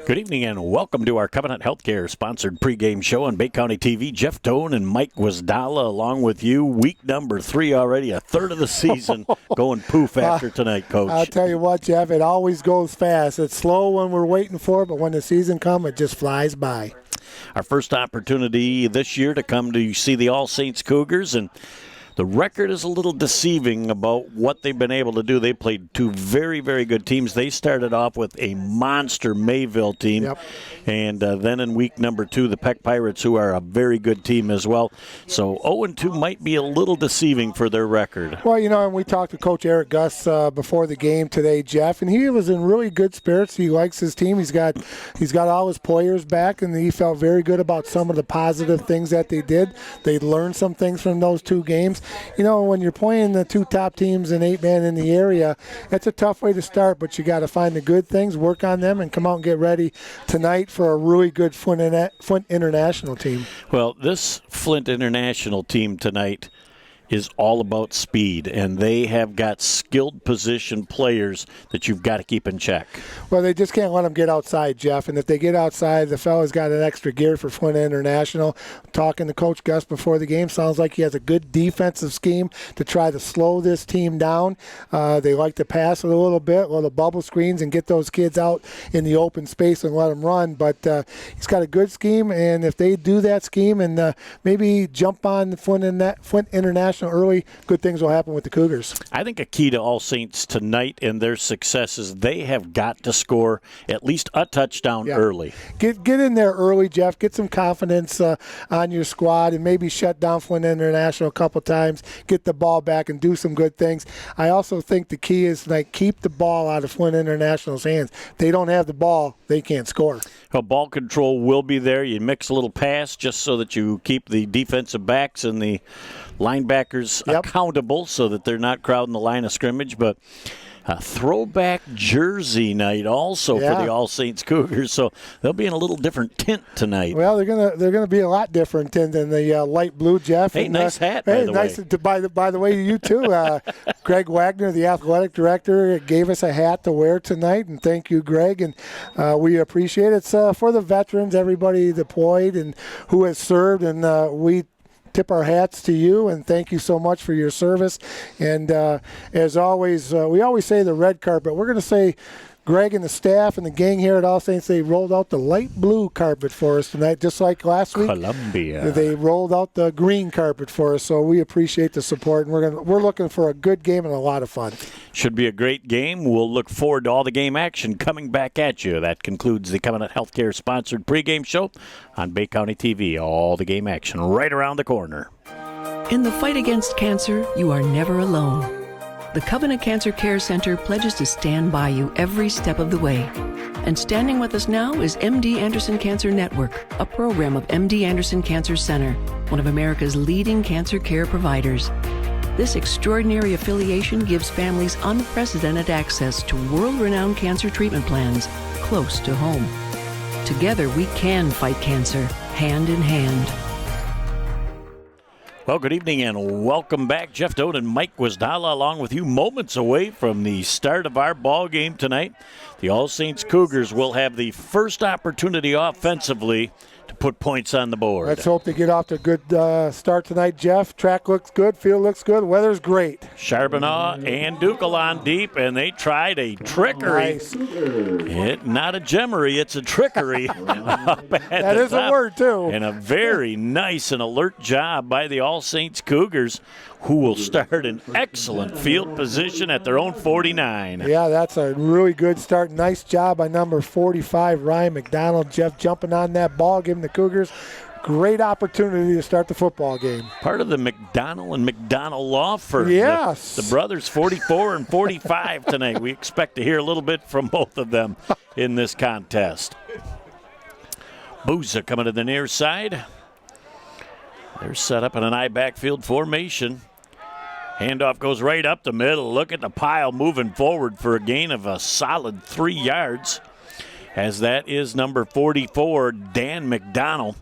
Good evening and welcome to our Covenant Healthcare sponsored pregame show on Bay County TV. Jeff Doan and Mike Wasdala along with you. Week number 3 already, a third of the season going poof after tonight, Coach. I'll tell you what, Jeff, it always goes fast. It's slow when we're waiting for it, but when the season comes, it just flies by. Our first opportunity this year to come to see the All Saints Cougars, and the record is a little deceiving about what they've been able to do. They played two very, very good teams. They started off with a monster Mayville team. Yep. And then in week number 2, the Peck Pirates, who are a very good team as well. So 0-2 might be a little deceiving for their record. Well, you know, and we talked to Coach Eric Gus before the game today, Jeff, and he was in really good spirits. He likes his team. He's got all his players back, and he felt very good about some of the positive things that they did. They learned some things from those 2 games. You know, when you're playing the 2 top teams in 8-man in the area, it's a tough way to start, but you got to find the good things, work on them, and come out and get ready tonight for a really good Flint International team. Well, this Flint International team tonight is all about speed, and they have got skilled position players that you've got to keep in check. Well, they just can't let them get outside, Jeff, and if they get outside, the fella's got an extra gear for Flint International. Talking to Coach Gus before the game, sounds like he has a good defensive scheme to try to slow this team down. They like to pass it a little bit, little bubble screens, and get those kids out in the open space and let them run, but he's got a good scheme, and if they do that scheme and maybe jump on Flint International early, good things will happen with the Cougars. I think a key to All Saints tonight and their success is they have got to score at least a touchdown early. Get in there early, Jeff. Get some confidence on your squad and maybe shut down Flint International a couple times, get the ball back and do some good things. I also think the key is keep the ball out of Flint International's hands. If they don't have the ball, they can't score. Well, ball control will be there. You mix a little pass just so that you keep the defensive backs and the linebackers accountable so that they're not crowding the line of scrimmage. But a throwback jersey night also for the All Saints Cougars, so they'll be in a little different tint tonight. Well, they're gonna be a lot different than the light blue, Jeff. Hey, nice hat, by the way. By the way, you too. Greg Wagner, the athletic director, gave us a hat to wear tonight, and thank you, Greg, and we appreciate it. It's for the veterans, everybody deployed and who has served, and we tip our hats to you, and thank you so much for your service. And as always, we always say the red carpet. We're going to say Greg and the staff and the gang here at All Saints, they rolled out the light blue carpet for us tonight, just like last week. Columbia. They rolled out the green carpet for us, so we appreciate the support, and we're looking for a good game and a lot of fun. Should be a great game. We'll look forward to all the game action coming back at you. That concludes the Covenant Healthcare sponsored pregame show on Bay County TV. All the game action right around the corner. In the fight against cancer, you are never alone. The Covenant Cancer Care Center pledges to stand by you every step of the way. And standing with us now is MD Anderson Cancer Network, a program of MD Anderson Cancer Center, one of America's leading cancer care providers. This extraordinary affiliation gives families unprecedented access to world-renowned cancer treatment plans close to home. Together, we can fight cancer, hand in hand. Well, good evening and welcome back. Jeff Doan and Mike Wasdala along with you, moments away from the start of our ball game tonight. The All Saints Cougars will have the first opportunity offensively to put points on the board. Let's hope they get off to a good start tonight, Jeff. Track looks good, field looks good, weather's great. Charbonneau and Ducal on deep, and they tried a trickery. Nice. Not a gemmery, it's a trickery. That is a word, too. And a very nice and alert job by the All Saints Cougars, who will start in excellent field position at their own 49. Yeah, that's a really good start. Nice job by number 45, Ryan McDonald. Jeff jumping on that ball, giving the Cougars great opportunity to start the football game. Part of the McDonald and McDonald law firm. Yes. The brothers 44 and 45 tonight. We expect to hear a little bit from both of them in this contest. Booza coming to the near side. They're set up in an I backfield formation. Handoff goes right up the middle. Look at the pile moving forward for a gain of a solid 3 yards, as that is number 44, Dan McDonald.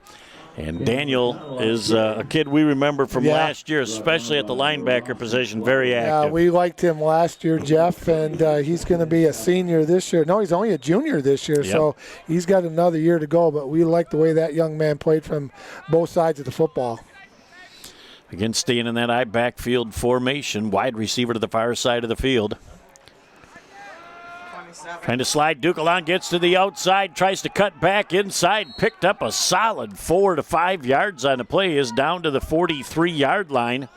And Daniel is a kid we remember from last year, especially at the linebacker position, very active. Yeah, we liked him last year, Jeff, and he's going to be a senior this year. No, he's only a junior this year, so he's got another year to go, but we like the way that young man played from both sides of the football. Again, staying in that I backfield formation, wide receiver to the far side of the field. Trying to slide. Duquelan gets to the outside, tries to cut back inside, picked up a solid 4 to 5 yards on the play, is down to the 43-yard line.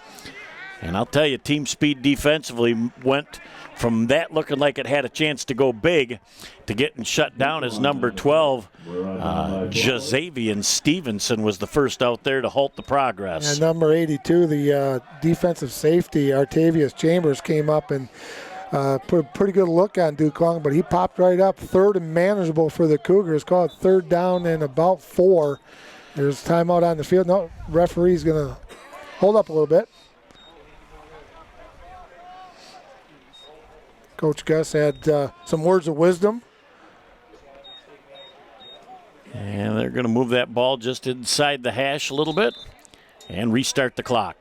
And I'll tell you, team speed defensively went from that looking like it had a chance to go big to getting shut down as number 12. Jazavian Stevenson was the first out there to halt the progress. And number 82, the defensive safety, Artavius Chambers, came up and put a pretty good look on Duquelan, but he popped right up. Third and manageable for the Cougars. Call it third down and about 4. There's timeout on the field. No, referee's going to hold up a little bit. Coach Gus had some words of wisdom. And they're going to move that ball just inside the hash a little bit and restart the clock.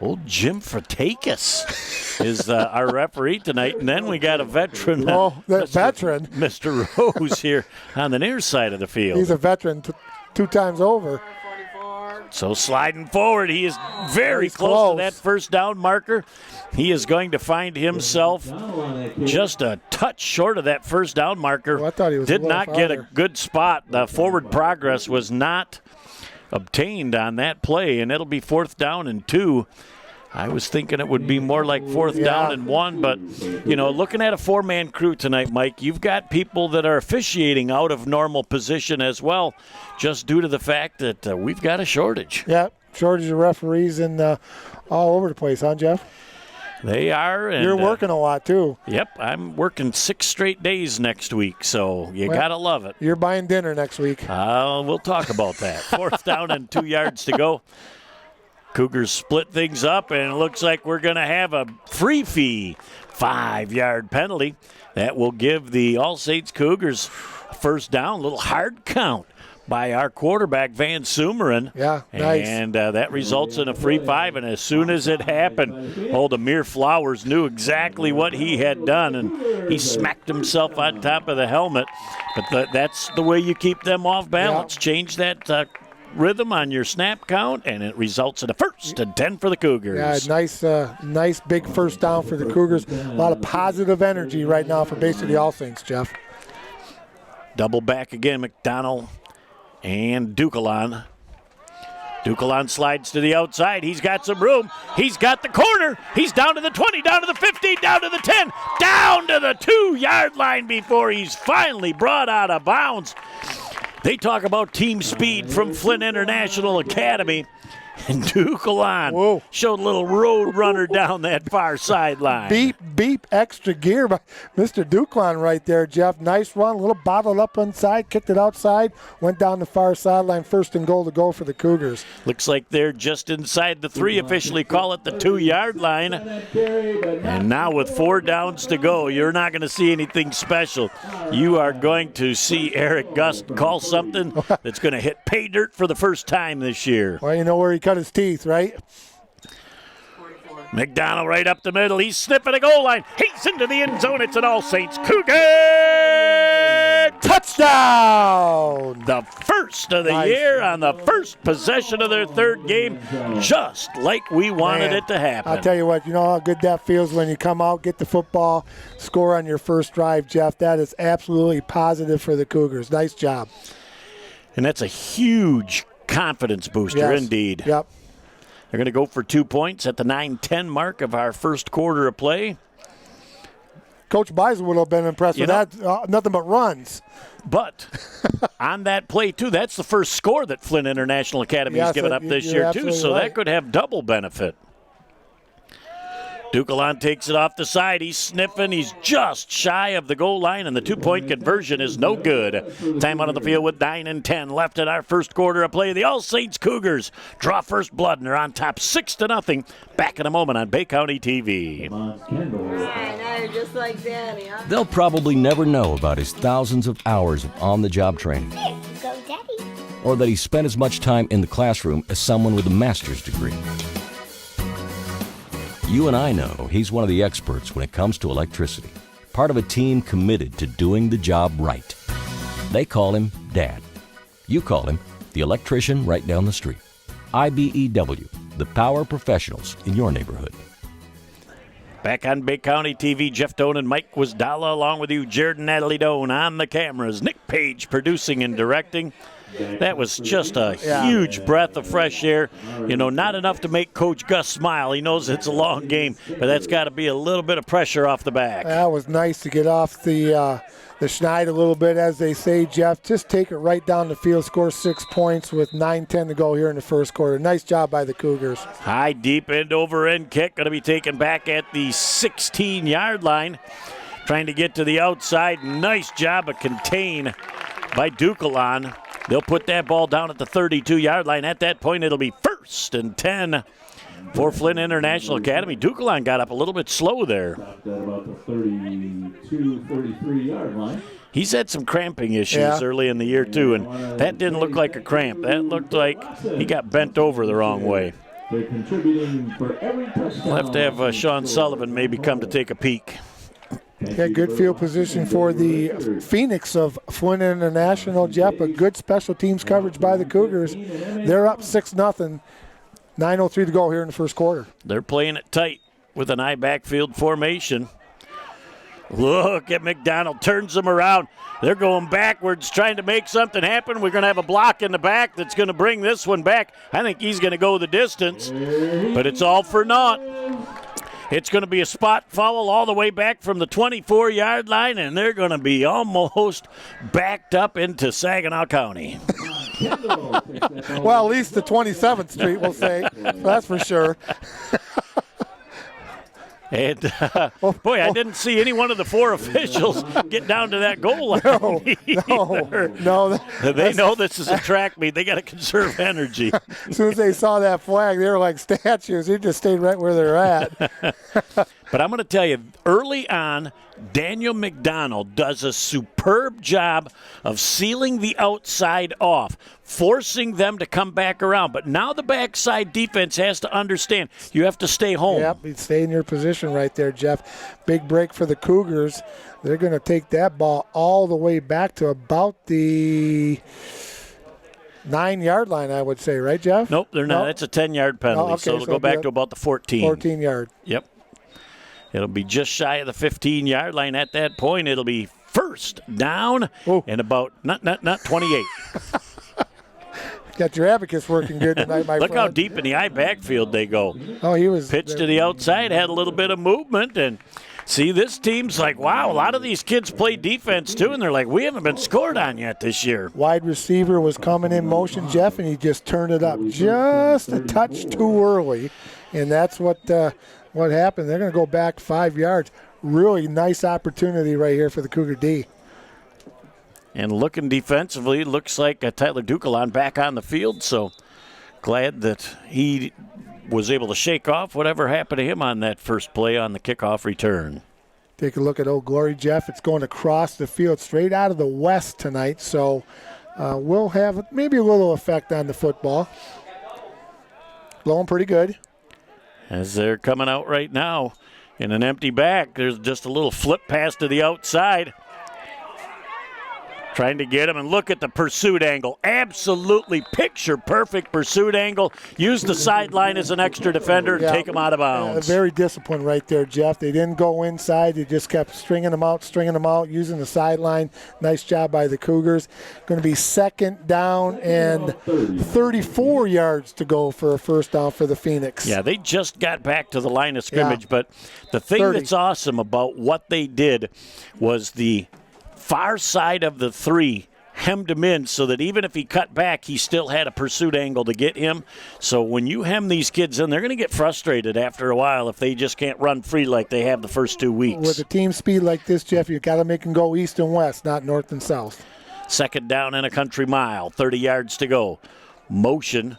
Old Jim Fratakis is our referee tonight. And then we got a veteran. Veteran. Mr. Rose here on the near side of the field. He's a veteran 2 times over. So sliding forward, he is very close to that first down marker. He is going to find himself just a touch short of that first down marker. I thought he was did not get a good spot. The forward progress was not obtained on that play, and it'll be 4th down and 2. I was thinking it would be more like 4th down and 1, but, looking at a 4-man crew tonight, Mike, you've got people that are officiating out of normal position as well, just due to the fact that we've got a shortage. Yeah, shortage of referees and all over the place, huh, Jeff? They are. And, you're working a lot, too. Yep, I'm working 6 straight days next week, so you got to love it. You're buying dinner next week. We'll talk about that. 4th down and 2 yards to go. Cougars split things up, and it looks like we're going to have a free fee 5-yard penalty. That will give the All Saints Cougars a first down, a little hard count by our quarterback, Van Sumeren. Yeah, nice. And that results in a free 5, and as soon as it happened, old Amir Flowers knew exactly what he had done, and he smacked himself on top of the helmet. But that's the way you keep them off balance. Yeah. Change that rhythm on your snap count, and it results in a 1st and 10 for the Cougars. Yeah, nice big first down for the Cougars. A lot of positive energy right now for basically All Saints, Jeff. Double back again, McDonald and Duquelan. Duquelan slides to the outside. He's got some room. He's got the corner. He's down to the 20, down to the 15, down to the 10, down to the 2-yard line before he's finally brought out of bounds. They talk about team speed from Flint International Academy. And Duquelan showed a little road runner down that far sideline. Beep, extra gear by Mr. Duquelan right there, Jeff. Nice run, a little bottled up inside, kicked it outside, went down the far sideline, 1st and goal to go for the Cougars. Looks like they're just inside the 3, officially call it the 2-yard line. And now with 4 downs to go, you're not going to see anything special. You are going to see Eric Gust call something that's going to hit pay dirt for the first time this year. Well, you know where he cut his teeth, right? McDonald right up the middle. He's sniffing a goal line. He's into the end zone. It's an All Saints Cougar touchdown! The first of the year on the first possession of their 3rd game, just like we wanted it to happen. I'll tell you what, you know how good that feels when you come out, get the football, score on your first drive, Jeff. That is absolutely positive for the Cougars. Nice job. And that's a huge confidence booster, indeed. Yep. They're going to go for 2 points at the 9-10 mark of our first quarter of play. Coach Beisel would have been impressed with that. Nothing but runs. But on that play, too, that's the first score that Flint International Academy has given up this year, too. So that could have double benefit. Duquelan takes it off the side. He's sniffing. He's just shy of the goal line, and the 2-point conversion is no good. Time out on the field with 9 and 10 left in our first quarter of play. The All Saints Cougars draw first blood, and they're on top 6-0. Back in a moment on Bay County TV. Now you're just like Danny, huh? They'll probably never know about his thousands of hours of on-the-job training. Here, go, Daddy. or that he spent as much time in the classroom as someone with a master's degree. You and I know he's one of the experts when it comes to electricity, part of a team committed to doing the job right. They call him Dad. You call him the electrician right down the street. IBEW, the power professionals in your neighborhood. Back on Bay County TV, Jeff Doan and Mike Wasdala along with you, Jared and Natalie Doan on the cameras. Nick Page producing and directing. That was just a huge breath of fresh air. You know, not enough to make Coach Gus smile. He knows it's a long game, but that's got to be a little bit of pressure off the back. That was nice to get off the schneid a little bit, as they say, Jeff. Just take it right down the field, score 6 points with 9:10 to go here in the first quarter. Nice job by the Cougars. High, deep end over end kick, going to be taken back at the 16-yard line. Trying to get to the outside. Nice job of contain by Duquelan. They'll put that ball down at the 32-yard line. At that point, it'll be 1st and 10 for Flint International Academy. Duquelan got up a little bit slow there. At about the 32, 33-yard line. He's had some cramping issues early in the year, too, and that didn't look like a cramp. That looked like he got bent over the wrong way. They're contributing for every touchdown. We'll have to have Sean Sullivan maybe come to take a peek. Yeah, good field position for the Phoenix of Flint International, Jeff, but good special teams coverage by the Cougars. They're up 6-0, 9:03 to go here in the first quarter. They're playing it tight with an I backfield formation. Look at McDonald, turns them around. They're going backwards, trying to make something happen. We're going to have a block in the back that's going to bring this one back. I think he's going to go the distance, but it's all for naught. It's going to be a spot foul all the way back from the 24-yard line, and they're going to be almost backed up into Saginaw County. Well, at least the 27th Street, we'll say. That's for sure. And, boy, I didn't see any one of the 4 officials get down to that goal line. No. They know this is a track meet. They got to conserve energy. As soon as they saw that flag, they were like statues. They just stayed right where they're at. But I'm going to tell you, early on, Daniel McDonald does a superb job of sealing the outside off, forcing them to come back around. But now the backside defense has to understand you have to stay home. Yep, stay in your position right there, Jeff. Big break for the Cougars. They're going to take that ball all the way back to about the 9-yard line, I would say, right, Jeff? Nope, they're not. That's a 10-yard penalty, okay, so it'll go back to about the 14. 14-yard. Yep. It'll be just shy of the 15-yard line at that point. It'll be first down and about not 28. Got your abacus working good tonight, my Look friend. how deep in the I backfield they go. Oh, he was pitched to the outside, had a little bit of movement, and see, this team's like, wow, a lot of these kids play defense too, and they're like, we haven't been scored on yet this year. Wide receiver was coming in motion, Jeff, and he just turned it up just a touch too early, and that's what happened. They're going to go back 5 yards. Really nice opportunity right here for the Cougar D. And looking defensively, looks like Tyler Duquelan back on the field, so glad that he was able to shake off whatever happened to him on that first play on the kickoff return. Take a look at Old Glory, Jeff. It's going across the field straight out of the west tonight, so we'll have maybe a little effect on the football. Blowing pretty good. As they're coming out right now in an empty back, there's just a little flip pass to the outside. Trying to get him, and look at the pursuit angle. Absolutely picture-perfect pursuit angle. Use the sideline as an extra defender and take him out of bounds. Very disciplined right there, Jeff. They didn't go inside. They just kept stringing them out, using the sideline. Nice job by the Cougars. Going to be second down and 34 yards to go for a first down for the Phoenix. Yeah, they just got back to the line of scrimmage, but the thing that's awesome about what they did was the far side of the 3 hemmed him in so that even if he cut back, he still had a pursuit angle to get him. So when you hem these kids in, they're going to get frustrated after a while if they just can't run free like they have the first 2 weeks. With a team speed like this, Jeff, you've got to make them go east and west, not north and south. Second down and a country mile, 30 yards to go. Motion.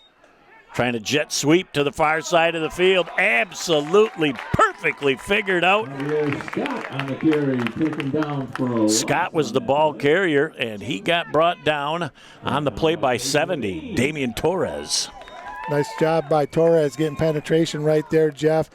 Trying to jet sweep to the far side of the field. Absolutely perfectly figured out. Here's Scott on the carry, taken down for a Scott was the ball carrier, and he got brought down on the play by 70, Damian Torres. Nice job by Torres getting penetration right there, Jeff.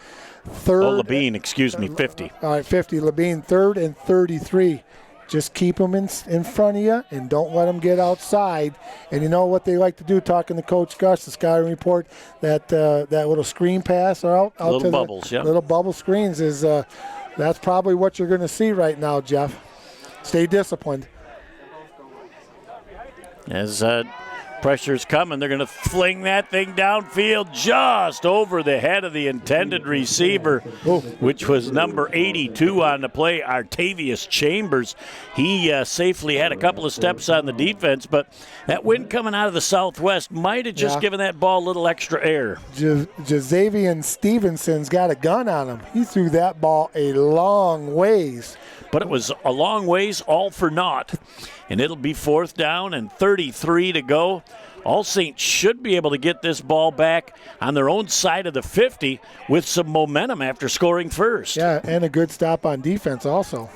Third. Oh, Labine, excuse me, 50. All right, 50. Labine, 3rd and 33. Just keep them in front of you and don't let them get outside. And you know what they like to do, talking to Coach Gus, the scouting report, that little screen pass out little to bubbles, the yeah. little bubble screens is that's probably what you're going to see right now, Jeff. Stay disciplined. As pressure's coming, they're going to fling that thing downfield just over the head of the intended receiver, which was number 82 on the play, Artavius Chambers. He safely had a couple of steps on the defense, but that wind coming out of the southwest might have just given that ball a little extra air. Jazavian Stevenson's got a gun on him. He threw that ball a long ways. But it was a long ways, all for naught. And it'll be 4th down and 33 to go. All Saints should be able to get this ball back on their own side of the 50 with some momentum after scoring first. Yeah, and a good stop on defense also.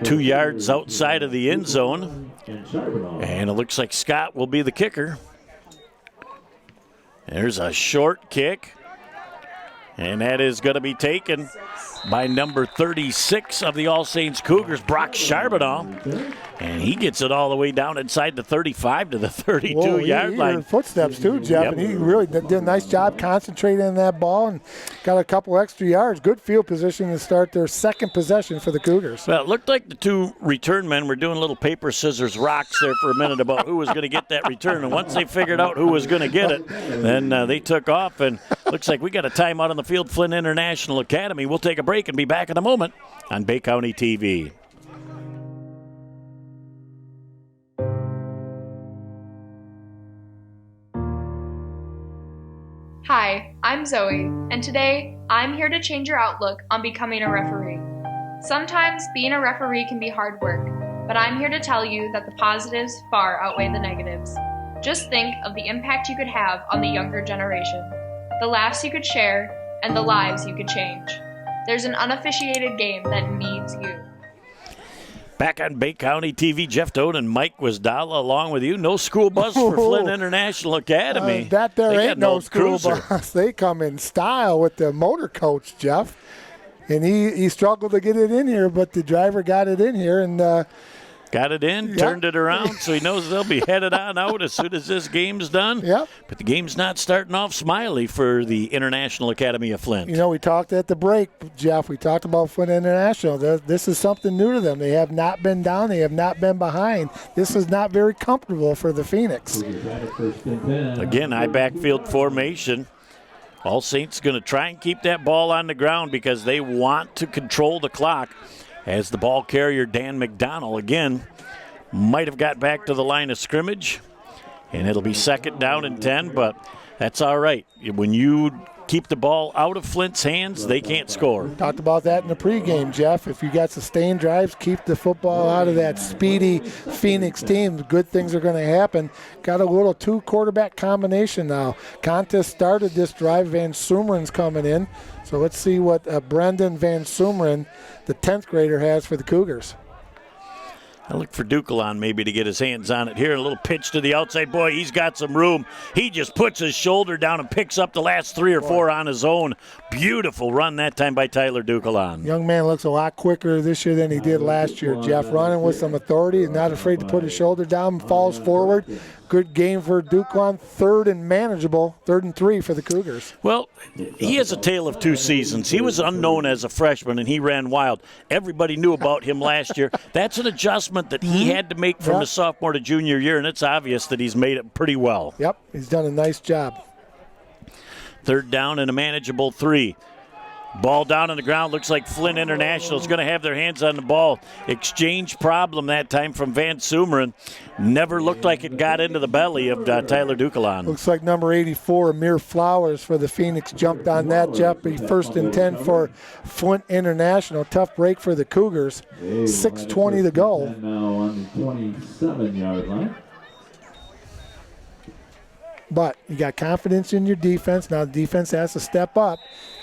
2 yards outside of the end zone. And it looks like Scott will be the kicker. There's a short kick. And that is going to be taken by number 36 of the All Saints Cougars, Brock Charbonneau. And he gets it all the way down inside the 35 to the 32-yard line. Heard footsteps too, Jeff, Yep. and he really did a nice job concentrating on that ball and got a couple extra yards. Good field position to start their second possession for the Cougars. Well, it looked like the two return men were doing little paper, scissors, rocks there for a minute about who was going to get that return. And once they figured out who was going to get it, then they took off. And looks like we got a timeout on the field, Flint International Academy. We'll take a break and be back in a moment on Bay County TV. Hi, I'm Zoe, and today I'm here to change your outlook on becoming a referee. Sometimes being a referee can be hard work, but I'm here to tell you that the positives far outweigh the negatives. Just think of the impact you could have on the younger generation, the laughs you could share, and the lives you could change. There's an unofficiated game that needs you. Back on Bay County TV, Jeff Doan and Mike Wisdala along with you. No school bus for Flint International Academy. That there They ain't got no an school cruiser. bus. They come in style with the motor coach, Jeff. And he struggled to get it in here, but the driver got it in here and got it in, turned it around, so he knows they'll be headed on out as soon as this game's done. Yep. But the game's not starting off smiley for the International Academy of Flint. You know, we talked at the break, Jeff. We talked about Flint International. This is something new to them. They have not been down. They have not been behind. This is not very comfortable for the Phoenix. Again, high backfield formation. All Saints going to try and keep that ball on the ground because they want to control the clock. As the ball carrier, Dan McDonnell, again, might have got back to the line of scrimmage. And it'll be 2nd down and 10, but that's all right. When you keep the ball out of Flint's hands, they can't score. Talked about that in the pregame, Jeff. If you got sustained drives, keep the football out of that speedy Phoenix team. Good things are going to happen. Got a little 2-quarterback combination now. Contest started this drive. Van Summeren's coming in. So let's see what Brendan Van Sumeren, the 10th grader, has for the Cougars. I look for Dukelon maybe to get his hands on it here. A little pitch to the outside. Boy, he's got some room. He just puts his shoulder down and picks up the last 3 or 4 on his own. Beautiful run that time by Tyler Dukelon. Young man looks a lot quicker this year than he did last year, Jeff. Running with some authority and not afraid to put his shoulder down, falls forward. Good game for Dukelon. 3rd and manageable. 3rd and 3 for the Cougars. Well, he has a tale of 2 seasons. He was unknown as a freshman, and he ran wild. Everybody knew about him last year. That's an adjustment that he had to make from his sophomore to junior year, and it's obvious that he's made it pretty well. Yep, he's done a nice job. 3rd down and a manageable 3. Ball down on the ground. Looks like Flint International is going to have their hands on the ball. Exchange problem that time from Van Sumeren. Never looked like it got into the belly of Tyler Dukelon. Looks like number 84, Amir Flowers for the Phoenix, jumped on that, Jeff. Be 1st and 10 for Flint International. Tough break for the Cougars. 6:20 to go. And now on the 27-yard line. But you got confidence in your defense. Now the defense has to step up.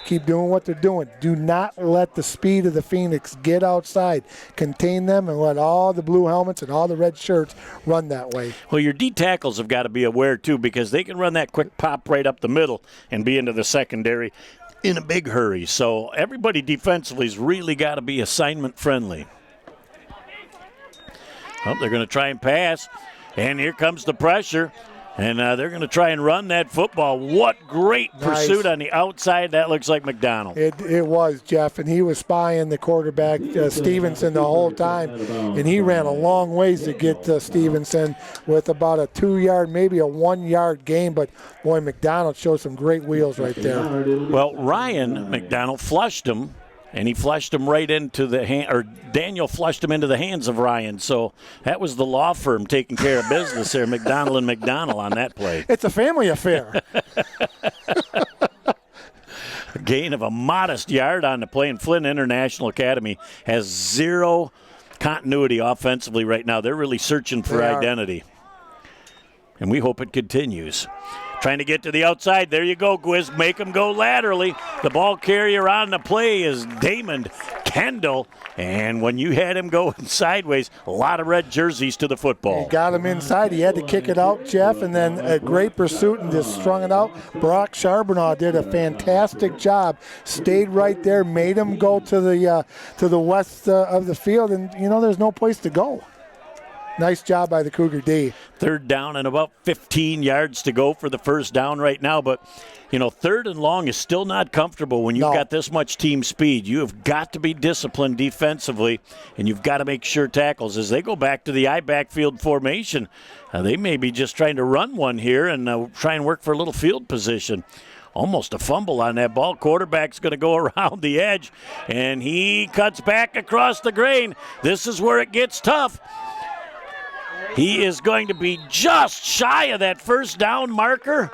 Keep doing what they're doing. Do not let the speed of the Phoenix get outside. Contain them and let all the blue helmets and all the red shirts run that way. Well, your D tackles have got to be aware, too, because they can run that quick pop right up the middle and be into the secondary in a big hurry. So everybody defensively has really got to be assignment friendly. Oh, they're going to try and pass, and here comes the pressure. And they're going to try and run that football. What great pursuit on the outside. That looks like McDonald. It was, Jeff, and he was spying the quarterback, Stevenson, the whole time. And he ran a long ways to get Stevenson with about a 2-yard, maybe a 1-yard gain. But, boy, McDonald showed some great wheels right there. Well, Ryan McDonald flushed him. And he flushed him right into the hand, or Daniel flushed him into the hands of Ryan. So that was the law firm taking care of business there, McDonald and McDonald on that play. It's a family affair. A gain of a modest yard on the play, and Flint International Academy has zero continuity offensively right now. They're really searching for identity. And we hope it continues. Trying to get to the outside. There you go, Gwiz. Make them go laterally. The ball carrier on the play is Damon Kendall. And when you had him going sideways, a lot of red jerseys to the football. He got him inside. He had to kick it out, Jeff, and then a great pursuit and just strung it out. Brock Charbonneau did a fantastic job. Stayed right there, made him go to the west of the field, and, there's no place to go. Nice job by the Cougar D. Third down and about 15 yards to go for the first down right now. But, third and long is still not comfortable when you've got this much team speed. You have got to be disciplined defensively, and you've got to make sure tackles. As they go back to the I backfield formation, they may be just trying to run one here and try and work for a little field position. Almost a fumble on that ball. Quarterback's going to go around the edge, and he cuts back across the grain. This is where it gets tough. He is going to be just shy of that first down marker.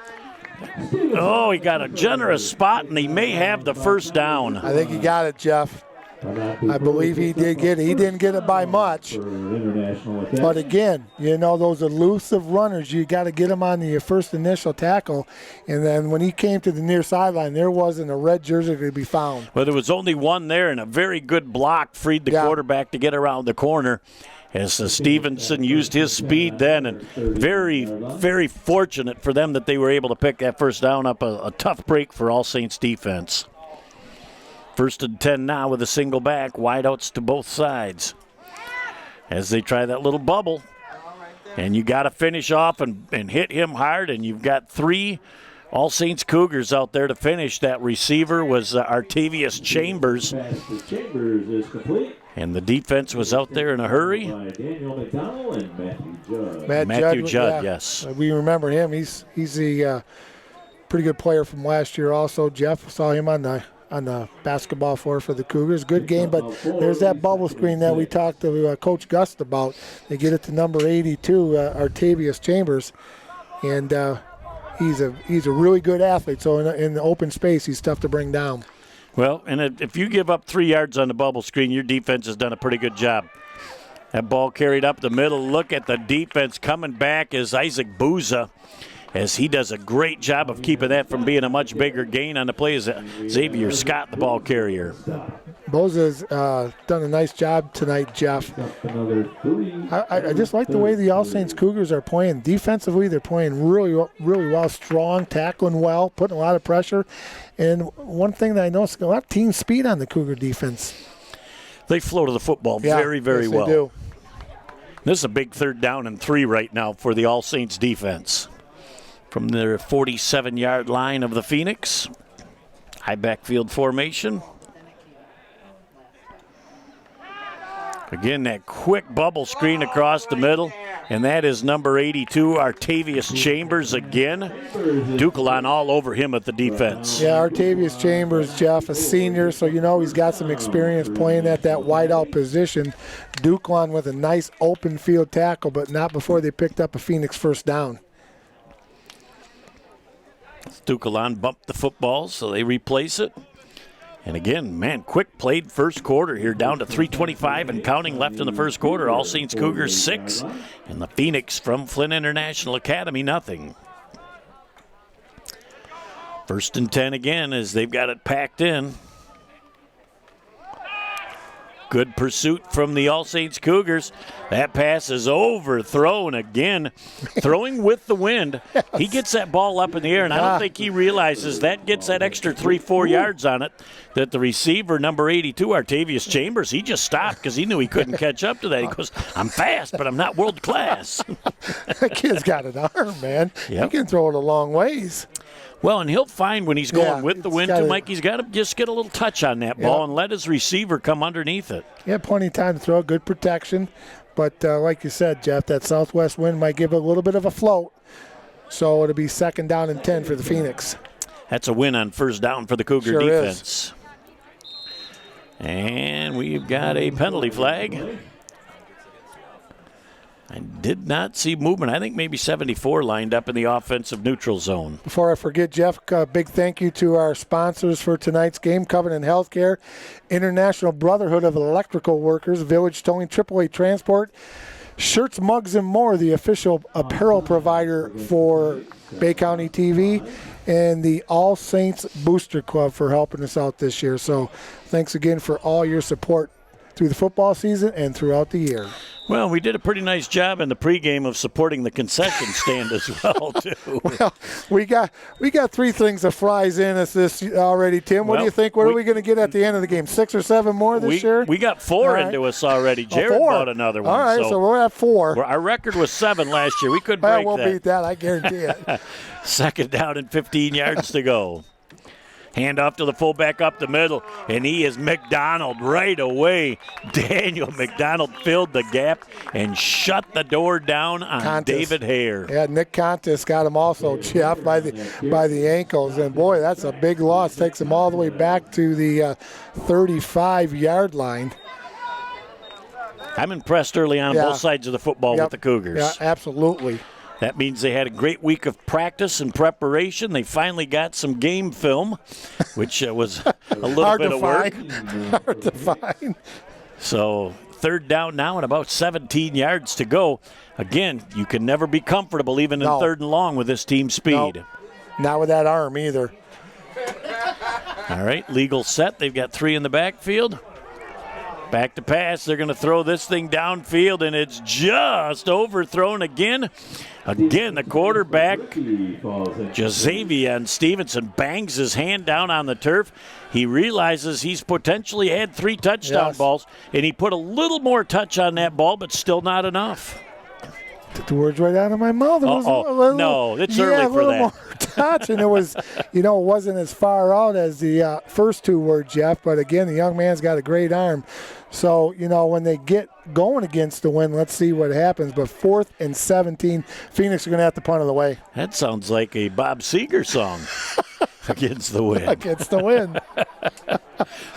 Oh, he got a generous spot, and he may have the first down. I think he got it, Jeff. I believe he did get it. He didn't get it by much. But again, those elusive runners, you got to get them on the first initial tackle. And then when he came to the near sideline, there wasn't a red jersey to be found. Well, there was only one there, and a very good block freed the quarterback to get around the corner. As Stevenson used his speed then, and very, very fortunate for them that they were able to pick that first down up. A tough break for All Saints defense. 1st and 10 now with a single back, wideouts to both sides. As they try that little bubble, and you got to finish off and hit him hard, and you've got 3 All Saints Cougars out there to finish. That receiver was Artavius Chambers. Chambers is complete. And the defense was out there in a hurry. Daniel McDonald and Matthew Judd. Matthew Judd, yes. We remember him. He's a pretty good player from last year also. Jeff saw him on the basketball floor for the Cougars. Good game, but there's that bubble screen that we talked to Coach Gust about. They get it to number 82, Artavius Chambers. And he's a really good athlete, so in the open space, he's tough to bring down. Well, and if you give up 3 yards on the bubble screen, your defense has done a pretty good job. That ball carried up the middle. Look at the defense coming back as Isaac Booza, as he does a great job of keeping that from being a much bigger gain on the play as Xavier Scott, the ball carrier. Boza's done a nice job tonight, Jeff. I just like the way the All Saints Cougars are playing. Defensively, they're playing really, really well, strong, tackling well, putting a lot of pressure. And one thing that I noticed, a lot of team speed on the Cougar defense. They flow to the football very, very well. They do. This is a big 3rd down and 3 right now for the All Saints defense. From their 47-yard line of the Phoenix. High backfield formation. Again, that quick bubble screen across the middle. And that is number 82, Artavius Chambers again. Dukelon all over him at the defense. Yeah, Artavius Chambers, Jeff, a senior, so he's got some experience playing at that wideout position. Dukelon with a nice open field tackle, but not before they picked up a Phoenix first down. Dukelon bumped the football, so they replace it. And again, man, quick played first quarter here, down to 3:25 and counting left in the first quarter. All Saints Cougars 6, and the Phoenix from Flint International Academy, nothing. First and 10 again as they've got it packed in. Good pursuit from the All Saints Cougars. That pass is overthrown again. Throwing with the wind. He gets that ball up in the air, and I don't think he realizes that gets that extra 3-4 yards on it, that the receiver, number 82, Artavius Chambers, he just stopped because he knew he couldn't catch up to that. He goes, I'm fast, but I'm not world class. That kid's got an arm, man. Yep. He can throw it a long ways. Well, and he'll find when he's going with the wind, too, Mike, he's got to just get a little touch on that ball and let his receiver come underneath it. Yeah, plenty of time to throw, good protection. But like you said, Jeff, that southwest wind might give it a little bit of a float. So it'll be 2nd down and 10 for the Phoenix. That's a win on first down for the Cougar Sure defense. Is. And we've got a penalty flag. I did not see movement. I think maybe 74 lined up in the offensive neutral zone. Before I forget, Jeff, a big thank you to our sponsors for tonight's game, Covenant Healthcare, International Brotherhood of Electrical Workers, Village Towing, AAA Transport, Shirts, Mugs, and More, the official apparel provider for Bay County TV, and the All Saints Booster Club for helping us out this year. So thanks again for all your support through the football season and throughout the year. Well, we did a pretty nice job in the pregame of supporting the concession stand as well, too. Well, we got 3 things of fries in us this already, Tim. What do you think? What are we going to get at the end of the game? 6 or 7 more this year? We got 4 into us already. Jared bought another one. All right, so we're at 4. Our record was 7 last year. We could break that. We'll beat that, I guarantee it. 2nd down and 15 yards to go. Hand off to the fullback up the middle, and he is McDonald right away. Daniel McDonald filled the gap and shut the door down on David Hare. Yeah, Nick Contis got him also, Jeff, by the ankles. And, boy, that's a big loss. Takes him all the way back to the 35-yard line. I'm impressed early on both sides of the football with the Cougars. Yeah, absolutely. That means they had a great week of practice and preparation. They finally got some game film, which was a little bit of work. Hard to find. So 3rd down now and about 17 yards to go. Again, you can never be comfortable even in 3rd and long with this team's speed. No, not with that arm either. All right, legal set. They've got 3 in the backfield. Back to pass. They're going to throw this thing downfield, and it's just overthrown again. Again, the quarterback, Jazavian Stevenson, bangs his hand down on the turf. He realizes he's potentially had 3 touchdown balls, and he put a little more touch on that ball, but still not enough. Took the words right out of my mouth. No, it's early for that. A little more touch, and it was, it wasn't as far out as the first 2 were, Jeff. But again, the young man's got a great arm. So, when they get going against the wind, let's see what happens. But 4th and 17, Phoenix are going to have to punt it away. That sounds like a Bob Seger song. Against the wind. Against the wind.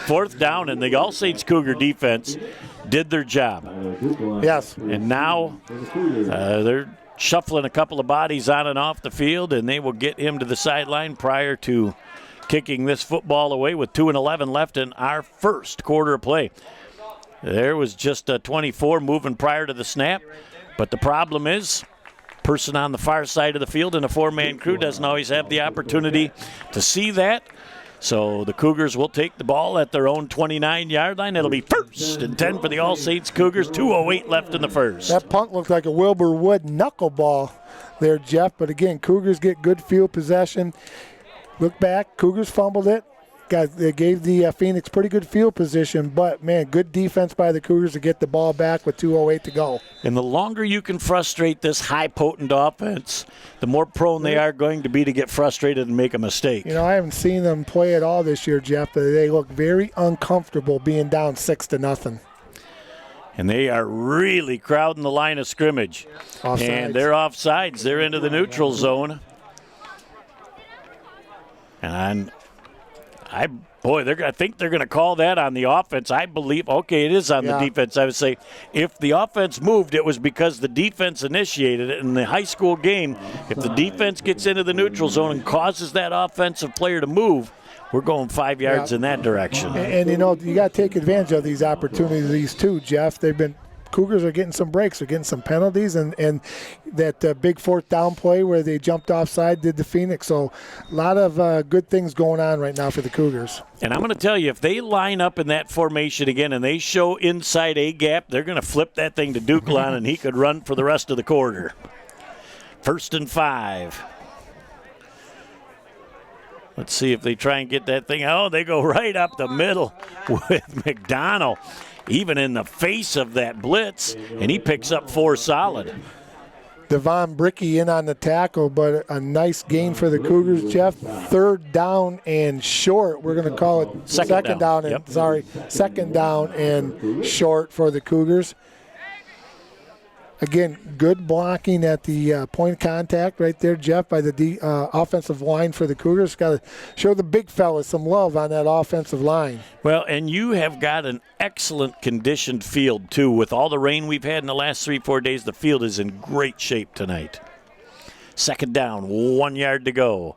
4th down, and the All Saints Cougar defense did their job. Yes. And now they're shuffling a couple of bodies on and off the field, and they will get him to the sideline prior to kicking this football away with 2:11 left in our first quarter of play. There was just a 24 moving prior to the snap, but the problem is person on the far side of the field in a 4-man crew doesn't always have the opportunity to see that. So the Cougars will take the ball at their own 29-yard line. It'll be 1st and 10 for the All Saints Cougars. 2:08 left in the first. That punt looked like a Wilbur Wood knuckleball there, Jeff. But again, Cougars get good field possession. Look back, Cougars fumbled it. They gave the Phoenix pretty good field position, but, man, good defense by the Cougars to get the ball back with 2:08 to go. And the longer you can frustrate this high, potent offense, the more prone they are going to be to get frustrated and make a mistake. I haven't seen them play at all this year, Jeff, but they look very uncomfortable being down 6-0. And they are really crowding the line of scrimmage. Offsides. And they're offsides. They're into the neutral zone. And I think they're going to call that on the offense. I believe, it is on the defense. I would say if the offense moved, it was because the defense initiated it. In the high school game, if the defense gets into the neutral zone and causes that offensive player to move, we're going 5 yards in that direction. And you got to take advantage of these opportunities too, Jeff. They've been Cougars are getting some breaks. They're getting some penalties, and that big fourth down play where they jumped offside did the Phoenix. So a lot of good things going on right now for the Cougars. And I'm going to tell you, if they line up in that formation again and they show inside A gap, they're going to flip that thing to Dukelan, and he could run for the rest of the quarter. 1st and 5. Let's see if they try and get that thing. Oh, they go right up the middle with McDonald, even in the face of that blitz, and he picks up 4 solid. Devon Brickey in on the tackle, but a nice gain for the Cougars, Jeff. 3rd down and short. We're going to call it second down. Second down and short for the Cougars. Again, good blocking at the point of contact right there, Jeff, by the offensive line for the Cougars. Got to show the big fellas some love on that offensive line. Well, and you have got an excellent conditioned field, too. With all the rain we've had in the last 3-4 days, the field is in great shape tonight. 2nd down, 1 yard to go.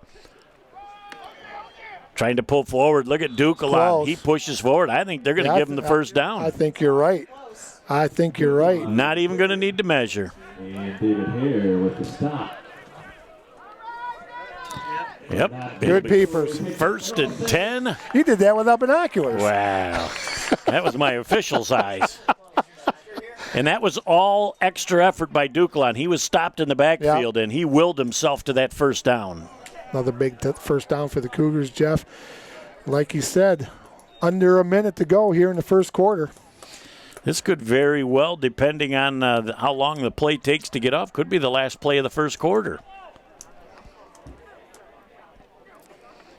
Trying to pull forward. Look at Duke a lot. He pushes forward. I think they're going to give him the first down. I think you're right. Not even going to need to measure. And David Hare with the stop. Yep. Good peepers. 1st and 10. You did that without binoculars. Wow. That was my official's eyes. And that was all extra effort by Dukelan. He was stopped in the backfield, and he willed himself to that first down. Another big first down for the Cougars, Jeff. Like you said, under a minute to go here in the first quarter. This could very well, depending on how long the play takes to get off, could be the last play of the first quarter.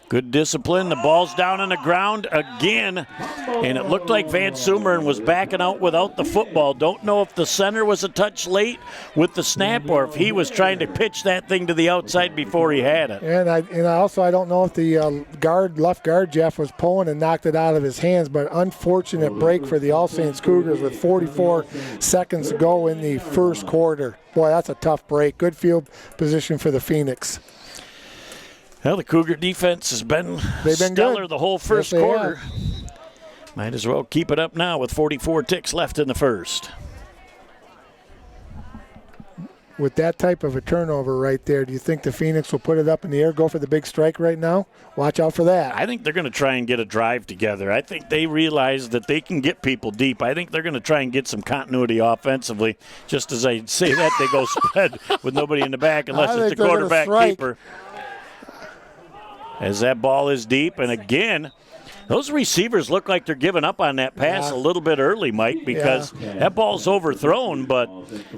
Good discipline. The ball's down on the ground again. And it looked like Van Sumeren was backing out without the football. Don't know if the center was a touch late with the snap or if he was trying to pitch that thing to the outside before he had it. And I don't know if the left guard, Jeff, was pulling and knocked it out of his hands, but unfortunate break for the All Saints Cougars with 44 seconds to go in the first quarter. Boy, that's a tough break. Good field position for the Phoenix. Well, the Cougar defense has been stellar good. The whole first quarter. Might as well keep it up now with 44 ticks left in the first. With that type of a turnover right there, do you think the Phoenix will put it up in the air, go for the big strike right now? Watch out for that. I think they're going to try and get a drive together. I think they realize that they can get people deep. I think they're going to try and get some continuity offensively. Just as I say that, they go spread with nobody in the back unless it's the quarterback keeper. As that ball is deep, and again, those receivers look like they're giving up on that pass a little bit early, Mike, because that ball's overthrown, but,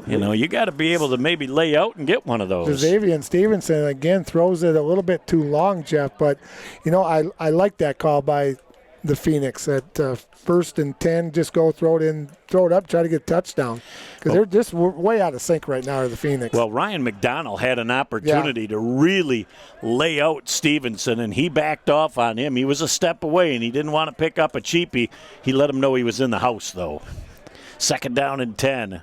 you got to be able to maybe lay out and get one of those. Xavier Stevenson, again, throws it a little bit too long, Jeff, but, I like that call by the Phoenix at 1st and 10, just go throw it up, try to get a touchdown. Because they're just way out of sync right now, the Phoenix. Well, Ryan McDonald had an opportunity to really lay out Stevenson, and he backed off on him. He was a step away, and he didn't want to pick up a cheapie. He let him know he was in the house, though. 2nd down and 10.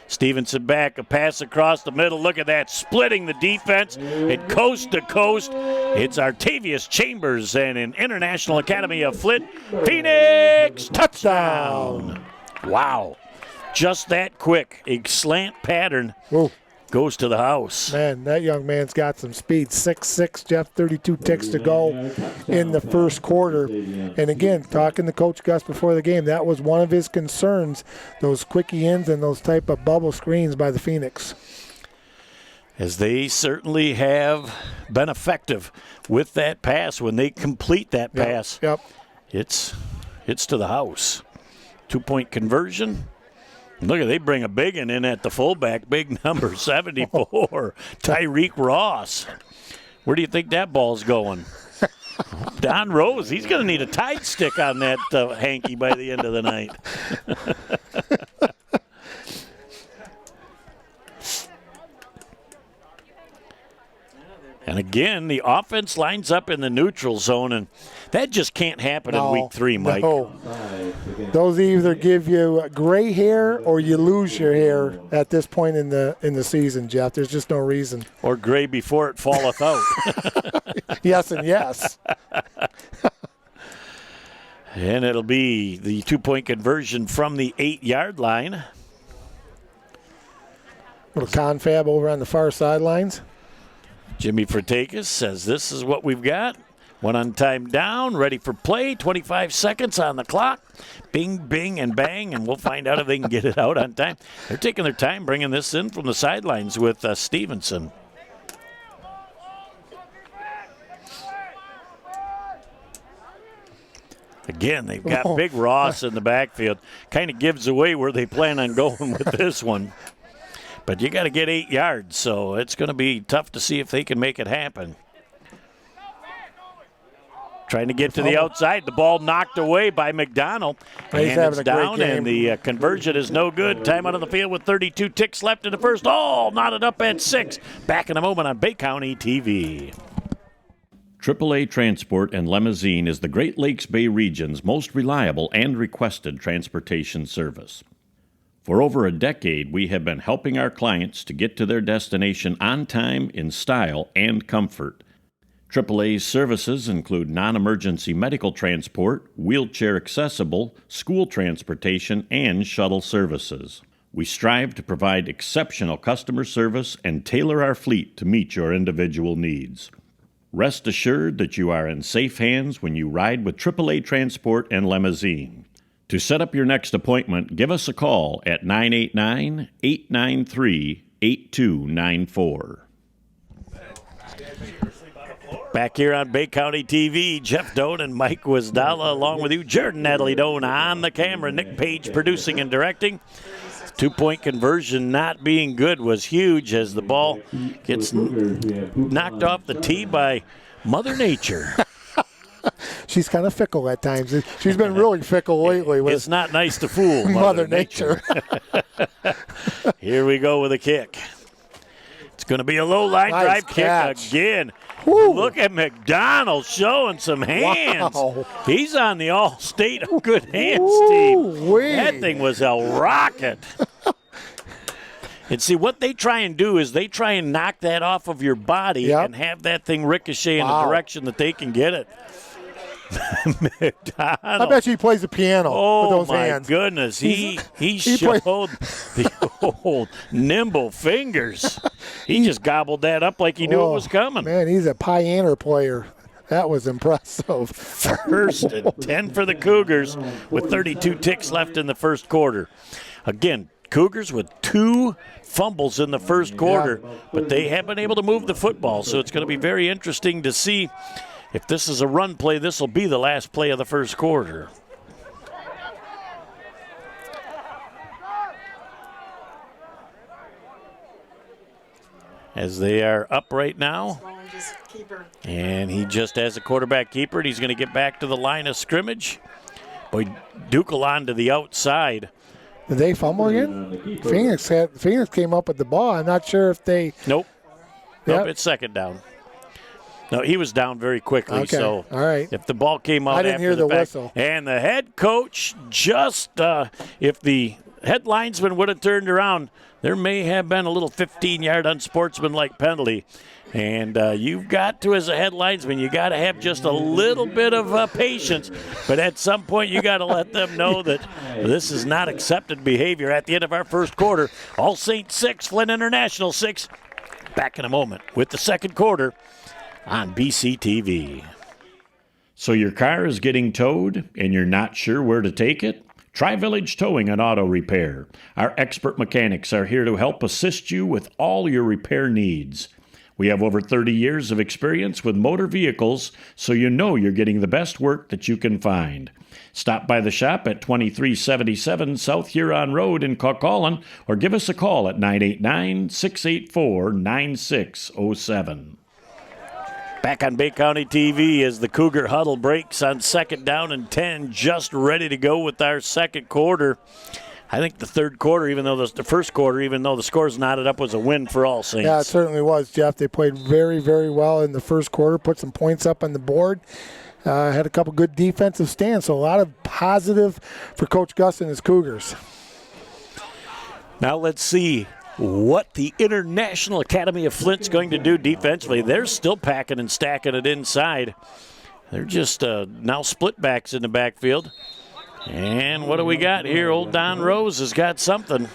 Stevenson back, a pass across the middle. Look at that, splitting the defense and coast to coast. It's Artavius Chambers and an International Academy of Flint. Phoenix touchdown. Wow. Just that quick. A slant pattern. Whoa. Goes to the house. Man, that young man's got some speed. 6'6", Jeff, 32 ticks to go in the first quarter. And again, talking to Coach Gus before the game, that was one of his concerns, those quickie ends and those type of bubble screens by the Phoenix. As they certainly have been effective with that pass. When they complete that pass, it's to the house. 2-point conversion. Look at, they bring a big one in at the fullback, big number 74, Tyreek Ross. Where do you think that ball's going? Don Rose, he's going to need a Tide stick on that hanky by the end of the night. And again, the offense lines up in the neutral zone, and that just can't happen in week 3, Mike. No. Those either give you gray hair or you lose your hair at this point in the season, Jeff. There's just no reason. Or gray before it falleth out. Yes and yes. And it'll be the 2-point conversion from the 8-yard line. Little confab over on the far sidelines. Jimmy Fertakis says this is what we've got. One on time down, ready for play, 25 seconds on the clock. Bing, bing, and bang, and we'll find out if they can get it out on time. They're taking their time bringing this in from the sidelines with Stevenson. Again, they've got Big Ross in the backfield. Kind of gives away where they plan on going with this one. But you got to get 8 yards, so it's going to be tough to see if they can make it happen. Trying to get to the outside. The ball knocked away by McDonald. He's and it's down, and the conversion is no good. Time out of the field with 32 ticks left in the first. Oh, knotted up at 6. Back in a moment on Bay County TV. AAA Transport and Limousine is the Great Lakes Bay region's most reliable and requested transportation service. For over a decade, we have been helping our clients to get to their destination on time, in style, and comfort. AAA's services include non-emergency medical transport, wheelchair accessible, school transportation, and shuttle services. We strive to provide exceptional customer service and tailor our fleet to meet your individual needs. Rest assured that you are in safe hands when you ride with AAA Transport and Limousine. To set up your next appointment, give us a call at 989-893-8294. Back here on Bay County TV, Jeff Doan and Mike Wisdala along with you. Jordan Natalie Doan on the camera. Nick Page producing and directing. 2-point conversion not being good was huge as the ball gets knocked off the tee by Mother Nature. She's kind of fickle at times. She's been really fickle lately. It's not nice to fool Mother Nature. Here we go with a kick. It's going to be a low line drive catch. Kick again. Woo. Look at McDonald showing some hands. Wow. He's on the all-state good hands team. Wee. That thing was a rocket. And see, what they try and do is they try and knock that off of your body and have that thing ricochet in the direction that they can get it. McDonald. I bet you he plays the piano with those hands. Oh, my goodness. He showed the old nimble fingers. He just gobbled that up like he knew it was coming. Man, he's a pioneer player. That was impressive. First and 10 for the Cougars with 32 ticks left in the first quarter. Again, Cougars with 2 fumbles in the first quarter, but they have been able to move the football, so it's going to be very interesting to see if this is a run play. This will be the last play of the first quarter. As they are up right now. And he just has a quarterback keeper, and he's going to get back to the line of scrimmage. Boy, Dukel on to the outside. Did they fumble again? Phoenix came up with the ball. I'm not sure if they. Nope, it's second down. No, he was down very quickly. Okay. So all right. If the ball came out, I didn't after hear the fact, whistle. And the head coach just, if the head linesman would have turned around, there may have been a little 15-yard unsportsmanlike penalty. And you've got to, as a head linesman, you got to have just a little bit of patience. But at some point, you got to let them know that this is not accepted behavior. At the end of our first quarter, All Saints 6, Flint International 6. Back in a moment with the second quarter on BCTV. So your car is getting towed and you're not sure where to take it? Try Village Towing and Auto Repair. Our expert mechanics are here to help assist you with all your repair needs. We have over 30 years of experience with motor vehicles, so you know you're getting the best work that you can find. Stop by the shop at 2377 South Huron Road in Cuckolin or give us a call at 989-684-9607. Back on Bay County TV as the Cougar huddle breaks on second down and 10, just ready to go with our second quarter. I think the third quarter, the first quarter, even though the score's knotted up, was a win for All Saints. Yeah, it certainly was, Jeff. They played very, very well in the first quarter, put some points up on the board, had a couple good defensive stands, so a lot of positive for Coach Gus and his Cougars. Now let's see what the International Academy of Flint's going to do defensively. They're still packing and stacking it inside. They're just now split backs in the backfield. And what do we got here? Old Don Rose has got something.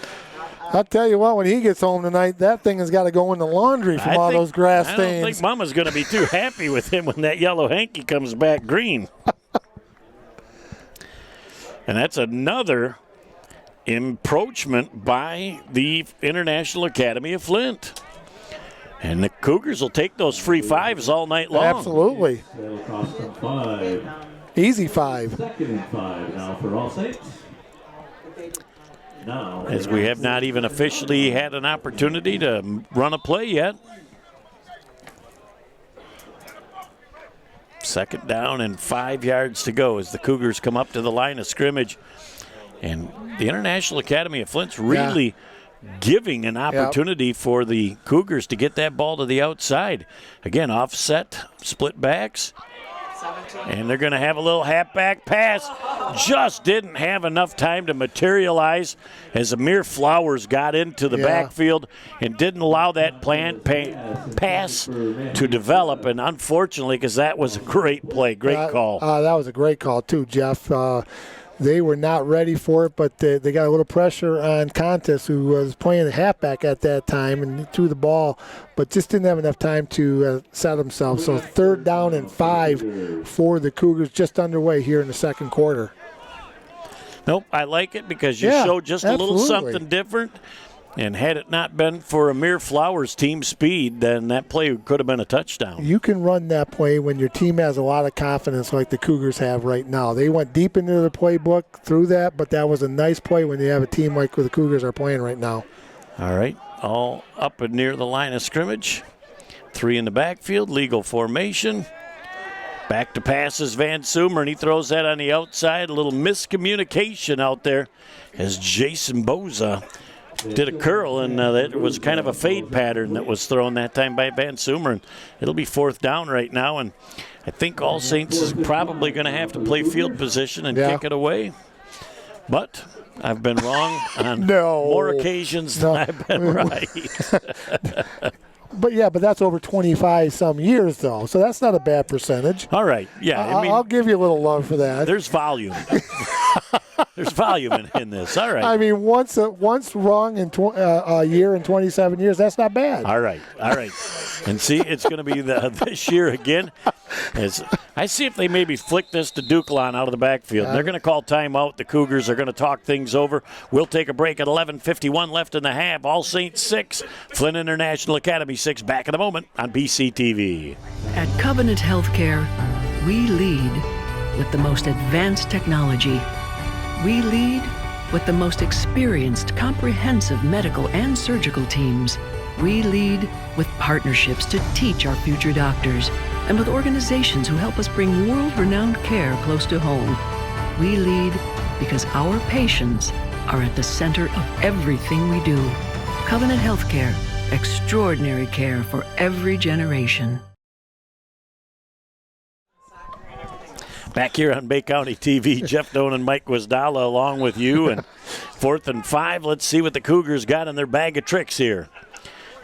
I'll tell you what, when he gets home tonight, that thing has got to go in the laundry from all those grass stains. I don't think Mama's going to be too happy with him when that yellow hanky comes back green. And that's another encroachment by the International Academy of Flint. And the Cougars will take those free fives all night long. Absolutely. That'll cost them 5. Easy 5. Second and 5 now for All Saints. Now, as we have not even officially had an opportunity to run a play yet. Second down and 5 yards to go as the Cougars come up to the line of scrimmage. And the International Academy of Flint's really giving an opportunity for the Cougars to get that ball to the outside. Again, offset, split backs. And they're going to have a little halfback pass. Just didn't have enough time to materialize as Amir Flowers got into the backfield and didn't allow that pass to develop. And unfortunately, because that was a great play, great call. That was a great call too, Jeff. They were not ready for it, but they got a little pressure on Contis, who was playing the halfback at that time, and he threw the ball, but just didn't have enough time to set himself. So 3rd down and 5 for the Cougars, just underway here in the second quarter. Nope, I like it because you showed just a little something different. And had it not been for Amir Flowers' team speed, then that play could have been a touchdown. You can run that play when your team has a lot of confidence like the Cougars have right now. They went deep into the playbook through that, but that was a nice play when you have a team like the Cougars are playing right now. All right, all up and near the line of scrimmage. 3 in the backfield, legal formation. Back to passes Van Sumer, and he throws that on the outside. A little miscommunication out there as Jason Boza did a curl, and that was kind of a fade pattern that was thrown that time by Van Sumer. And it'll be 4th down right now, and I think All Saints is probably going to have to play field position and kick it away. But I've been wrong on more occasions than I've been right. But that's over 25-some years, though, so that's not a bad percentage. All right, I'll give you a little love for that. There's volume. There's volume in this. All right. I mean, once wrong in a year in 27 years, that's not bad. All right. And see, it's going to be this year again. As I see if they maybe flick this to Duclain out of the backfield. They're going to call timeout. The Cougars are going to talk things over. We'll take a break at 11:51 left in the half. All Saints 6, Flint International Academy 6. Back in a moment on BCTV. At Covenant Healthcare, we lead with the most advanced technology. We lead with the most experienced, comprehensive medical and surgical teams. We lead with partnerships to teach our future doctors and with organizations who help us bring world-renowned care close to home. We lead because our patients are at the center of everything we do. Covenant Healthcare, extraordinary care for every generation. Back here on Bay County TV, Jeff Doan and Mike Guazdala along with you. And 4th and 5, let's see what the Cougars got in their bag of tricks here.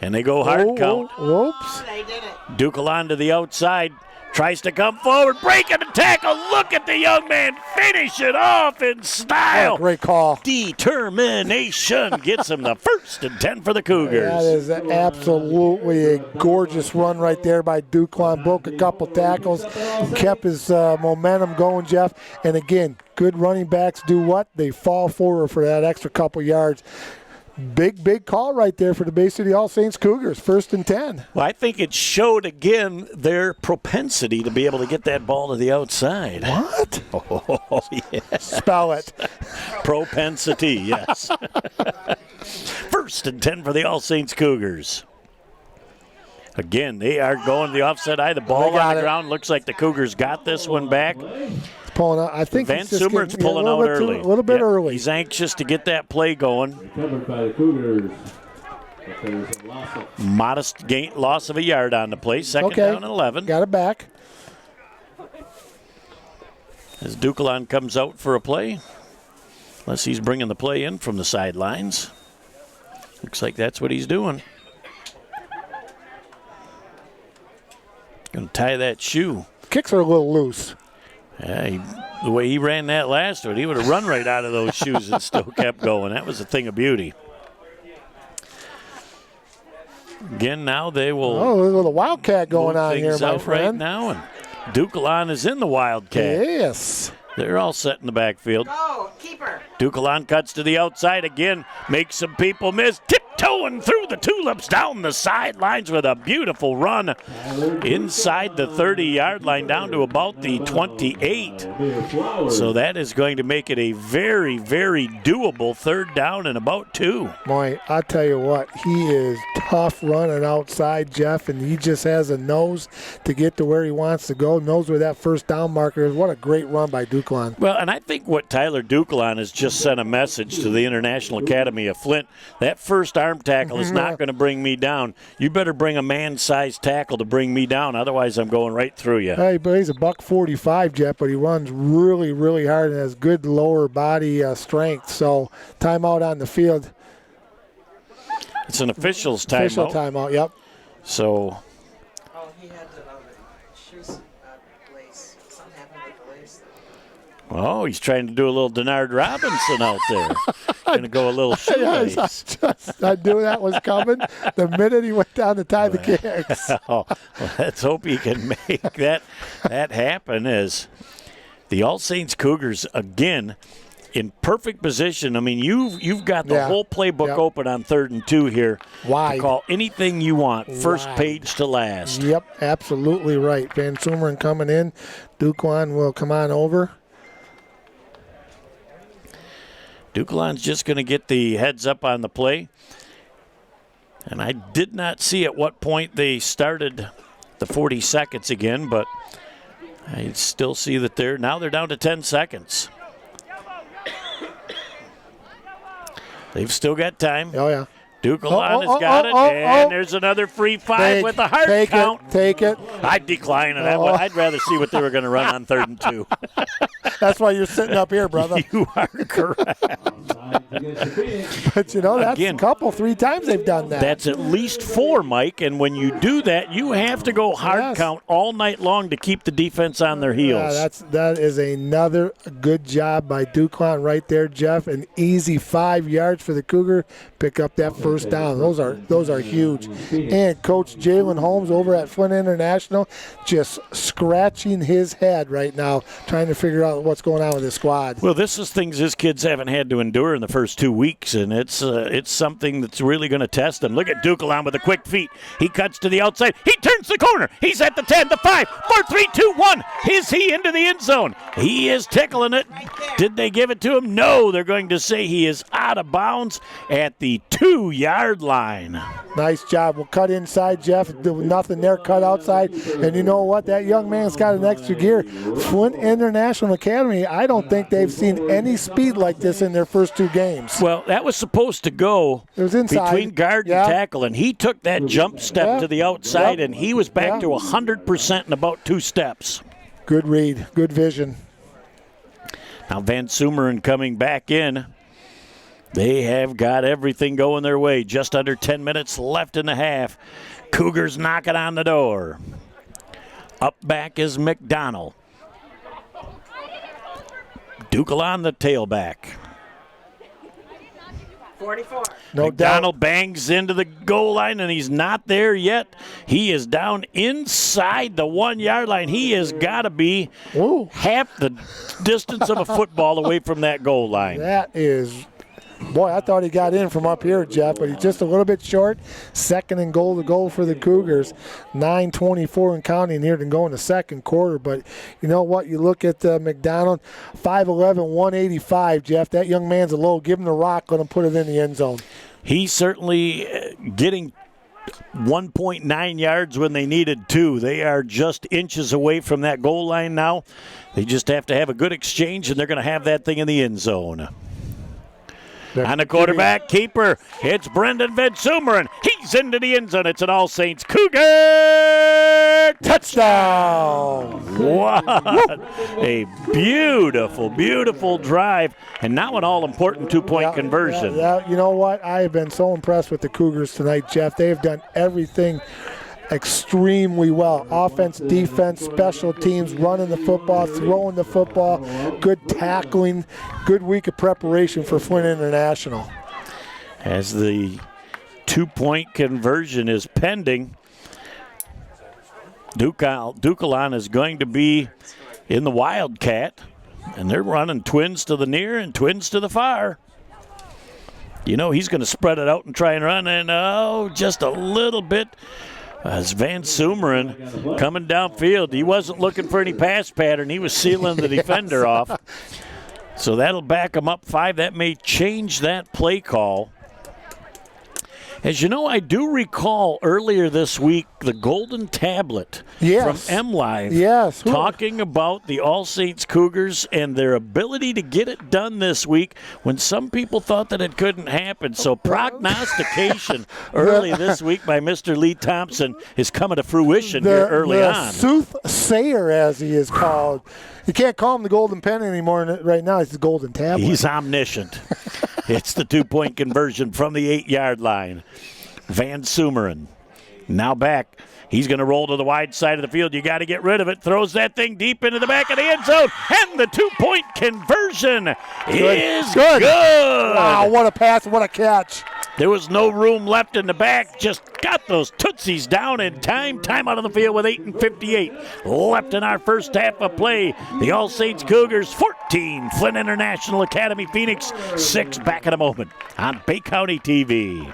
And they go hard count. Whoops. They did it. Duclain to the outside. Tries to come forward, breaking the tackle. Look at the young man finish it off in style. Oh, great call. Determination gets him the 1st and 10 for the Cougars. That is absolutely a gorgeous run right there by Duclain. Broke a couple tackles, kept his momentum going, Jeff. And again, good running backs do what? They fall forward for that extra couple yards. Big call right there for the Bay City All Saints Cougars, 1st and 10. Well, I think it showed again their propensity to be able to get that ball to the outside. What? Oh, yeah. Spell it. Propensity, yes. 1st and 10 for the All Saints Cougars. Again, they are going to the offset eye. The ball on the ground. Looks like the Cougars got this one back. Pulling out. I think Van Sumer's pulling out early. A little bit early. He's anxious to get that play going. recovered by the Cougars. But there's a loss of Modest loss of a yard on the play. Second down and 11. Got it back. As Duclain comes out for a play. Unless he's bringing the play in from the sidelines. Looks like that's what he's doing. Going to tie that shoe. Kicks are a little loose. Yeah, the way he ran that last one, he would have run right out of those shoes and still kept going. That was a thing of beauty. Again, now they will. Oh, there's a little Wildcat going move on here, things my out right friend. now, and Duquelan is in the Wildcat. Yes. They're all set in the backfield. Go, keeper. Duquelan cuts to the outside again, makes some people miss, tiptoeing through the tulips down the sidelines with a beautiful run inside the 30-yard line down to about the 28. So that is going to make it a very, very doable 3rd down and about 2. Boy, I tell you what, he is tough running outside, Jeff, and he just has a nose to get to where he wants to go, knows where that 1st down marker is. What a great run by Duquelan. Well, and I think what Tyler Duquelan has just sent a message to the International Academy of Flint, that first arm tackle is not going to bring me down. You better bring a man-sized tackle to bring me down, otherwise I'm going right through you. Hey, but he's a $145, Jeff, but he runs really, really hard and has good lower body strength. So timeout on the field. It's an official's timeout. Official timeout, yep. So Oh, he had the shoes lace. Something happened with the lace. oh, he's trying to do a little Denard Robinson out there. Going to go a little shoelace. I knew that was coming the minute he went down to tie the kicks. Oh, well, let's hope he can make that happen. As the All Saints Cougars again in perfect position. I mean, you've got the whole playbook open on 3rd and 2 here. Wide. To call anything you want, first page to last. Yep, absolutely right. Van Sumeren coming in. Duquelan will come on over. Duquelan's just going to get the heads up on the play. And I did not see at what point they started the 40 seconds again, but I still see that they're down to 10 seconds. They've still got time. Oh, yeah. Duquelan has got it, and there's another free 5 with the hard count. Take it. I'd decline it. I'd rather see what they were going to run on 3rd and 2. That's why you're sitting up here, brother. You are correct. But, that's Again, a couple, 3 times they've done that. That's at least 4, Mike, and when you do that, you have to go hard count all night long to keep the defense on their heels. Yeah, that is another good job by Duquelan right there, Jeff. An easy 5 yards for the Cougar. Pick up that 1st down. Those are huge. And Coach Jalen Holmes over at Flint International just scratching his head right now, trying to figure out what's going on with his squad. Well, this is things his kids haven't had to endure in the first 2 weeks, and it's something that's really going to test them. Look at Duquelan with the quick feet. He cuts to the outside. He turns the corner. He's at the 10, the 5, 4, 3, 2, 1. Is he into the end zone? He is tickling it. Did they give it to him? No. They're going to say he is out of bounds at the 2-yard line. Nice job. We'll cut inside, Jeff. Nothing there, cut outside. And you know what? That young man's got an extra gear. Flint International Academy, I don't think they've seen any speed like this in their first 2 games. Well, that was supposed to go between guard and tackle, and he took that jump step to the outside, and he was back to 100% in about 2 steps. Good read. Good vision. Now Van Sumeren coming back in. They have got everything going their way. Just under 10 minutes left in the half. Cougars knocking on the door. Up back is McDonald. Duquelan the tailback. 44. McDonald bangs into the goal line, and he's not there yet. He is down inside the 1-yard line. He has got to be half the distance of a football away from that goal line. That is... Boy, I thought he got in from up here, Jeff, but he's just a little bit short. 2nd and goal to go for the Cougars. 9:24 and counting here to go in the 2nd quarter. But you know what? You look at McDonald, 5'11", 185, Jeff. That young man's a low. Give him the rock, let him put it in the end zone. He's certainly getting 1.9 yards when they needed 2. They are just inches away from that goal line now. They just have to have a good exchange, and they're going to have that thing in the end zone. On the quarterback, keeper, it's Brendan Van Sumeren. He's into the end zone. It's an All Saints Cougar touchdown. What a beautiful, beautiful drive. And now an all-important 2-point conversion. You know what? I have been so impressed with the Cougars tonight, Jeff. They have done everything extremely well. Offense, defense, special teams, running the football, throwing the football, good tackling, good week of preparation for Flint International. As the 2-point conversion is pending. Dukalon is going to be in the Wildcat, and they're running twins to the near and twins to the far. You know he's going to spread it out and try and run, and just a little bit as Van Sumeren coming downfield. He wasn't looking for any pass pattern. He was sealing the defender off. So that'll back him up 5. That may change that play call. As you know, I do recall earlier this week the Golden Tablet from MLive talking about the All Saints Cougars and their ability to get it done this week when some people thought that it couldn't happen. So prognostication early this week by Mr. Lee Thompson is coming to fruition here early on. Soothsayer, as he is called. You can't call him the Golden Pen anymore right now. He's the Golden Tablet. He's omniscient. It's the 2-point conversion from the 8-yard line. Van Sumeren now back. He's going to roll to the wide side of the field. You got to get rid of it. Throws that thing deep into the back of the end zone. And the 2-point conversion is good. Wow, what a pass, what a catch. There was no room left in the back. Just got those Tootsies down in time. Time out of the field with 8:58 left in our first half of play. The All Saints Cougars 14. Flint International Academy Phoenix 6. Back in a moment on Bay County TV.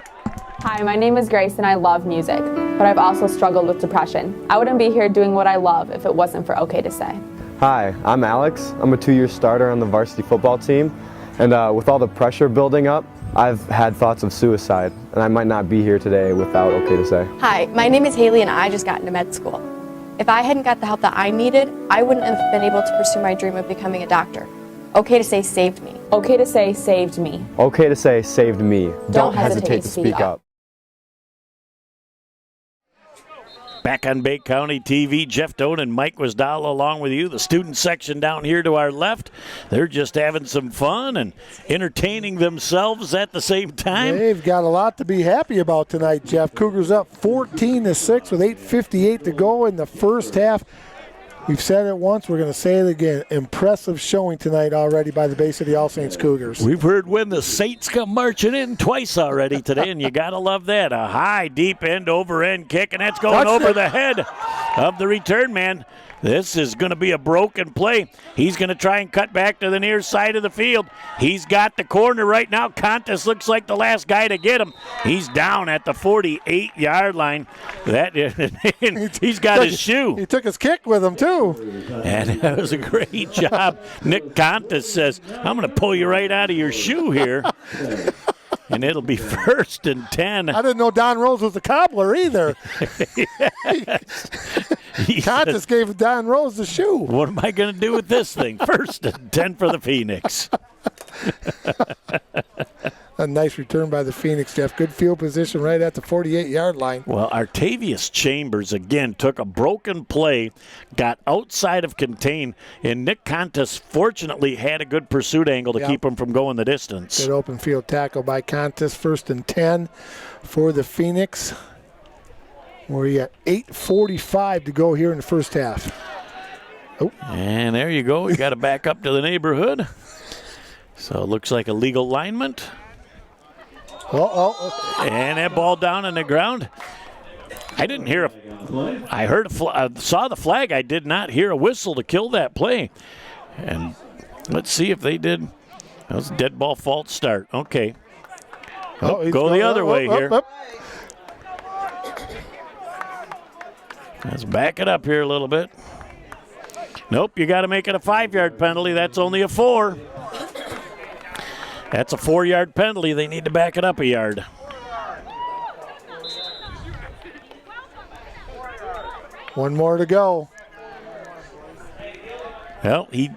Hi, my name is Grace and I love music, but I've also struggled with depression. I wouldn't be here doing what I love if it wasn't for OK to Say. Hi, I'm Alex. I'm a 2-year starter on the varsity football team, and with all the pressure building up, I've had thoughts of suicide, and I might not be here today without OK to Say. Hi, my name is Haley and I just got into med school. If I hadn't got the help that I needed, I wouldn't have been able to pursue my dream of becoming a doctor. OK to Say saved me. OK to Say saved me. OK to Say saved me. Don't hesitate to speak up. Back on Bay County TV, Jeff Doan and Mike Wisdala along with you. The student section down here to our left, they're just having some fun and entertaining themselves at the same time. They've got a lot to be happy about tonight, Jeff. Cougars up 14-6 with 8:58 to go in the first half. We've said it once, we're going to say it again. Impressive showing tonight already by the Bay City All Saints Cougars. We've heard when the Saints come marching in twice already today, and you got to love that. A high, deep end, over-end kick, and that's going over the head of the return man. This is going to be a broken play. He's going to try and cut back to the near side of the field. He's got the corner right now. Contis looks like the last guy to get him. He's down at the 48-yard line. He's got his shoe. He took his kick with him, too. And that was a great job. Nick Contis says, I'm going to pull you right out of your shoe here. And it'll be 1st and 10. I didn't know Don Rose was a cobbler either. Contis gave Don Rose the shoe. What am I going to do with this thing? 1st and 10 for the Phoenix. A nice return by the Phoenix, Jeff. Good field position right at the 48-yard line. Well, Artavius Chambers, again, took a broken play, got outside of contain, and Nick Contis fortunately had a good pursuit angle to keep him from going the distance. Good open field tackle by Contis. 1st and 10 for the Phoenix. We're at 8:45 to go here in the first half. Oh. And there you go. You got to back up to the neighborhood. So it looks like a legal alignment. And that ball down on the ground. I didn't hear I saw the flag. I did not hear a whistle to kill that play. And let's see if they did. That was a dead ball false start. Okay. Go the other way here. Let's back it up here a little bit. Nope, you got to make it a 5-yard penalty. That's only a 4. That's a 4-yard penalty. They need to back it up a yard. One more to go. Well, he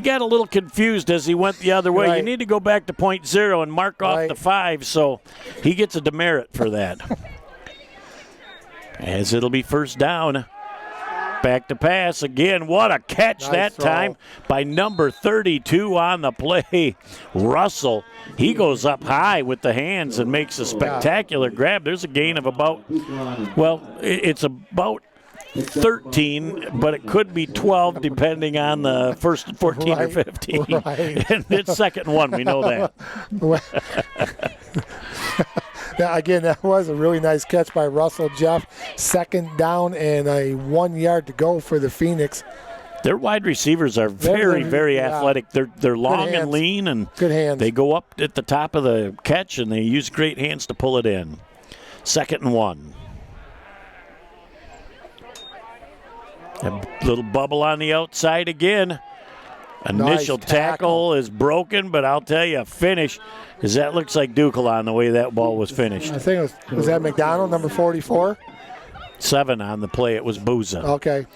got a little confused as he went the other way. Right. You need to go back to point 0 and mark off the 5, so he gets a demerit for that. As it'll be 1st down. Back to pass again. What a catch that time by number 32 on the play. Russell, he goes up high with the hands and makes a spectacular grab. There's a gain of about, it's about 13, but it could be 12 depending on the first 14 or 15. Right. And it's 2nd and 1, we know that. Again, that was a really nice catch by Russell, Jeff. 2nd down and a 1 yard to go for the Phoenix. Their wide receivers are very athletic. They're long and lean, and good hands. They go up at the top of the catch, and they use great hands to pull it in. 2nd and 1. A little bubble on the outside again. Initial tackle is broken, but I'll tell you, finish, because that looks like Dukelan the way that ball was finished. I think was that McDonald, number 44? 7 on the play. It was Booza. Okay.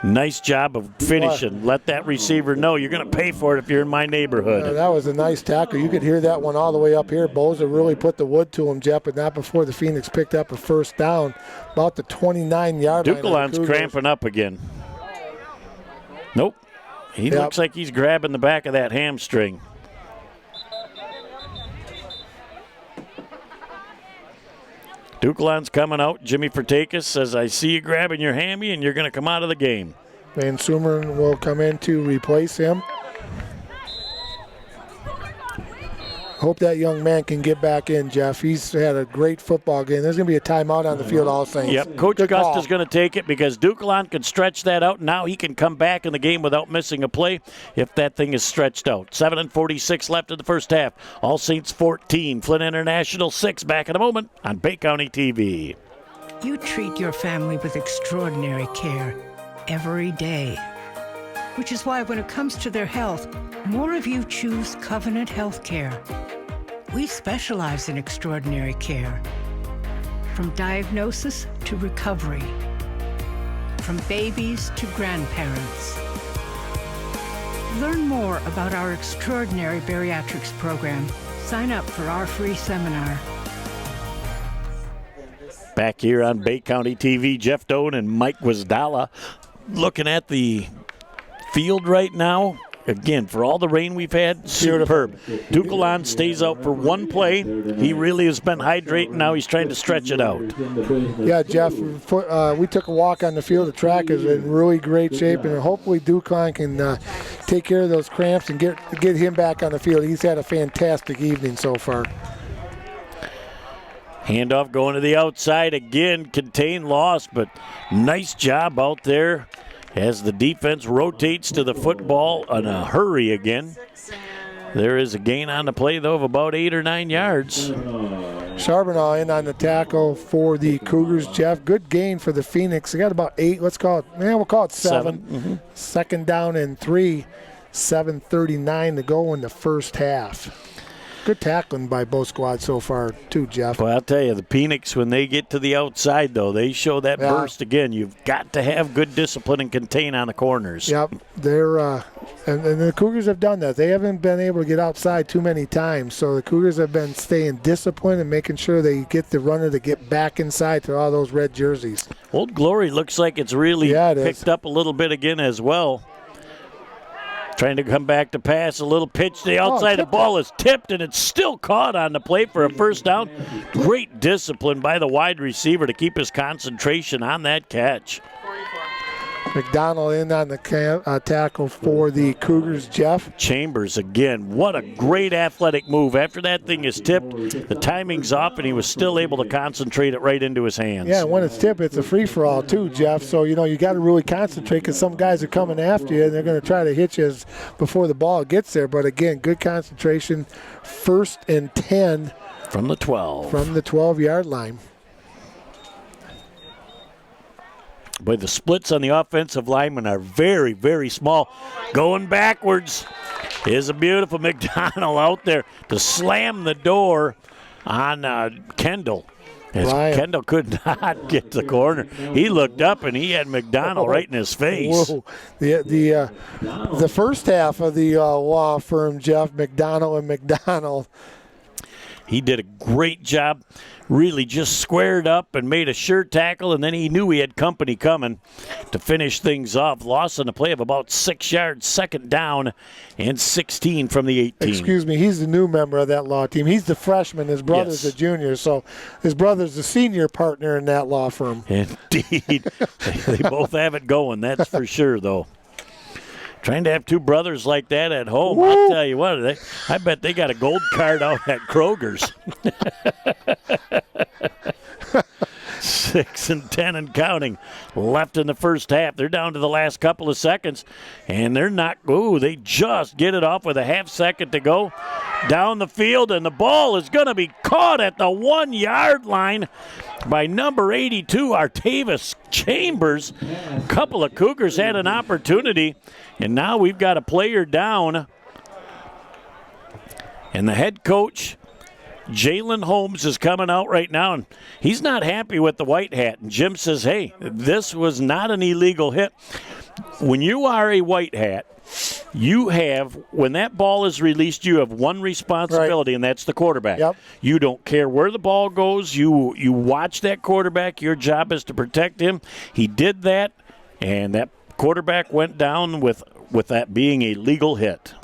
Nice job of finishing. Let that receiver know you're going to pay for it if you're in my neighborhood. That was a nice tackle. You could hear that one all the way up here. Boza really put the wood to him, Jeff, but not before the Phoenix picked up a 1st down, about the 29-yard line. Dukelan's cramping up again. Nope. He looks like he's grabbing the back of that hamstring. Dukelan's coming out. Jimmy Fertakis says, I see you grabbing your hammy, and you're going to come out of the game. Van Sumeren will come in to replace him. Hope that young man can get back in, Jeff. He's had a great football game. There's going to be a timeout on the field, all Saints. Yep, Coach Gust is going to take it because Dukelan can stretch that out. Now he can come back in the game without missing a play if that thing is stretched out. 7:46 left in the first half. All Saints 14, Flint International 6. Back in a moment on Bay County TV. You treat your family with extraordinary care every day, which is why when it comes to their health, more of you choose Covenant Healthcare. We specialize in extraordinary care, from diagnosis to recovery, from babies to grandparents. Learn more about our extraordinary bariatrics program. Sign up for our free seminar. Back here on Bay County TV, Jeff Doan and Mike Guazdala looking at the field right now. Again, for all the rain we've had, superb. Dukelan stays out for 1 play. He really has been hydrating. Now he's trying to stretch it out. Yeah, Jeff, we took a walk on the field. The track is in really great shape, and hopefully Dukelan can take care of those cramps and get him back on the field. He's had a fantastic evening so far. Handoff going to the outside again. Contained loss, but nice job out there as the defense rotates to the football in a hurry again. There is a gain on the play, though, of about 8 or 9 yards. Charbonneau in on the tackle for the Cougars, Jeff. Good gain for the Phoenix. They got about 8. We'll call it 7. Mm-hmm. 2nd down and 3. 7:39 to go in the first half. Good tackling by both squads so far, too, Jeff. Well, I'll tell you, the Phoenix, when they get to the outside, though, they show that burst again. You've got to have good discipline and contain on the corners. Yep. They're and the Cougars have done that. They haven't been able to get outside too many times, so the Cougars have been staying disciplined and making sure they get the runner to get back inside to all those red jerseys. Old Glory looks like it's really picked up a little bit again as well. Trying to come back to pass, a little pitch to the outside. The ball is tipped, and it's still caught on the play for a 1st down. Great discipline by the wide receiver to keep his concentration on that catch. McDonald in on the tackle for the Cougars, Jeff. Chambers again. What a great athletic move. After that thing is tipped, the timing's off, and he was still able to concentrate it right into his hands. Yeah, when it's tipped, it's a free-for-all too, Jeff. So, you got to really concentrate because some guys are coming after you, and they're going to try to hit you before the ball gets there. But, again, good concentration. 1st and 10. From the 12. From the 12-yard line. But the splits on the offensive linemen are very, very small. Going backwards is a beautiful McDonald out there to slam the door on Kendall. As Kendall could not get the corner. He looked up and he had McDonald right in his face. Whoa. The first half of the law firm, Jeff, McDonald and McDonald. He did a great job, really just squared up and made a sure tackle, and then he knew he had company coming to finish things off. Loss on the play of about 6 yards, 2nd down, and 16 from the 18. Excuse me, he's the new member of that law team. He's the freshman. His brother's the junior, so his brother's the senior partner in that law firm. Indeed. They both have it going, that's for sure, though. Trying to have 2 brothers like that at home, woo! I'll tell you what, I bet they got a gold card out at Kroger's. 6 and 10 and counting left in the first half. They're down to the last couple of seconds, and they're not. Ooh, they just get it off with a half second to go down the field, and the ball is going to be caught at the 1-yard line by number 82, Artavis Chambers. A couple of Cougars had an opportunity, and now we've got a player down. And the head coach, Jalen Holmes, is coming out right now, and he's not happy with the white hat. And Jim says, hey, this was not an illegal hit. When you are a white hat, you have, when that ball is released, you have one responsibility, right, and that's the quarterback. Yep. You don't care where the ball goes. You watch that quarterback. Your job is to protect him. He did that, and that quarterback went down with that being a legal hit.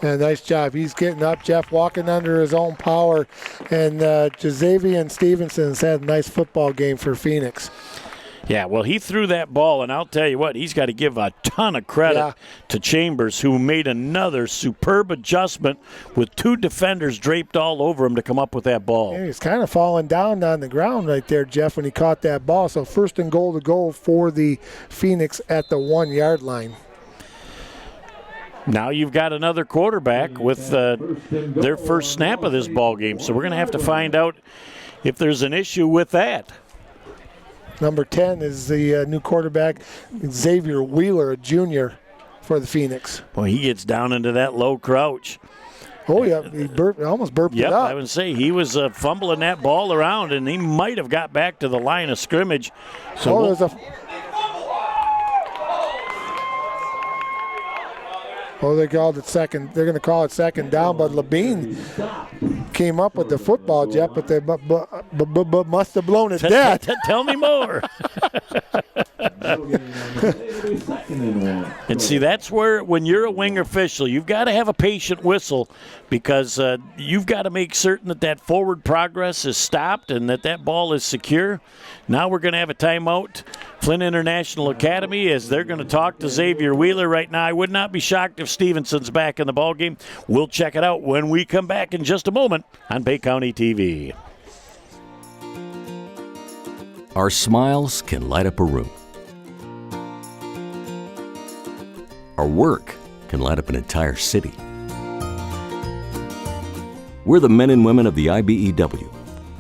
Yeah, nice job. He's getting up, Jeff, walking under his own power. And Jazavian Stevenson's had a nice football game for Phoenix. Yeah, well, he threw that ball, and I'll tell you what, he's got to give a ton of credit to Chambers, who made another superb adjustment with 2 defenders draped all over him to come up with that ball. Yeah, he's kind of falling down on the ground right there, Jeff, when he caught that ball. So 1st and goal to go for the Phoenix at the 1-yard line. Now you've got another quarterback with their first snap of this ball game, so we're going to have to find out if there's an issue with that. Number 10 is the new quarterback, Xavier Wheeler, a junior for the Phoenix. Well, he gets down into that low crouch. Oh, yeah, he almost burped it up. I would say he was fumbling that ball around, and he might have got back to the line of scrimmage. So there's a... Oh, they called it second. They're going to call it second down, but Labine came up with the football, Jeff, but they must have blown it dead. Tell me more. And see, that's where, when you're a wing official, you've got to have a patient whistle, because you've got to make certain that forward progress is stopped and that ball is secure. Now we're going to have a timeout. Flint International Academy, as they're going to talk to Xavier Wheeler right now. I would not be shocked if Stevenson's back in the ballgame. We'll check it out when we come back in just a moment on Bay County TV. Our smiles can light up a room. Our work can light up an entire city. We're the men and women of the IBEW,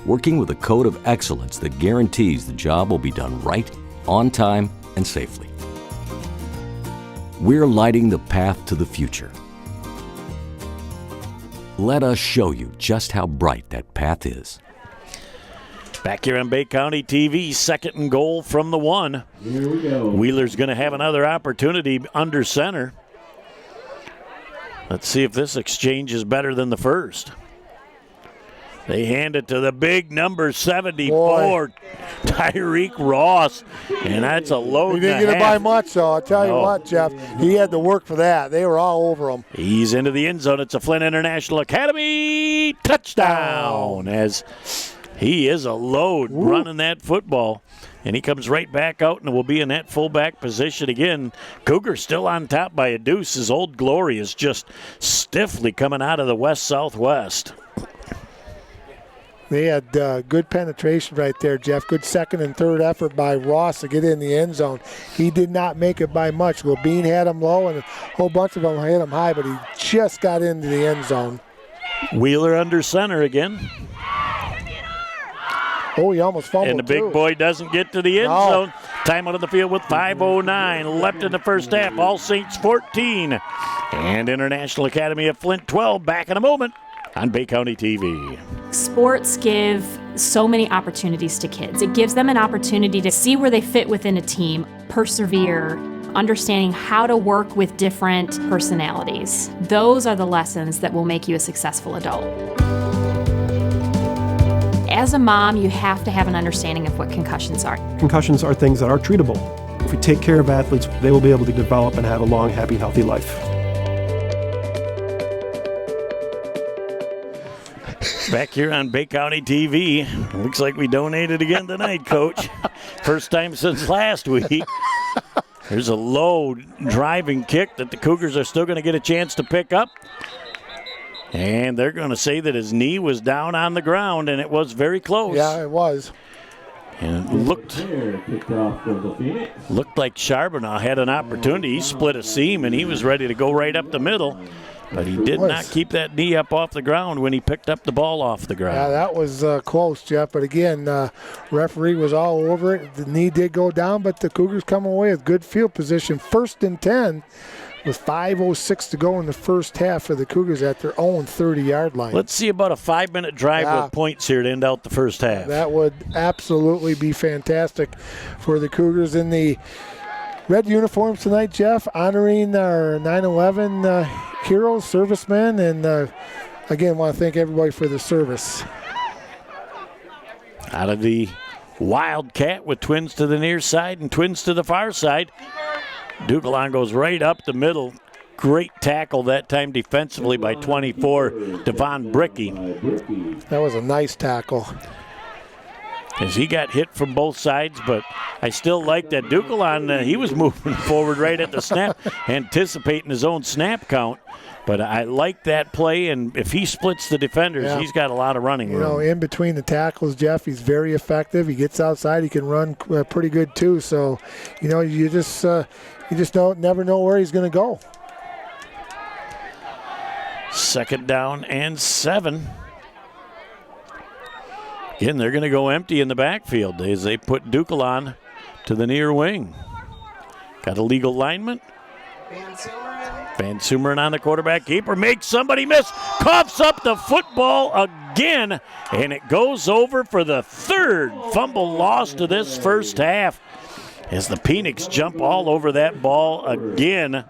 working with a code of excellence that guarantees the job will be done right, on time, and safely. We're lighting the path to the future. Let us show you just how bright that path is. Back here on Bay County TV, 2nd and goal from the 1. Here we go. Wheeler's going to have another opportunity under center. Let's see if this exchange is better than the first. They hand it to the big number 74, Tyreek Ross, and that's a load. He didn't get it by much, so I'll tell you what, Jeff, he had to work for that. They were all over him. He's into the end zone. It's a Flint International Academy touchdown, as he is a load running that football. And he comes right back out and will be in that fullback position again. Cougar still on top by a deuce. His Old Glory is just stiffly coming out of the west-southwest. They had good penetration right there, Jeff. Good 2nd and 3rd effort by Ross to get in the end zone. He did not make it by much. Labine had him low, and a whole bunch of them hit him high, but he just got into the end zone. Wheeler under center again. Oh, he almost fumbled, and the big boy doesn't get to the end zone. Time out of the field with 5:09 left in the first half. All Saints 14 and International Academy of Flint 12. Back in a moment on Bay County TV. Sports give so many opportunities to kids. It gives them an opportunity to see where they fit within a team, persevere, understanding how to work with different personalities. Those are the lessons that will make you a successful adult. As a mom, you have to have an understanding of what concussions are. Concussions are things that are treatable. If we take care of athletes, they will be able to develop and have a long, happy, healthy life. Back here on Bay County TV. Looks like we donated again tonight, Coach. First time since last week. There's a low driving kick that the Cougars are still going to get a chance to pick up. And they're going to say that his knee was down on the ground, and it was very close. Yeah, it was. And it looked like Charbonneau had an opportunity. He split a seam, and he was ready to go right up the middle. But he did not keep that knee up off the ground when he picked up the ball off the ground. Yeah, that was close, Jeff. But again, referee was all over it. The knee did go down, but the Cougars come away with good field position. 1st and 10 with 5:06 to go in the first half for the Cougars at their own 30-yard line. Let's see about a 5-minute drive with points here to end out the first half. That would absolutely be fantastic for the Cougars in the red uniforms tonight, Jeff, honoring our 9/11 heroes, servicemen, and again, want to thank everybody for the service. Out of the Wildcat with twins to the near side and twins to the far side. Dugalon goes right up the middle. Great tackle that time defensively by 24, Devon Brickey. That was a nice tackle. As he got hit from both sides, but I still like that Dugalon, he was moving forward right at the snap, anticipating his own snap count. But I like that play, and if he splits the defenders, he's got a lot of running room. You know, in between the tackles, Jeff, he's very effective. He gets outside. He can run pretty good, too. So, you know, you just never know where he's going to go. 2nd down and 7. Again, they're going to go empty in the backfield as they put Dugalon to the near wing. Got a legal lineman. Van Sumeren on the quarterback keeper. Makes somebody miss. Coughs up the football again. And it goes over for the 3rd fumble loss to this first half. As the Phoenix jump all over that ball again.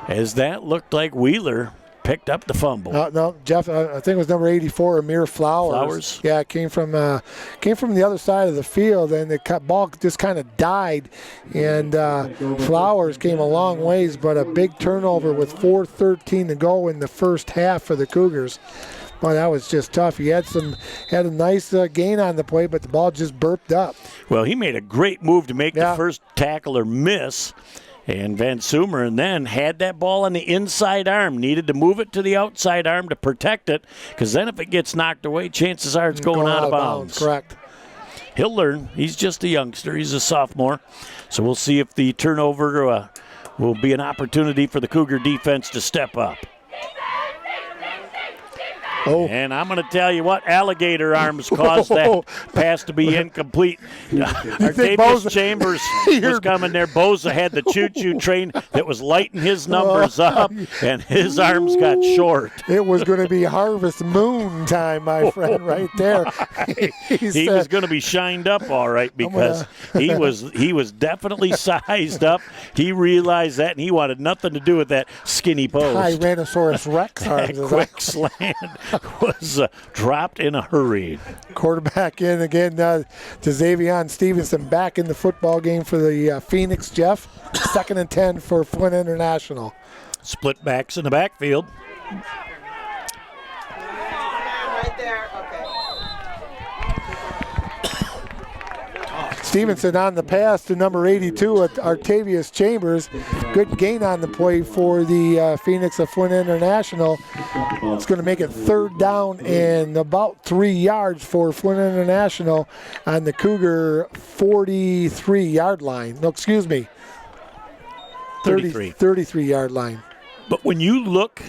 As that looked like Wheeler picked up the fumble. No, Jeff, I think it was number 84, Amir Flowers. Yeah, it came from the other side of the field, and the ball just kind of died. And Flowers came a long ways, but a big turnover with 4:13 to go in the first half for the Cougars. Well, that was just tough. He had a nice gain on the play, but the ball just burped up. Well, he made a great move to make the first tackler miss. And Van Sumeren then had that ball on the inside arm, needed to move it to the outside arm to protect it, because then if it gets knocked away, chances are it's going out of bounds. Correct. He'll learn. He's just a youngster. He's a sophomore. So we'll see if the turnover will be an opportunity for the Cougar defense to step up. Oh. And I'm going to tell you what, alligator arms caused that pass to be incomplete. Artavius Chambers was coming there. Boza had the choo-choo train that was lighting his numbers up, and his arms got short. It was going to be Harvest Moon time, my friend, right there. He was going to be shined up all right because he was definitely sized up. He realized that, and he wanted nothing to do with that skinny post. Tyrannosaurus Rex arms. That quick slant was dropped in a hurry. Quarterback in again to Xavion Stevenson back in the football game for the Phoenix, Jeff. 2nd and 10 for Flint International. Split backs in the backfield. Right there, okay. Stevenson on the pass to number 82 at Artavius Chambers. Good gain on the play for the Phoenix of Flint International. It's going to make it 3rd down and about 3 yards for Flint International on the Cougar 43-yard line. No, excuse me. 33-yard line. But when you look,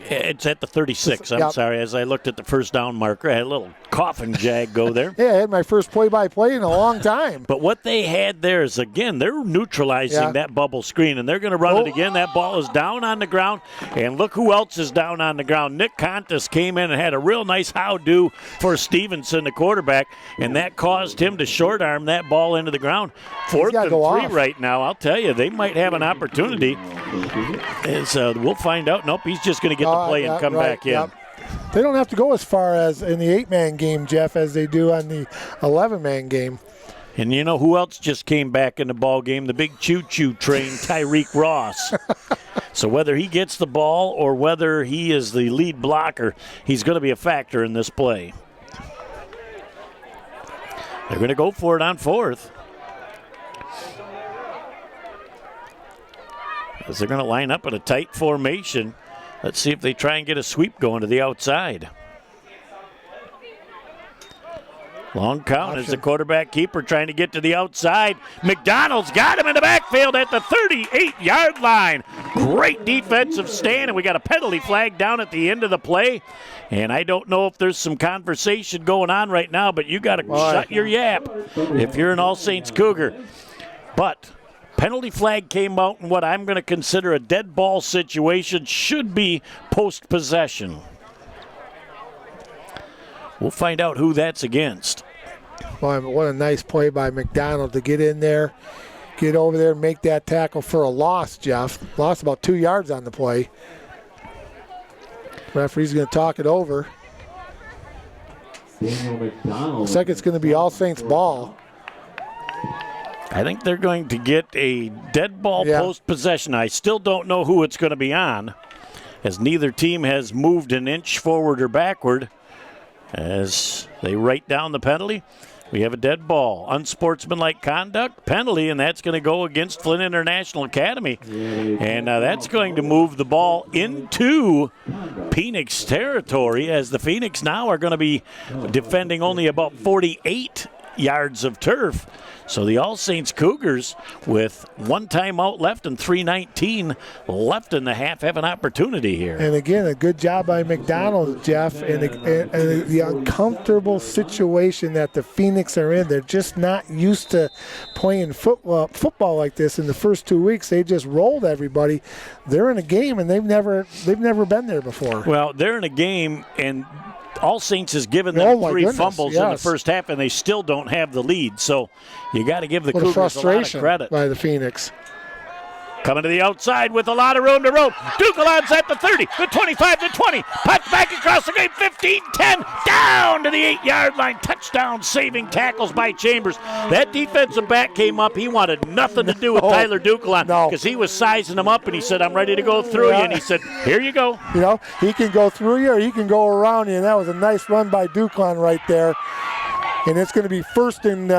it's at the 36. I'm sorry. As I looked at the first down marker, I had a little coffin jag go there. Yeah, I had my first play-by-play in a long time. But what they had there is, again, they're neutralizing that bubble screen, and they're going to run it again. That ball is down on the ground, and look who else is down on the ground. Nick Contis came in and had a real nice how-do for Stevenson, the quarterback, and that caused him to short-arm that ball into the ground. 4th and 3 right now. I'll tell you, they might have an opportunity. So we'll find out. Nope, he's just going to get the play and come back in. They don't have to go as far as in the 8-man game, Jeff, as they do on the 11-man game. And you know who else just came back in the ball game? The big choo-choo train, Tyreek Ross. So whether he gets the ball or whether he is the lead blocker, he's going to be a factor in this play. They're going to go for it on 4th. As they're going to line up in a tight formation. Let's see if they try and get a sweep going to the outside. Long count as the quarterback keeper trying to get to the outside. McDonald's got him in the backfield at the 38-yard line. Great defensive stand, and we got a penalty flag down at the end of the play. And I don't know if there's some conversation going on right now, but you got to shut your yap if you're an All Saints Cougar. But penalty flag came out in what I'm going to consider a dead ball situation. Should be post-possession. We'll find out who that's against. Boy, what a nice play by McDonald to get in there, get over there, and make that tackle for a loss, Jeff. Lost about 2 yards on the play. Referee's going to talk it over. Looks like it's going to be All Saints ball. I think they're going to get a dead ball post-possession. I still don't know who it's going to be on, as neither team has moved an inch forward or backward. As they write down the penalty, we have a dead ball. Unsportsmanlike conduct, penalty, and that's going to go against Flint International Academy. And that's going to move the ball into Phoenix territory, as the Phoenix now are going to be defending only about 48 yards of turf. So the All Saints Cougars, with 1 timeout left and 3:19 left in the half, have an opportunity here. And again, a good job by McDonald, Jeff, and the uncomfortable situation that the Phoenix are in. They're just not used to playing football like this. In the first 2 weeks, they just rolled everybody. They're in a game, and they've never been there before. Well, they're in a game, and All Saints has given them 3 fumbles in the first half, and they still don't have the lead. So you got to give the Cougars a lot of credit. By the Phoenix. Coming to the outside with a lot of room to roam. Dukelan's at the 30, the 25, the 20. Punch back across the game, 15, 10, down to the 8-yard line. Touchdown saving tackles by Chambers. That defensive back came up. He wanted nothing to do with Tyler Dukelan because he was sizing him up, and he said, I'm ready to go through you. And he said, here you go. You know, he can go through you or he can go around you, and that was a nice run by Dukelan right there. And it's going to be first and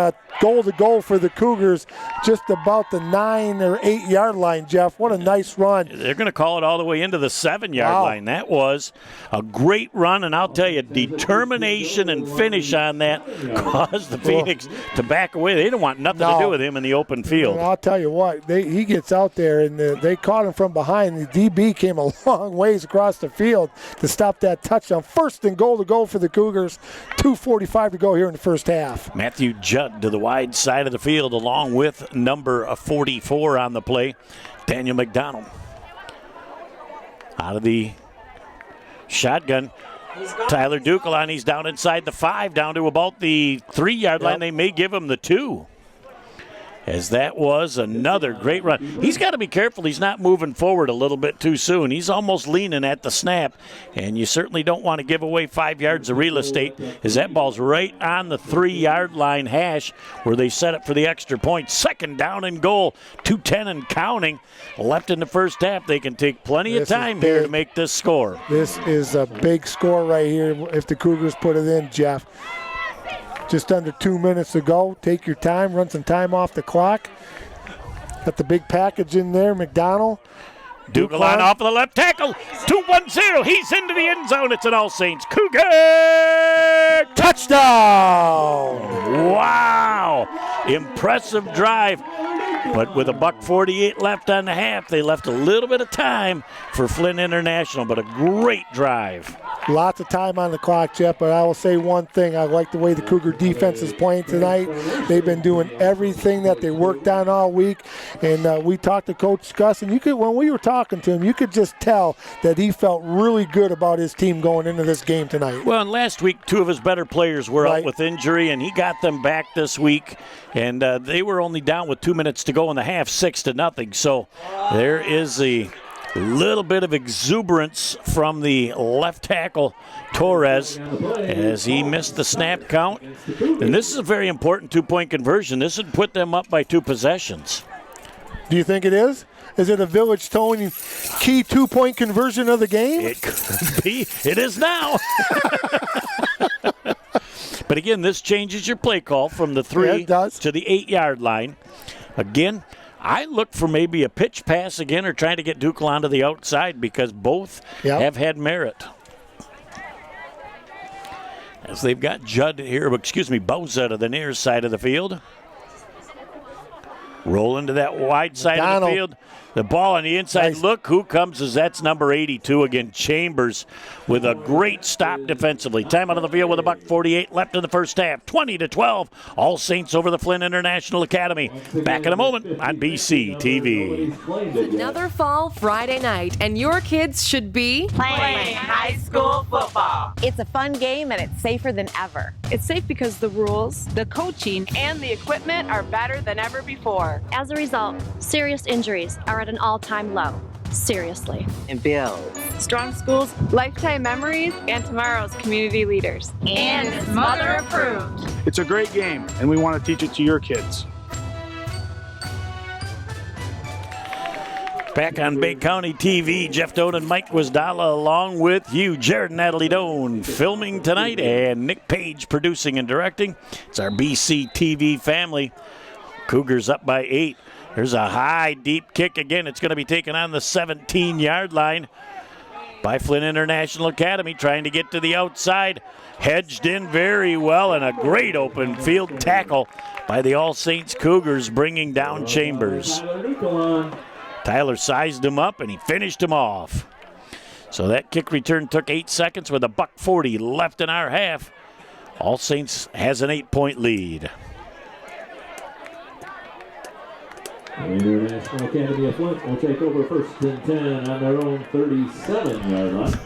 goal to go for the Cougars, just about the 9 or 8 yard line, Jeff. What a nice run. They're going to call it all the way into the 7-yard line. That was a great run, and I'll tell you, determination and finish on that caused the Phoenix to back away. They didn't want nothing to do with him in the open field. And I'll tell you what, he gets out there, and they caught him from behind. The DB came a long ways across the field to stop that touchdown. First and goal to go for the Cougars. 2:45 to go here in the first half. Matthew Judd to the wide side of the field, along with number 44 on the play, Daniel McDonald. Out of the shotgun, Tyler Dukelan. He's down inside the 5, down to about the 3-yard line. They may give him the 2. As that was another great run. He's got to be careful he's not moving forward a little bit too soon. He's almost leaning at the snap, and you certainly don't want to give away 5 yards of real estate, as that ball's right on the 3-yard line hash where they set it for the extra point. Second down and goal, 2:10 and counting left in the first half. They can take plenty of time here to make this score. This is a big score right here if the Cougars put it in, Jeff. Just under 2 minutes to go. Take your time, run some time off the clock. Got the big package in there, McDonald. Dukelan off of the left tackle. 2-1-0. He's into the end zone. It's an All Saints Cougar touchdown. Wow. Impressive drive. But with $1:48 left on the half, they left a little bit of time for Flint International, but a great drive. Lots of time on the clock, Jeff, but I will say one thing. I like the way the Cougar defense is playing tonight. They've been doing everything that they worked on all week, and we talked to Coach Gus, and when we were talking to him, you could just tell that he felt really good about his team going into this game tonight. Well, and last week, 2 of his better players were out with injury, and he got them back this week, and they were only down with 2 minutes to go in the half, 6-0. So there is a little bit of exuberance from the left tackle, Torres, as he missed the snap count. And this is a very important 2-point conversion. This would put them up by 2 possessions. Do you think it is? Is it a Village Towing key 2-point conversion of the game? It could be. It is now. But again, this changes your play call from the 3 to the 8-yard line. Again, I look for maybe a pitch pass again or trying to get Dukelan to the outside because both have had merit. as they've got Boza to the near side of the field. Rolling to that wide side of the field. The ball on the inside. Nice. Look who comes as that's number 82 again. Chambers with a great stop defensively. Time out of the field with $1:48 left in the first half. 20-12. All Saints over the Flint International Academy. Back in a moment on BCTV. Another fall Friday night, and your kids should be playing high school football. It's a fun game, and it's safer than ever. It's safe because the rules, the coaching, and the equipment are better than ever before. As a result, serious injuries are at an all-time low. Seriously. And build strong schools, lifetime memories, and tomorrow's community leaders. And it's mother approved. It's a great game, and we want to teach it to your kids. Back on Bay County TV, Jeff Doan and Mike Wisdala along with you, Jared and Natalie Doan filming tonight, and Nick Page producing and directing. It's our BCTV family. Cougars up by 8. There's a high, deep kick again. It's going to be taken on the 17-yard line by Flint International Academy, trying to get to the outside. Hedged in very well, and a great open field tackle by the All Saints Cougars, bringing down Chambers. Tyler sized him up, and he finished him off. So that kick return took 8 seconds with $1:40 left in our half. All Saints has an 8-point lead. International Academy of Flint will take over first and 10 on their own 37-yard line.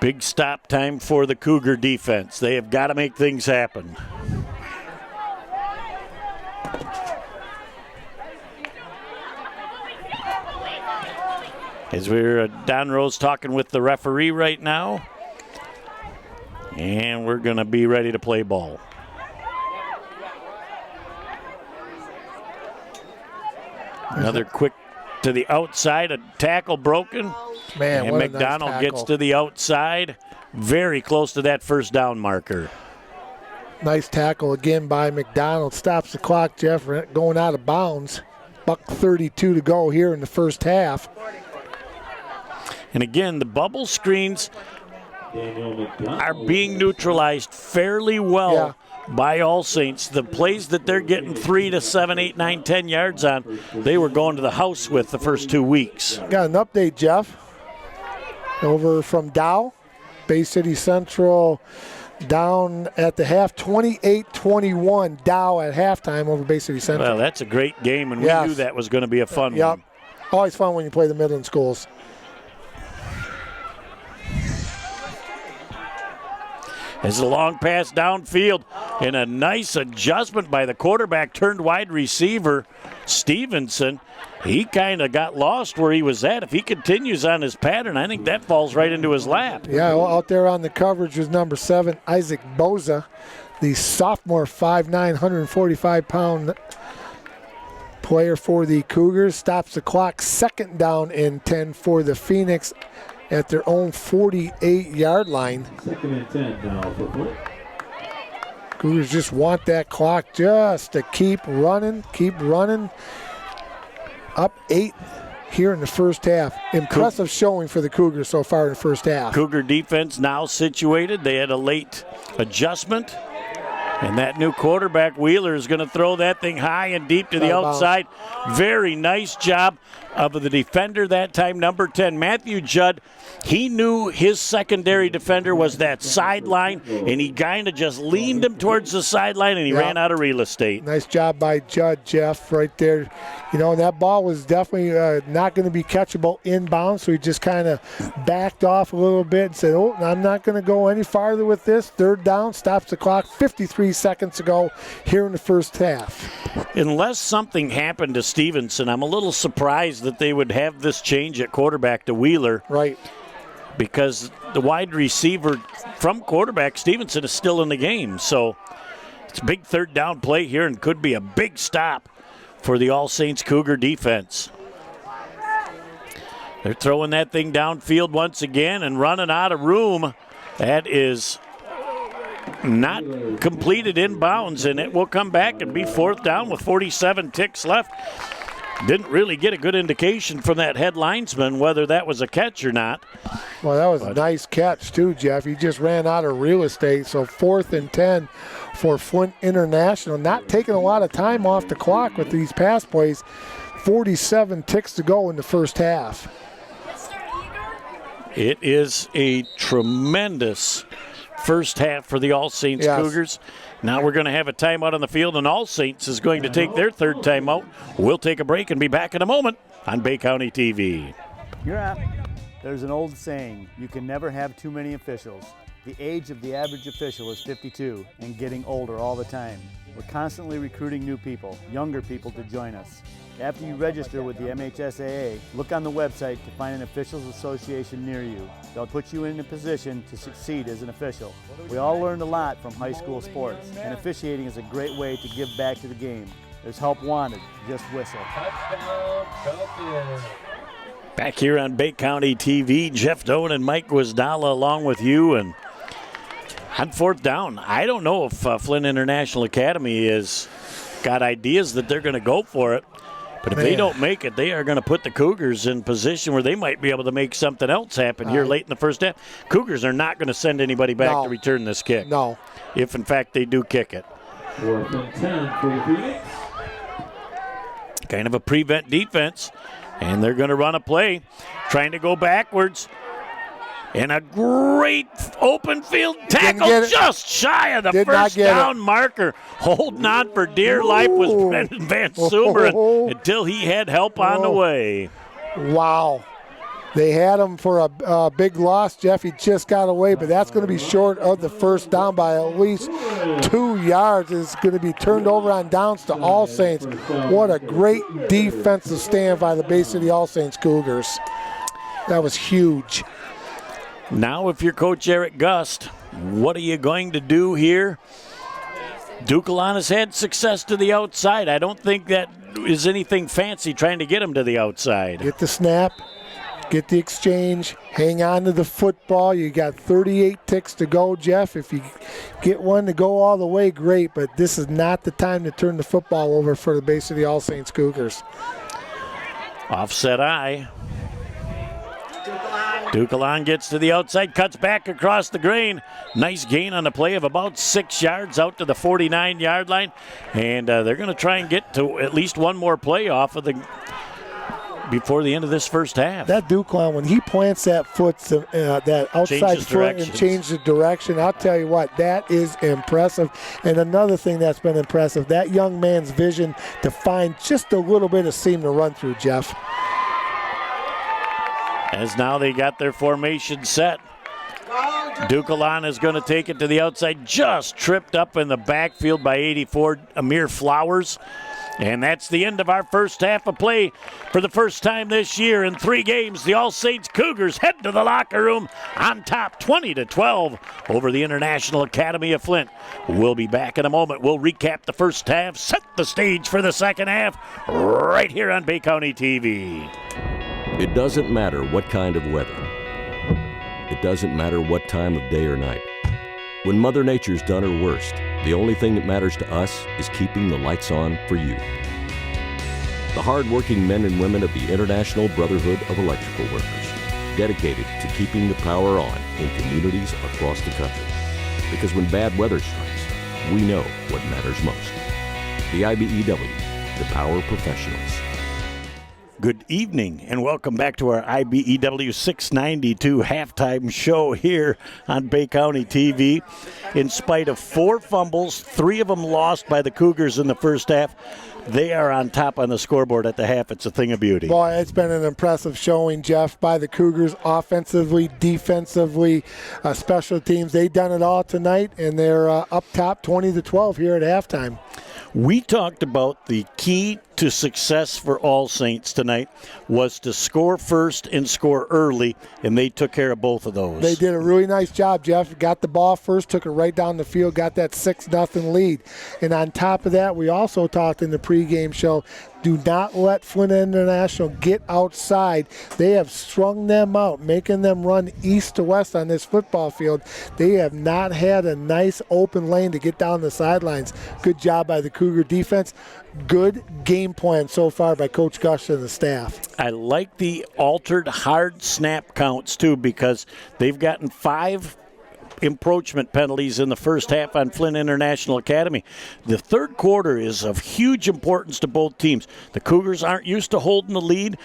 Big stop time for the Cougar defense. They have got to make things happen. As we're Don Rose talking with the referee right now. And we're going to be ready to play ball. Another quick to the outside, a tackle broken. Man, and what McDonald a nice tackle. gets to the outside, very close to that first down marker. Nice tackle again by McDonald. Stops the clock, Jeff, going out of bounds. $1:32 to go here in the first half. And again, the bubble screens are being neutralized fairly well by All Saints. The plays that they're getting 3 to 7, 8, 9, 10 yards on, they were going to the house with the first 2 weeks. Got an update, Jeff. Over from Dow. Bay City Central down at the half, 28-21. Dow at halftime over Bay City Central. Well, that's a great game, and we knew that was going to be a fun one. Always fun when you play the Midland schools. As a long pass downfield and a nice adjustment by the quarterback turned wide receiver, Stevenson. He kind of got lost where he was at. If he continues on his pattern, I think that falls right into his lap. Yeah, well, out there on the coverage was number 7, Isaac Boza, the sophomore 5'9", 145-pound player for the Cougars. Stops the clock, second down and 10 for the Phoenix at their own 48-yard line. Second and 10 now for Flint. Cougars just want that clock just to keep running. Up 8 here in the first half. Impressive showing for the Cougars so far in the first half. Cougar defense now situated. They had a late adjustment. And that new quarterback, Wheeler, is going to throw that thing high and deep to the outside. Very nice job of the defender that time, number 10, Matthew Judd. He knew his secondary defender was that sideline, and he kind of just leaned him towards the sideline, and he ran out of real estate. Nice job by Judd, Jeff, right there. You know, and that ball was definitely not going to be catchable inbound, so he just kind of backed off a little bit and said, oh, I'm not going to go any farther with this. Third down, stops the clock, 53 seconds ago here in the first half. Unless something happened to Stevenson, I'm a little surprised that they would have this change at quarterback to Wheeler. Right. Because the wide receiver from quarterback, Stevenson, is still in the game. So it's a big third down play here and could be a big stop for the All Saints Cougar defense. They're throwing that thing downfield once again and running out of room. That is not completed inbounds, and it will come back and be fourth down with 47 ticks left. Didn't really get a good indication from that head linesman whether that was a catch or not. Well, that was a nice catch too, Jeff. He just ran out of real estate. So 4th and 10 for Flint International. Not taking a lot of time off the clock with these pass plays. 47 ticks to go in the first half. It is a tremendous first half for the All Saints Cougars. Now we're going to have a timeout on the field, and All Saints is going to take their third timeout. We'll take a break and be back in a moment on Bay County TV. You're up. There's an old saying, you can never have too many officials. The age of the average official is 52 and getting older all the time. We're constantly recruiting new people, younger people to join us. After you register with the MHSAA, look on the website to find an officials association near you. They'll put you in a position to succeed as an official. We all learned a lot from high school sports, and officiating is a great way to give back to the game. There's help wanted, just whistle. Back here on Bay County TV, Jeff Doan and Mike Guazdala along with you, and on 4th down, I don't know if Flint International Academy has got ideas that they're going to go for it. But if they don't make it, they are going to put the Cougars in position where they might be able to make something else happen here late in the first half. Cougars are not going to send anybody back to return this kick. No. If, in fact, they do kick it. 4th and 10 for the Phoenix. Kind of a prevent defense. And they're going to run a play, trying to go backwards. And a great open field tackle just shy of the first down marker. Holding on for dear life was Brendan Van Sumeren until he had help on the way. Wow. They had him for a big loss, Jeff. He just got away, but that's going to be short of the first down by at least 2 yards. It's going to be turned over on downs to All Saints. What a great defensive stand by the Bay City All Saints Cougars. That was huge. Now, if you're Coach Eric Gust, what are you going to do here? Duquelan has had success to the outside. I don't think that is anything fancy trying to get him to the outside. Get the snap, get the exchange, hang on to the football. You got 38 ticks to go, Jeff. If you get one to go all the way, great, but this is not the time to turn the football over for the Bay City All Saints Cougars. Offset eye. Duquelan gets to the outside, cuts back across the grain. Nice gain on the play of about 6 yards out to the 49-yard line. And they're going to try and get to at least one more play off of before the end of this first half. That Duquelan, when he plants that foot, that outside foot and changes the direction, I'll tell you what, that is impressive. And another thing that's been impressive, that young man's vision to find just a little bit of seam to run through, Jeff. As now they got their formation set. Duquelan is going to take it to the outside, just tripped up in the backfield by 84 Amir Flowers. And that's the end of our first half of play. For the first time this year in 3 games, the All Saints Cougars head to the locker room on top 20-12 over the International Academy of Flint. We'll be back in a moment. We'll recap the first half, set the stage for the second half, right here on Bay County TV. It doesn't matter what kind of weather. It doesn't matter what time of day or night. When Mother Nature's done her worst, the only thing that matters to us is keeping the lights on for you. The hard-working men and women of the International Brotherhood of Electrical Workers, dedicated to keeping the power on in communities across the country. Because when bad weather strikes, we know what matters most. The IBEW, the power professionals. Good evening and welcome back to our IBEW 692 halftime show here on Bay County TV. In spite of 4 fumbles, 3 of them lost by the Cougars in the first half, they are on top on the scoreboard at the half. It's a thing of beauty. Boy, it's been an impressive showing, Jeff, by the Cougars offensively, defensively, special teams. They've done it all tonight, and they're up top 20-12 here at halftime. We talked about the key to success for All Saints tonight was to score first and score early, and they took care of both of those. They did a really nice job, Jeff. Got the ball first, took it right down the field, got that 6-0 lead. And on top of that, we also talked in the pregame show, do not let Flint International get outside. They have strung them out, making them run east to west on this football field. They have not had a nice open lane to get down the sidelines. Good job by the Cougar defense. good game plan so far by Coach Gus and the staff. I like the altered hard snap counts, too, because they've gotten 5 encroachment penalties in the first half on Flint International Academy. The third quarter is of huge importance to both teams. The Cougars aren't used to holding the lead,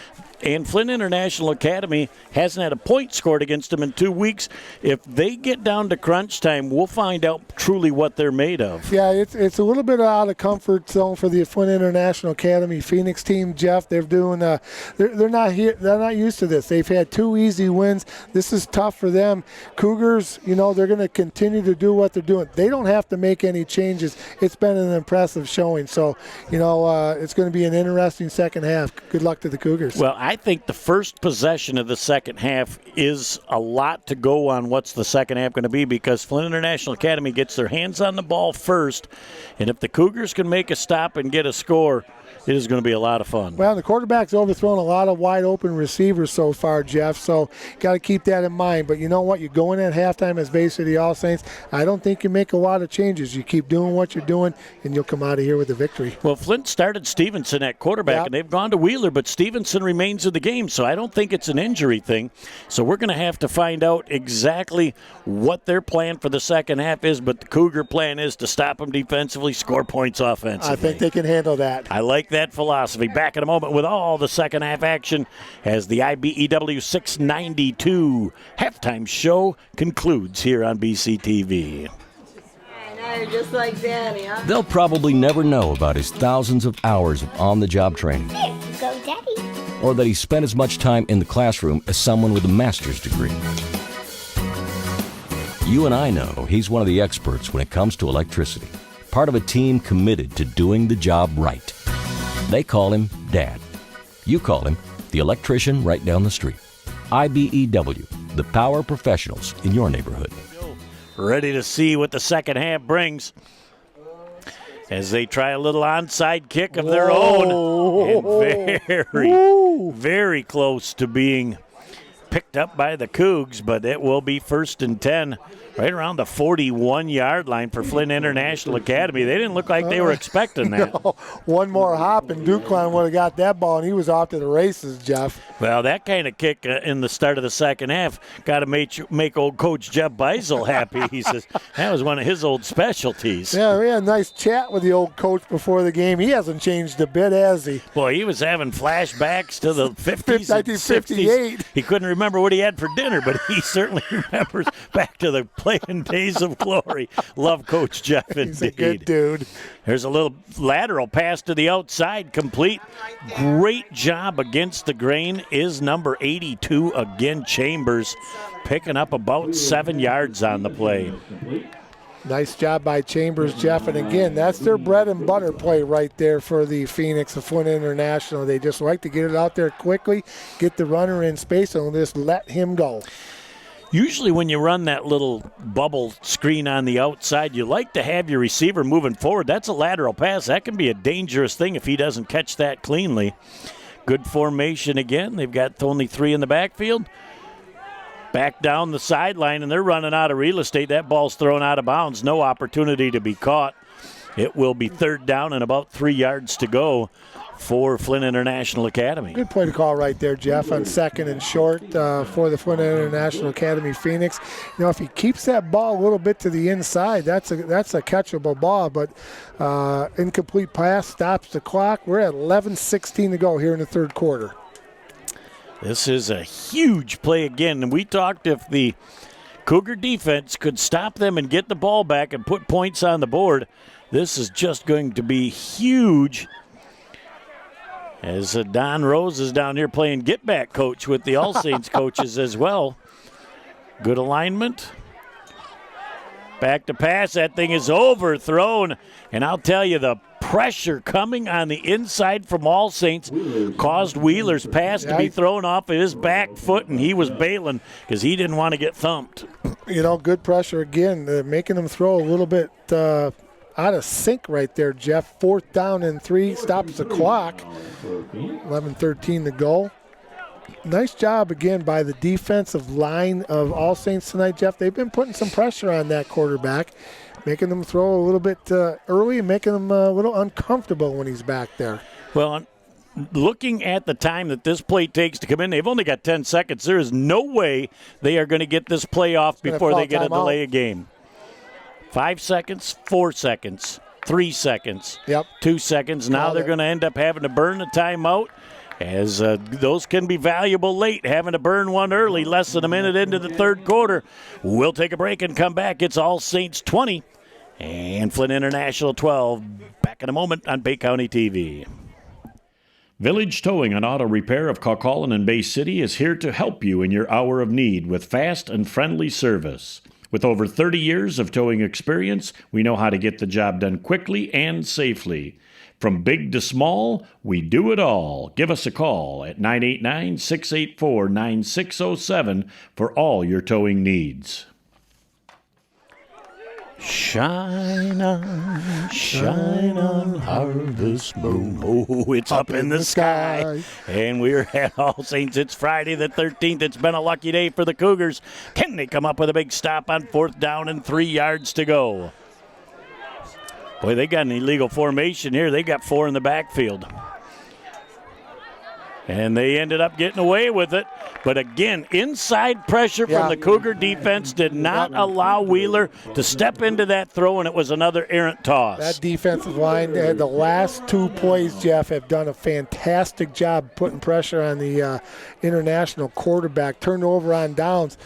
and Flint International Academy hasn't had a point scored against them in 2 weeks. If they get down to crunch time, we'll find out truly what they're made of. Yeah, it's a little bit out of comfort zone for the Flint International Academy Phoenix team, Jeff. They're doing they're not here. They're not used to this. They've had 2 easy wins. This is tough for them. Cougars, they're going to continue to do what they're doing. They don't have to make any changes. It's been an impressive showing. So, it's going to be an interesting second half. Good luck to the Cougars. Well, I think the first possession of the second half is a lot to go on what's the second half going to be, because Flint International Academy gets their hands on the ball first, and if the Cougars can make a stop and get a score, it is going to be a lot of fun. Well, the quarterback's overthrown a lot of wide-open receivers so far, Jeff, so got to keep that in mind. But you know what? You go in at halftime as Varsity All Saints. I don't think you make a lot of changes. You keep doing what you're doing, and you'll come out of here with a victory. Well, Flint started Stevenson at quarterback, and they've gone to Wheeler, but Stevenson remains in the game, so I don't think it's an injury thing. So we're going to have to find out exactly what their plan for the second half is, but the Cougar plan is to stop them defensively, score points offensively. I think they can handle that. I like that philosophy. Back in a moment with all the second half action as the IBEW 692 halftime show concludes here on BCTV. You're just like Danny, huh? They'll probably never know about his thousands of hours of on-the-job training. There you go, Daddy. Or that he spent as much time in the classroom as someone with a master's degree. You and I know he's one of the experts when it comes to electricity. Part of a team committed to doing the job right. They call him Dad. You call him the electrician right down the street. IBEW, the power professionals in your neighborhood. Ready to see what the second half brings as they try a little onside kick of their own. And very close to being picked up by the Cougs, but it will be 1st and 10. Right around the 41-yard line for Flint International Academy. They didn't look like they were expecting that. No, one more hop, and Dukeline would have got that ball, and he was off to the races, Jeff. Well, that kind of kick in the start of the second half got to make old Coach Jeff Beisel happy. He says that was one of his old specialties. Yeah, we had a nice chat with the old coach before the game. He hasn't changed a bit, has he? Boy, he was having flashbacks to the 50s and 1958. 60s. He couldn't remember what he had for dinner, but he certainly remembers back to the playing days of glory. Love Coach Jeff, indeed. He's a good dude. There's a little lateral pass to the outside, complete. Great job against the grain is number 82, again, Chambers, picking up about 7 yards on the play. Nice job by Chambers, Jeff. And again, that's their bread and butter play right there for the Phoenix of Flint International. They just like to get it out there quickly, get the runner in space, and just let him go. Usually when you run that little bubble screen on the outside, you like to have your receiver moving forward. That's a lateral pass. That can be a dangerous thing if he doesn't catch that cleanly. Good formation again. They've got only 3 in the backfield. Back down the sideline, and they're running out of real estate. That ball's thrown out of bounds. No opportunity to be caught. It will be 3rd down and about 3 yards to go for Flint International Academy. Good play to call right there, Jeff, on 2nd and short for the Flint International Academy Phoenix. If he keeps that ball a little bit to the inside, that's a catchable ball, but incomplete pass stops the clock. We're at 11:16 to go here in the 3rd quarter. This is a huge play again, and we talked if the Cougar defense could stop them and get the ball back and put points on the board, this is just going to be huge. As Don Rose is down here playing get-back coach with the All Saints coaches as well. Good alignment. Back to pass. That thing is overthrown. And I'll tell you, the pressure coming on the inside from All Saints caused Wheeler's pass to be thrown off of his back foot, and he was bailing because he didn't want to get thumped. Good pressure again, making them throw a little bit out of sync right there, Jeff. 4th down and 3, stops the clock. 11:13 to go. Nice job again by the defensive line of All Saints tonight, Jeff. They've been putting some pressure on that quarterback. making them throw a little bit early and making them a little uncomfortable when he's back there. Well, looking at the time that this play takes to come in, they've only got 10 seconds. There is no way they are going to get this play off before they get a delay of game. 5 seconds, 4 seconds, 3 seconds, 2 seconds. Now they're going to end up having to burn the timeout, as those can be valuable late, having to burn one early, less than a minute into the third quarter. We'll take a break and come back. It's All Saints 20 and Flint International 12. Back in a moment on Bay County TV. Village Towing and Auto Repair of Caucaulin and Bay City is here to help you in your hour of need with fast and friendly service. With over 30 years of towing experience, we know how to get the job done quickly and safely. From big to small, we do it all. Give us a call at 989-684-9607 for all your towing needs. Shine on, harvest moon. Oh, it's up in the sky. And we're at All Saints. It's Friday the 13th. It's been a lucky day for the Cougars. Can they come up with a big stop on 4th down and 3 yards to go? Boy, they got an illegal formation here. They got 4 in the backfield. And they ended up getting away with it. But again, inside pressure from the Cougar defense did not allow Wheeler to step into that throw, and it was another errant toss. That defensive line, the last 2 plays, Jeff, have done a fantastic job putting pressure on the international quarterback. Turned over on downs.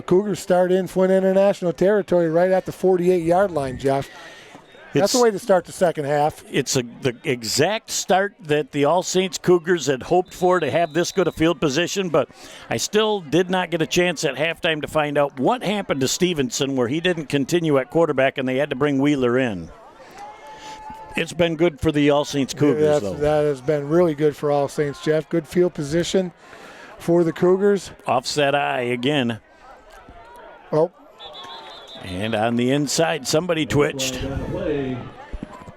Cougars start in Flint International territory right at the 48-yard line, Jeff. That's the way to start the second half. It's the exact start that the All Saints Cougars had hoped for, to have this good a field position, but I still did not get a chance at halftime to find out what happened to Stevenson where he didn't continue at quarterback and they had to bring Wheeler in. It's been good for the All Saints Cougars, though. That has been really good for All Saints, Jeff. Good field position for the Cougars. Offset eye again. Oh. And on the inside, somebody twitched. The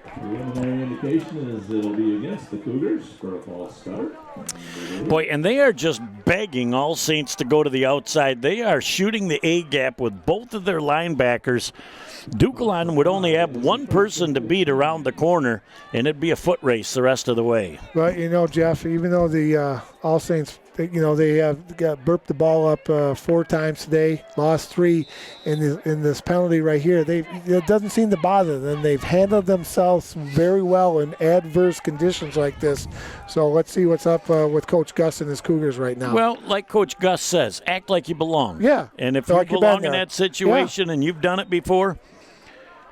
preliminary indication is it'll be against the Cougars for a false start. Boy, and they are just begging All Saints to go to the outside. They are shooting the A-gap with both of their linebackers. Duquelan would only have one person to beat around the corner, and it'd be a foot race the rest of the way. But, Jeff, even though the All Saints, they have got burped the ball up 4 times today, lost 3 in this penalty right here. It doesn't seem to bother them. They've handled themselves very well in adverse conditions like this. So let's see what's up with Coach Gus and his Cougars right now. Well, like Coach Gus says, act like you belong. Yeah. And if you belong in that situation and you've done it before,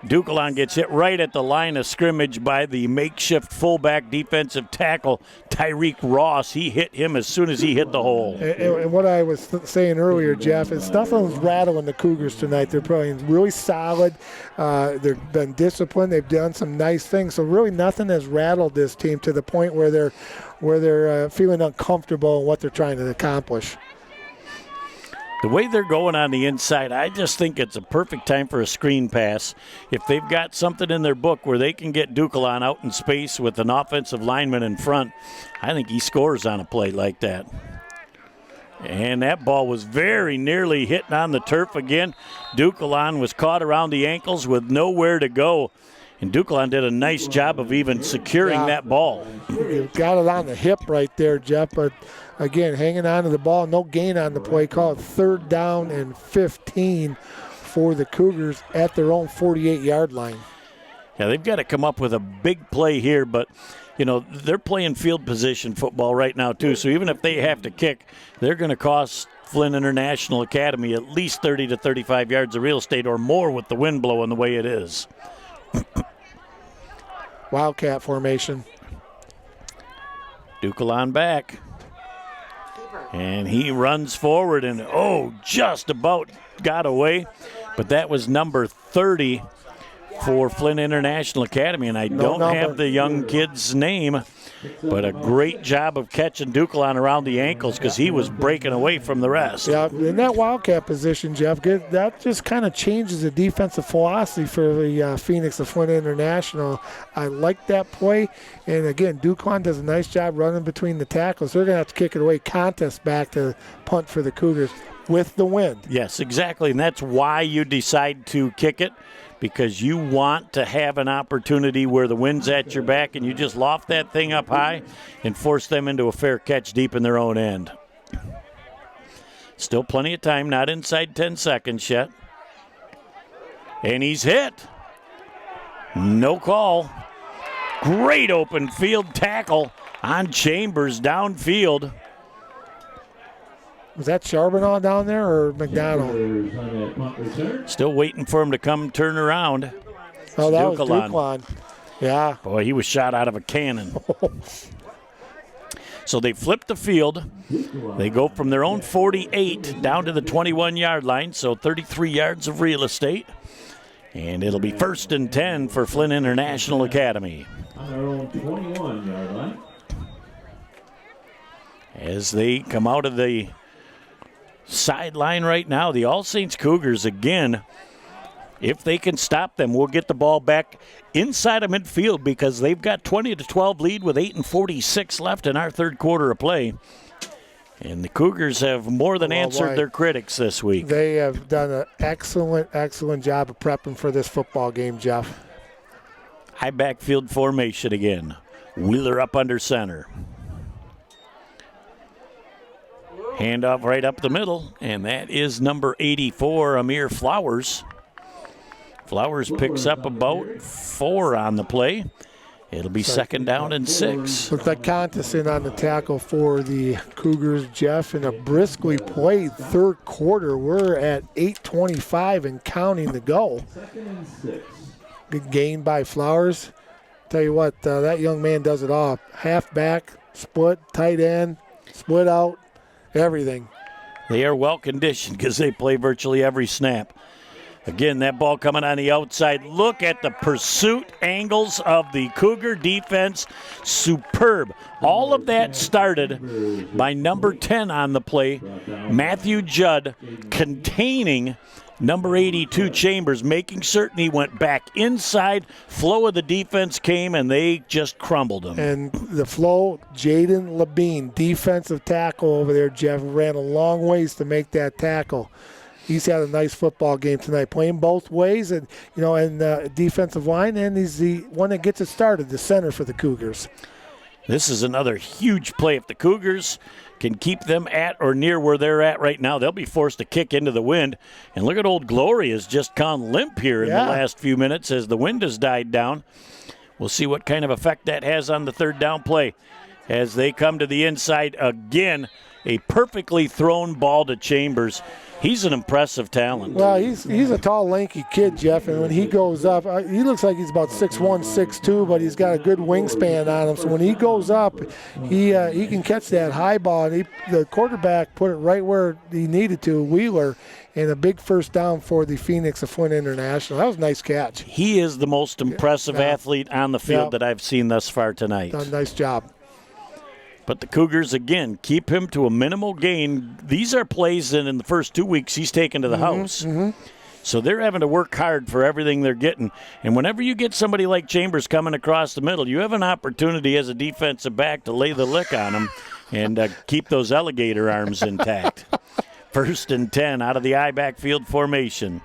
Duquelan gets hit right at the line of scrimmage by the makeshift fullback defensive tackle, Tyreek Ross. He hit him as soon as he hit the hole. And what I was saying earlier, Jeff, is nothing's rattling the Cougars tonight. They're playing really solid. They've been disciplined. They've done some nice things. So really nothing has rattled this team to the point where they're feeling uncomfortable in what they're trying to accomplish. The way they're going on the inside, I just think it's a perfect time for a screen pass. If they've got something in their book where they can get Duquelan out in space with an offensive lineman in front, I think he scores on a play like that. And that ball was very nearly hitting on the turf again. Duquelan was caught around the ankles with nowhere to go. And Duquelan did a nice job of even securing that ball. You got it on the hip right there, Jeff, but again, hanging on to the ball, no gain on the play. Call it 3rd down and 15 for the Cougars at their own 48-yard line. Yeah, they've got to come up with a big play here, but, they're playing field position football right now, too. So even if they have to kick, they're going to cost Flint International Academy at least 30 to 35 yards of real estate or more with the wind blowing the way it is. Wildcat formation. Duquelan back. And he runs forward and, just about got away. But that was number 30 for Flint International Academy. And I don't have the young kid's name, but a great job of catching Duquelan around the ankles because he was breaking away from the rest. Yeah, in that Wildcat position, Jeff, that just kind of changes the defensive philosophy for the Phoenix of Flint International. I like that play. And, again, Duquelan does a nice job running between the tackles. They're going to have to kick it away, contest back to punt for the Cougars. with the wind. Yes, exactly, and that's why you decide to kick it, because you want to have an opportunity where the wind's at your back and you just loft that thing up high and force them into a fair catch deep in their own end. Still plenty of time, not inside 10 seconds yet. And he's hit. No call. Great open field tackle on Chambers downfield. Was that Charbonneau down there or McDonald? Still waiting for him to come turn around. Oh, that was Duquan. Yeah. Boy, he was shot out of a cannon. So they flip the field. They go from their own 48 down to the 21-yard line, so 33 yards of real estate. And it'll be 1st and 10 for Flint International Academy. On their own 21-yard line. As they come out of the sideline right now, the All Saints Cougars again, if they can stop them, we'll get the ball back inside of midfield because they've got 20-12 lead with 8:46 left in our third quarter of play. And the Cougars have more than answered their critics this week. They have done an excellent job of prepping for this football game, Jeff. High backfield formation again. Wheeler up under center. Handoff right up the middle, and that is number 84, Amir Flowers. Flowers picks up about 4 on the play. It'll be 2nd down and 6. Looks like Conteson on the tackle for the Cougars, Jeff, in a briskly played third quarter. We're at 8:25 and counting to go. Good gain by Flowers. Tell you what, that young man does it all. Halfback, split, tight end, split out, everything. They are well conditioned because they play virtually every snap. Again, that ball coming on the outside. Look at the pursuit angles of the Cougar defense. Superb. All of that started by number 10 on the play, Matthew Judd, containing number 82, Chambers, making certain he went back inside. Flow of the defense came, and they just crumbled him. And the flow, Jaden Labine, defensive tackle over there, Jeff, ran a long ways to make that tackle. He's had a nice football game tonight, playing both ways, and defensive line, and he's the one that gets it started, the center for the Cougars. This is another huge play. If the Cougars can keep them at or near where they're at right now, they'll be forced to kick into the wind. And look at Old Glory has just gone limp here in the last few minutes as the wind has died down. We'll see what kind of effect that has on the third down play as they come to the inside again. A perfectly thrown ball to Chambers. He's an impressive talent. Well, he's a tall, lanky kid, Jeff, and when he goes up, he looks like he's about 6'1", 6'2", but he's got a good wingspan on him. So when he goes up, he can catch that high ball. And the quarterback put it right where he needed to, Wheeler, and a big first down for the Phoenix of Flint International. That was a nice catch. He is the most impressive athlete on the field that I've seen thus far tonight. Done a nice job. But the Cougars, again, keep him to a minimal gain. These are plays that in the first 2 weeks he's taken to the house. So they're having to work hard for everything they're getting. And whenever you get somebody like Chambers coming across the middle, you have an opportunity as a defensive back to lay the lick on him and keep those alligator arms intact. 1st and 10 out of the I backfield formation.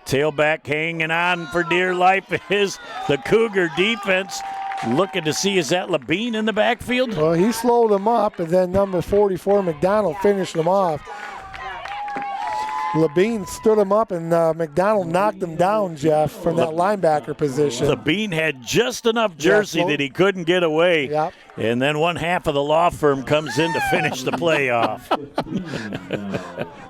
Tailback hanging on for dear life is the Cougar defense. Looking to see, is that Labine in the backfield? Well, he slowed him up, and then number 44, McDonald, finished him off. Labine stood him up, and McDonald knocked him down, Jeff, from that linebacker position. Labine had just enough jersey that he couldn't get away. Yep. And then one half of the law firm comes in to finish the play off.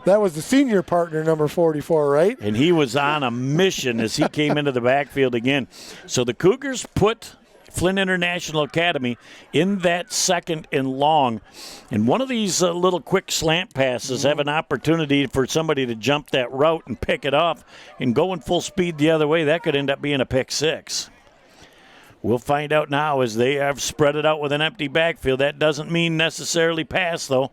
That was the senior partner, number 44, right? And he was on a mission as he came into the backfield again. So the Cougars put Flint International Academy in that 2nd and long. And one of these little quick slant passes have an opportunity for somebody to jump that route and pick it off and go in full speed the other way. That could end up being a pick 6. We'll find out now as they have spread it out with an empty backfield. That doesn't mean necessarily pass, though.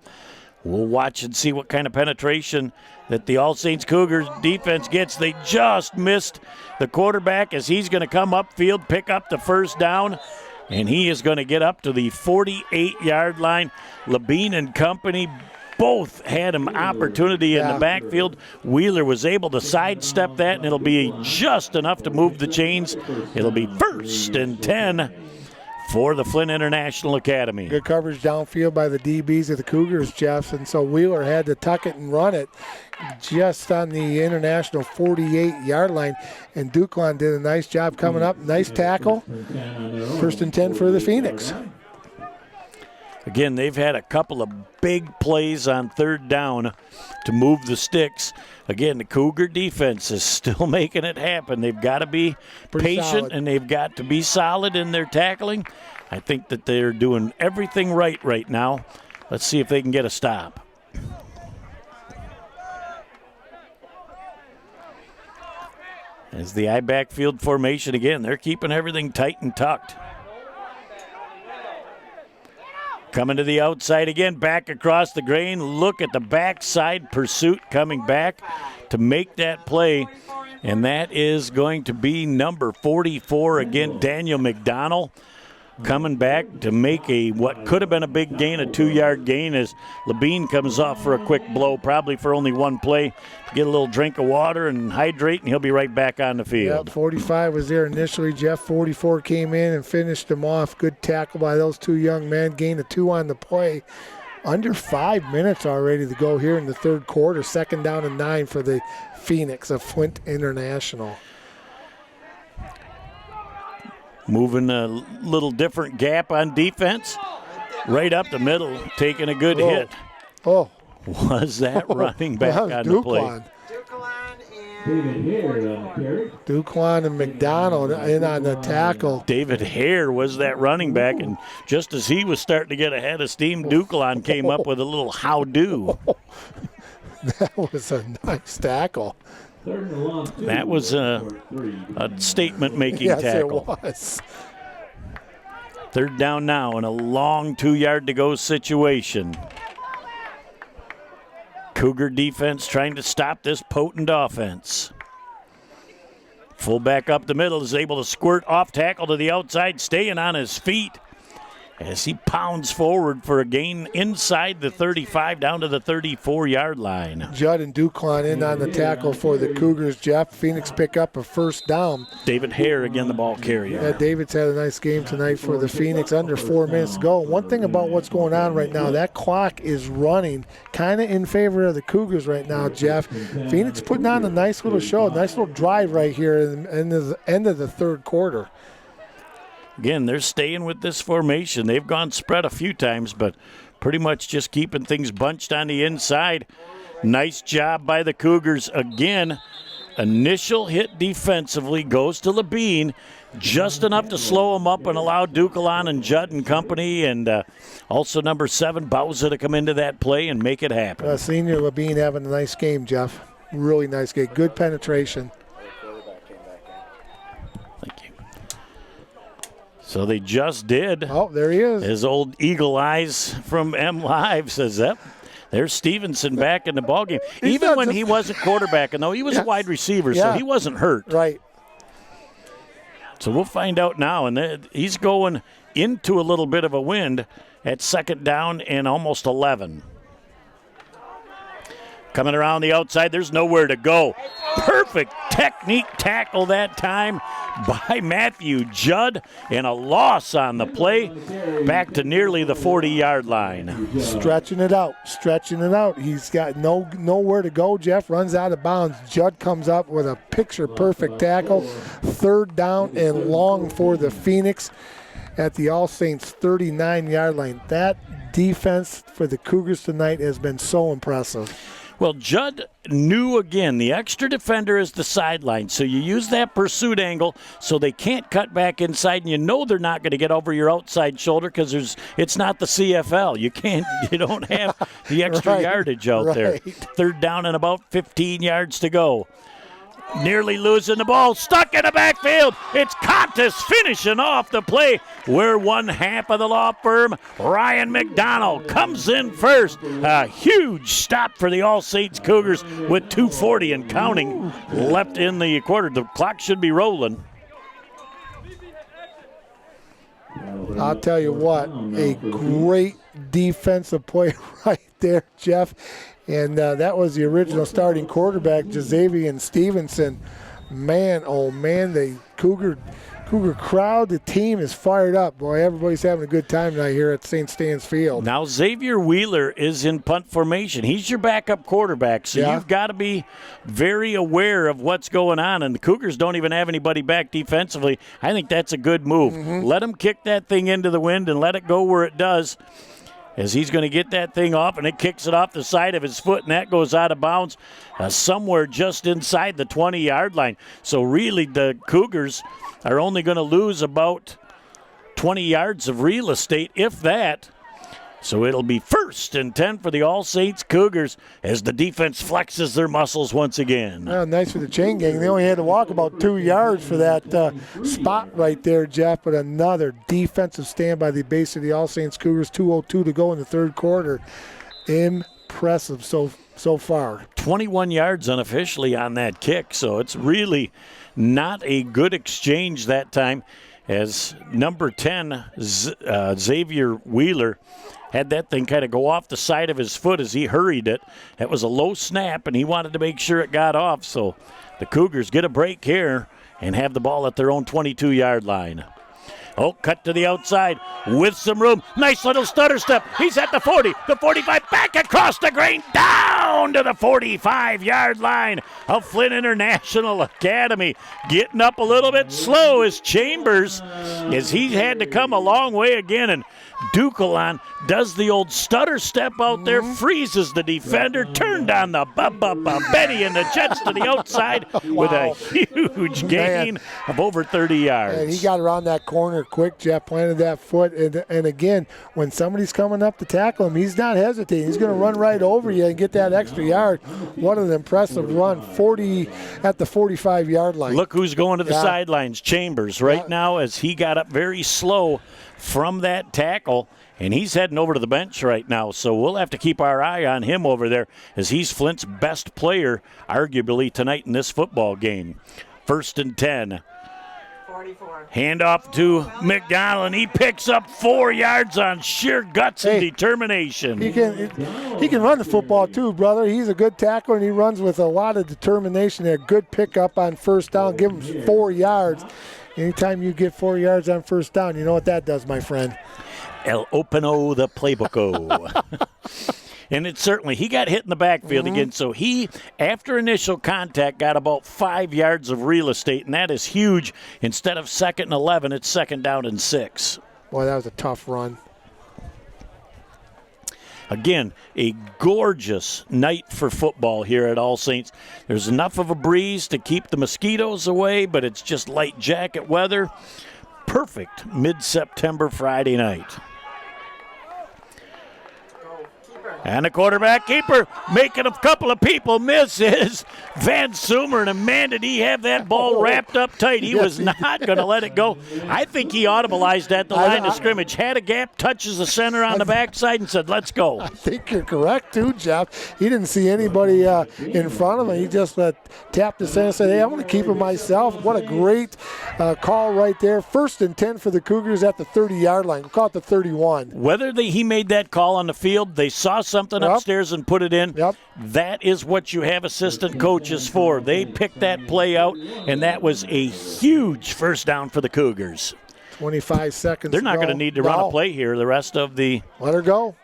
We'll watch and see what kind of penetration that the All Saints Cougars defense gets. They just missed the quarterback as he's going to come upfield, pick up the first down, and he is going to get up to the 48-yard line. Labine and company both had an opportunity in the backfield. Wheeler was able to sidestep that, and it'll be just enough to move the chains. It'll be 1st and 10 for the Flint International Academy. Good coverage downfield by the DBs of the Cougars, Jeff, and so Wheeler had to tuck it and run it just on the International 48-yard line, and Duclon did a nice job coming up. Nice tackle. 1st and 10 for the Phoenix. Again, they've had a couple of big plays on 3rd down to move the sticks. Again, the Cougar defense is still making it happen. They've got to be patient, and they've got to be solid in their tackling. I think that they're doing everything right now. Let's see if they can get a stop. As the I backfield formation again, they're keeping everything tight and tucked. Coming to the outside again, back across the grain. Look at the backside pursuit coming back to make that play. And that is going to be number 44 again, Daniel McDonald. Coming back to make what could have been a big gain, a 2-yard gain, as Labine comes off for a quick blow, probably for only one play. Get a little drink of water and hydrate, and he'll be right back on the field. Yep, 45 was there initially, Jeff. 44 came in and finished him off. Good tackle by those 2 young men. Gain of 2 on the play. Under 5 minutes already to go here in the 3rd quarter. 2nd down and 9 for the Phoenix of Flint International. Moving a little different gap on defense. Right up the middle, taking a good hit. Oh. Was that running back on the play? Duclon and McDonald in on the tackle. David Hare was that running back, and just as he was starting to get ahead of steam, Duclon came up with a little how-do. That was a nice tackle. That was a statement-making tackle. Yes, it was. 3rd down now in a long 2-yard-to-go situation. Cougar defense trying to stop this potent offense. Fullback up the middle is able to squirt off tackle to the outside, staying on his feet as he pounds forward for a gain inside the 35 down to the 34-yard line. Judd and Duclon in on the tackle for the Cougars, Jeff. Phoenix pick up a 1st down. David Hare again, the ball carrier. Yeah, David's had a nice game tonight for the Phoenix. Under 4 minutes to go. One thing about what's going on right now, that clock is running kind of in favor of the Cougars right now, Jeff. Phoenix putting on a nice little show, a nice little drive right here in the end of the 3rd quarter. Again, they're staying with this formation. They've gone spread a few times, but pretty much just keeping things bunched on the inside. Nice job by the Cougars again. Initial hit defensively goes to Labine, just enough to slow him up and allow Duclon and Judd and company, and also number 7, Bauza, to come into that play and make it happen. Senior Labine having a nice game, Jeff. Really nice game. Good penetration. So they just did. Oh, there he is. His old eagle eyes from M Live says, "Yep, there's Stevenson back in the ballgame." Even when he wasn't quarterbacking, though, he was a wide receiver, so he wasn't hurt. Right. So we'll find out now. And he's going into a little bit of a wind at 2nd down and almost 11. Coming around the outside, there's nowhere to go. Perfect technique tackle that time by Matthew Judd, and a loss on the play back to nearly the 40-yard line. Stretching it out. He's got nowhere to go. Jeff runs out of bounds. Judd comes up with a picture-perfect tackle. 3rd down and long for the Phoenix at the All Saints 39-yard line. That defense for the Cougars tonight has been so impressive. Well, Judd knew again the extra defender is the sideline, so you use that pursuit angle so they can't cut back inside, and you know they're not going to get over your outside shoulder because it's not the CFL. You don't have the extra yardage out there. 3rd down and about 15 yards to go. Nearly losing the ball, stuck in the backfield. It's Contis finishing off the play. We're one half of the law firm. Ryan McDonald comes in first. A huge stop for the All Saints Cougars with 2:40 and counting left in the quarter. The clock should be rolling. I'll tell you what, a great defensive play right there, Jeff. And that was the original starting quarterback, Jazavian Stevenson. Man, oh man, the Cougar crowd, the team is fired up. Boy, everybody's having a good time tonight here at St. Stan's Field. Now, Xavier Wheeler is in punt formation. He's your backup quarterback, so you've got to be very aware of what's going on. And the Cougars don't even have anybody back defensively. I think that's a good move. Let him kick that thing into the wind and let it go where it does, as he's going to get that thing off, and it kicks it off the side of his foot, and that goes out of bounds somewhere just inside the 20-yard line. So really the Cougars are only going to lose about 20 yards of real estate, if that. So it'll be 1st and 10 for the All Saints Cougars as the defense flexes their muscles once again. Nice for the chain gang. They only had to walk about 2 yards for that spot right there, Jeff, but another defensive stand by the base of the All Saints Cougars. 2:02 to go in the third quarter. Impressive so far. 21 yards unofficially on that kick, so it's really not a good exchange that time, as number 10, Xavier Wheeler, had that thing kind of go off the side of his foot as he hurried it. That was a low snap, and he wanted to make sure it got off. So the Cougars get a break here and have the ball at their own 22-yard line. Oh, cut to the outside with some room. Nice little stutter step. He's at the 40, the 45, back across the grain, down to the 45-yard line of Flint International Academy. Getting up a little bit slow is Chambers, as he had to come a long way again, and Dukalon does the old stutter step out there, freezes the defender, turned on the Betty, and the Jets to the outside with a huge gain of over 30 yards. And he got around that corner quick, Jeff, planted that foot, and again, when somebody's coming up to tackle him, he's not hesitating. He's going to run right over you and get that extra yard. What an impressive run, 40 at the 45-yard line. Look who's going to the sidelines, Chambers, right now, as he got up very slow from that tackle, and he's heading over to the bench right now. So we'll have to keep our eye on him over there, as he's Flint's best player, arguably, tonight in this football game. 1st and 10. 44. Hand off to McDonald, and he picks up 4 yards on sheer guts and determination. He can run the football too, brother. He's a good tackler, and he runs with a lot of determination. A good pickup on first down. Give him 4 yards. Anytime you get 4 yards on first down, you know what that does, my friend. El Openo, the playbook-o. And it certainly, he got hit in the backfield again, so he, after initial contact, got about 5 yards of real estate, and that is huge. Instead of 2nd and 11, it's 2nd down and 6. Boy, that was a tough run. Again, a gorgeous night for football here at All Saints. There's enough of a breeze to keep the mosquitoes away, but it's just light jacket weather. Perfect mid-September Friday night. And the quarterback keeper making a couple of people miss is Van Sumer. And man, did he have that ball wrapped up tight. He was not going to let it go. I think he audibilized at the line of scrimmage, had a gap, touches the center on the backside, and said, let's go. I think you're correct, too, Jeff. He didn't see anybody in front of him. He just tapped the center and said, hey, I'm going to keep it myself. What a great call right there. 1st and 10 for the Cougars at the 30-yard line. We'll call it the 31. Whether he made that call on the field, they saw something upstairs and put it in. That is what you have assistant coaches for. They picked that play out, and that was a huge first down for the Cougars. 25 seconds. They're not going to need to run a play here the rest of the. Let her go.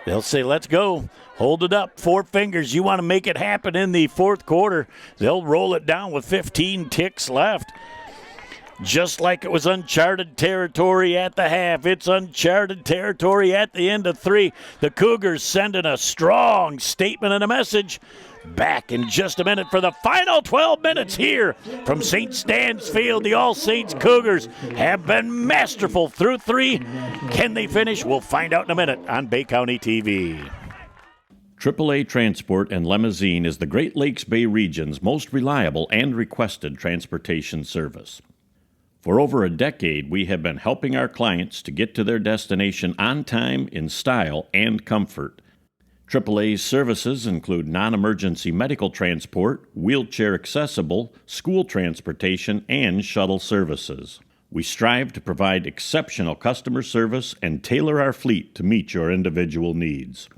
They'll say, let's go. Hold it up. 4 fingers. You want to make it happen in the fourth quarter. They'll roll it down with 15 ticks left. Just like it was uncharted territory at the half, it's uncharted territory at the end of 3. The Cougars sending a strong statement and a message. Back in just a minute for the final 12 minutes here from St. Stan's Field. The All Saints Cougars have been masterful through 3. Can they finish? We'll find out in a minute on Bay County TV. AAA Transport and Limousine is the Great Lakes Bay region's most reliable and requested transportation service. For over a decade, we have been helping our clients to get to their destination on time, in style, and comfort. AAA's services include non-emergency medical transport, wheelchair accessible, school transportation, and shuttle services. We strive to provide exceptional customer service and tailor our fleet to meet your individual needs.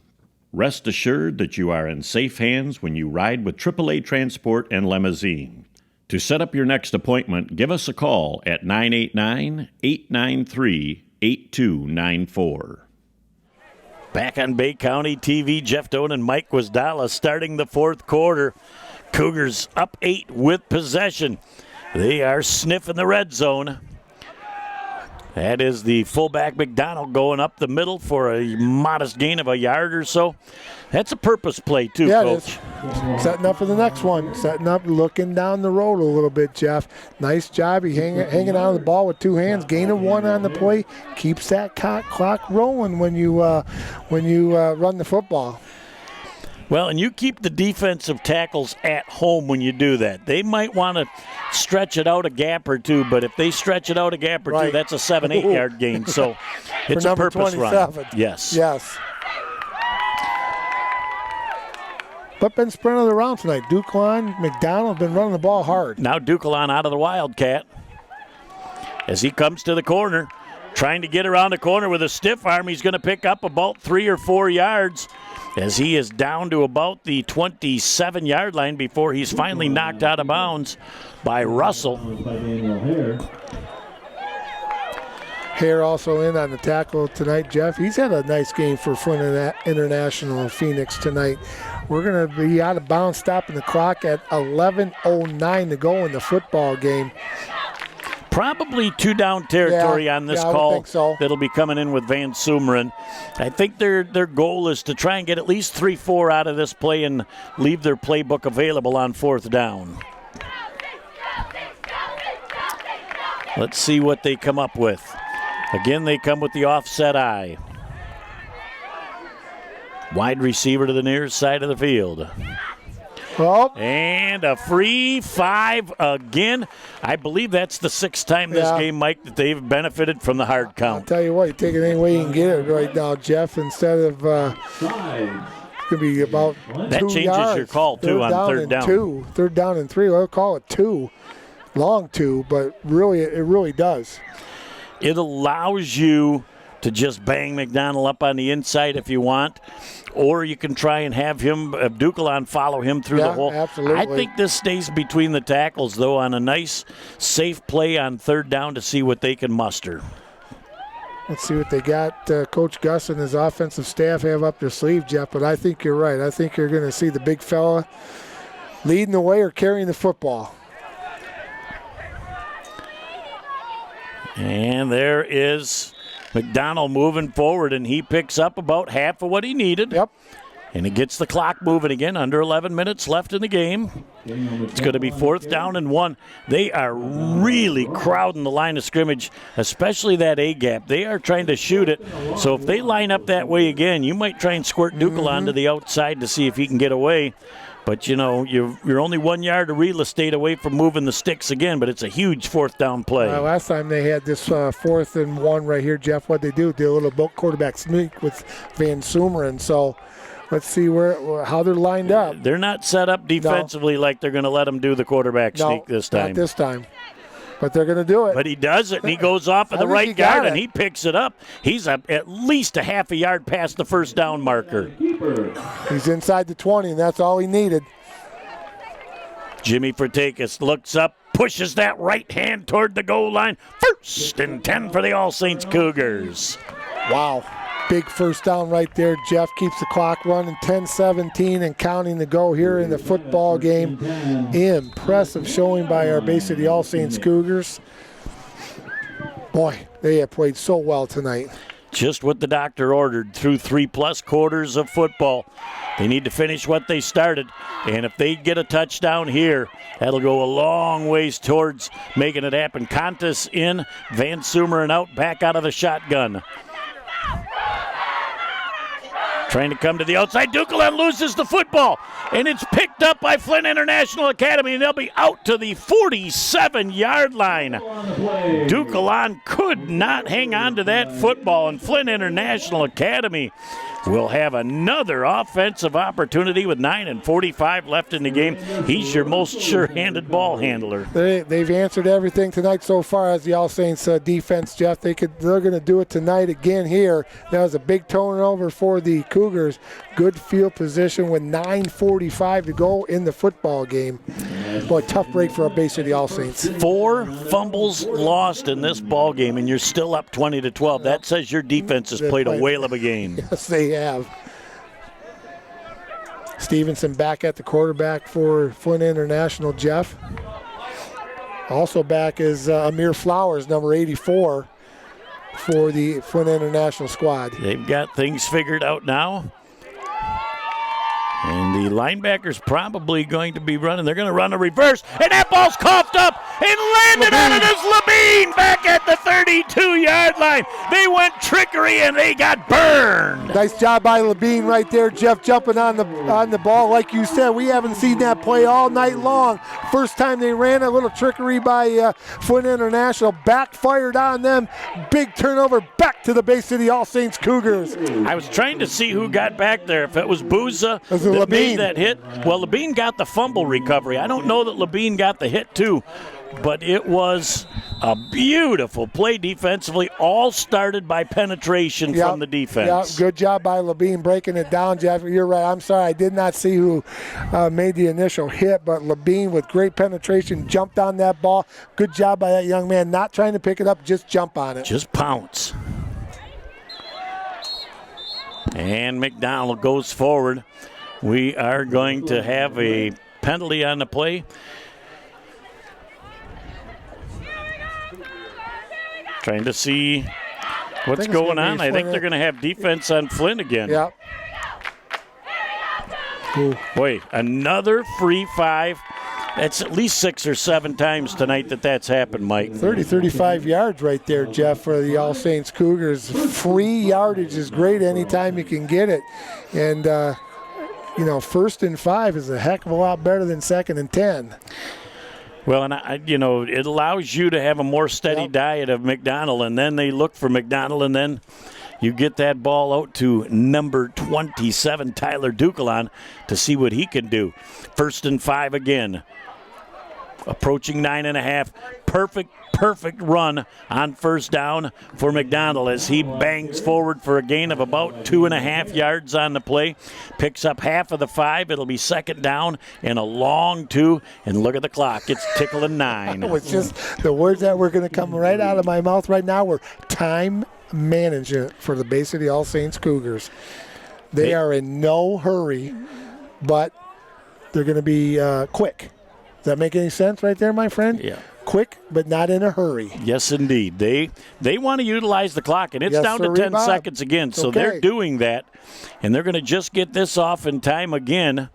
Rest assured that you are in safe hands when you ride with AAA Transport and Limousine. To set up your next appointment, give us a call at 989-893-8294. Back on Bay County TV, Jeff Doan and Mike Wasdala starting the fourth quarter. Cougars up 8 with possession. They are sniffing the red zone. That is the fullback McDonald going up the middle for a modest gain of a yard or so. That's a purpose play too, Coach. Setting up for the next one. Setting up, looking down the road a little bit, Jeff. Nice job. He hanging on the ball with 2 hands, gaining 1 on the play. Keeps that clock rolling when you run the football. Well, and you keep the defensive tackles at home when you do that. They might want to stretch it out a gap or two, but if they stretch it out a gap or two, that's a 7-8 yard gain. So it's a purpose 27. run. Yes. Yes. But been sprinting around tonight. Duclawn, McDonald been running the ball hard. Now Duclawn out of the Wildcat as he comes to the corner, trying to get around the corner with a stiff arm. He's going to pick up about 3 or 4 yards as he is down to about the 27-yard line before he's finally knocked out of bounds by Russell. Hare also in on the tackle tonight, Jeff. He's had a nice game for Flint International Phoenix tonight. We're going to be out of bounds, stopping the clock at 11:09 to go in the football game. Probably 2 down territory on this call. I would think so. That'll be coming in with Van Sumeren. I think their goal is to try and get at least 3-4 out of this play and leave their playbook available on 4th down. Let's see what they come up with. Again, they come with the offset eye. Wide receiver to the near side of the field. Oh. And a free 5 again. I believe that's the 6th time this game, Mike, that they've benefited from the hard count. I'll tell you what, you take it any way you can get it right now, Jeff, instead of it's going to be about 2 yards. That changes your call, too, on 3rd down. 3rd down and 3. I'll call it 2. Long 2, but really, it really does. It allows you to just bang McDonald up on the inside if you want, or you can try and have him, Duclawn, follow him through the hole. Absolutely. I think this stays between the tackles, though, on a nice, safe play on 3rd down to see what they can muster. Let's see what they got. Coach Gus and his offensive staff have up their sleeve, Jeff, but I think you're right. I think you're going to see the big fella leading the way or carrying the football. And there is McDonald moving forward, and he picks up about half of what he needed. Yep. And he gets the clock moving again. Under 11 minutes left in the game. It's going to be 4th down and 1. They are really crowding the line of scrimmage, especially that A-gap. They are trying to shoot it. So if they line up that way again, you might try and squirt Duclawn to the outside to see if he can get away. But, you know, you're only 1 yard of real estate away from moving the sticks again, but it's a huge 4th down play. Last time they had this 4th and 1 right here, Jeff, what they do, did a little quarterback sneak with Van Sumeren. So let's see how they're lined up. They're not set up defensively like they're going to let them do the quarterback sneak this time. Not this time. But they're going to do it. But he does it, and he goes off at the right guard, and he picks it up. He's at least a half a yard past the 1st down marker. He's inside the 20, and that's all he needed. Jimmy Fertakis looks up, pushes that right hand toward the goal line. 1st and 10 for the All Saints Cougars. Wow. Big 1st down right there. Jeff keeps the clock running. 10-17 and counting to go here in the football game. Impressive showing by our Bay City All Saints Cougars. Boy, they have played so well tonight. Just what the doctor ordered through 3+ quarters of football. They need to finish what they started, and if they get a touchdown here, that'll go a long ways towards making it happen. Contis in, Van Sumeren out, back out of the shotgun. Trying to come to the outside. Duclawn loses the football, and it's picked picked up by Flint International Academy, and they'll be out to the 47-yard line. Duquelan could not hang on to that football, and Flint International Academy will have another offensive opportunity with 9:45 left in the game. He's your most sure-handed ball handler. They've answered everything tonight so far as the All Saints defense, Jeff. They're going to do it tonight again here. That was a big turnover for the Cougars. Good field position with 9:45 to go in the football game. Boy, tough break for our Bay City All Saints. 4 fumbles lost in this ball game, and you're still up 20-12. That says your defense has played a whale of a game. Yes, they have. Stevenson back at the quarterback for Flint International, Jeff. Also back is Amir Flowers, number 84, for the Flint International squad. They've got things figured out now. And the linebacker's probably going to be running. They're going to run a reverse. And that ball's coughed up and landed on it as Levine back at the 32-yard line. They went trickery and they got burned. Nice job by Levine right there, Jeff, jumping on the ball. Like you said, we haven't seen that play all night long. First time they ran, a little trickery by Flint International. Backfired on them. Big turnover back to the Bay City All Saints Cougars. I was trying to see who got back there. If it was Booza that made that hit. Well, Levine got the fumble recovery. I don't know that Levine got the hit too, but it was a beautiful play defensively, all started by penetration from the defense. Yeah, good job by Levine breaking it down, Jeff. You're right. I'm sorry, I did not see who made the initial hit, but Levine with great penetration jumped on that ball. Good job by that young man, not trying to pick it up, just jump on it. Just pounce. And McDonald goes forward. We are going to have a penalty on the play. Trying to see what's going on. I think they're going to have defense on Flint again. Yep. Boy, another free 5. That's at least 6 or 7 times tonight that's happened, Mike. 35 yards right there, Jeff, for the All Saints Cougars. Free yardage is great anytime you can get it. And, 1st and 5 is a heck of a lot better than 2nd and 10. Well, and it allows you to have a more steady diet of McDonald, and then they look for McDonald, and then you get that ball out to number 27, Tyler Duquelan, to see what he can do. 1st and 5 again. Approaching 9.5. Perfect run on 1st down for McDonald as he bangs forward for a gain of about 2.5 yards on the play. Picks up half of the 5. It'll be 2nd down and a long 2. And look at the clock. It's tickling 9. It's just the words that were going to come right out of my mouth right now were time management for the Bay City All Saints Cougars. They are in no hurry, but they're going to be quick. Does that make any sense right there, my friend? Yeah. Quick, but not in a hurry. Yes, indeed. They want to utilize the clock, and it's down to 10 seconds again. So they're doing that, and they're going to just get this off in time again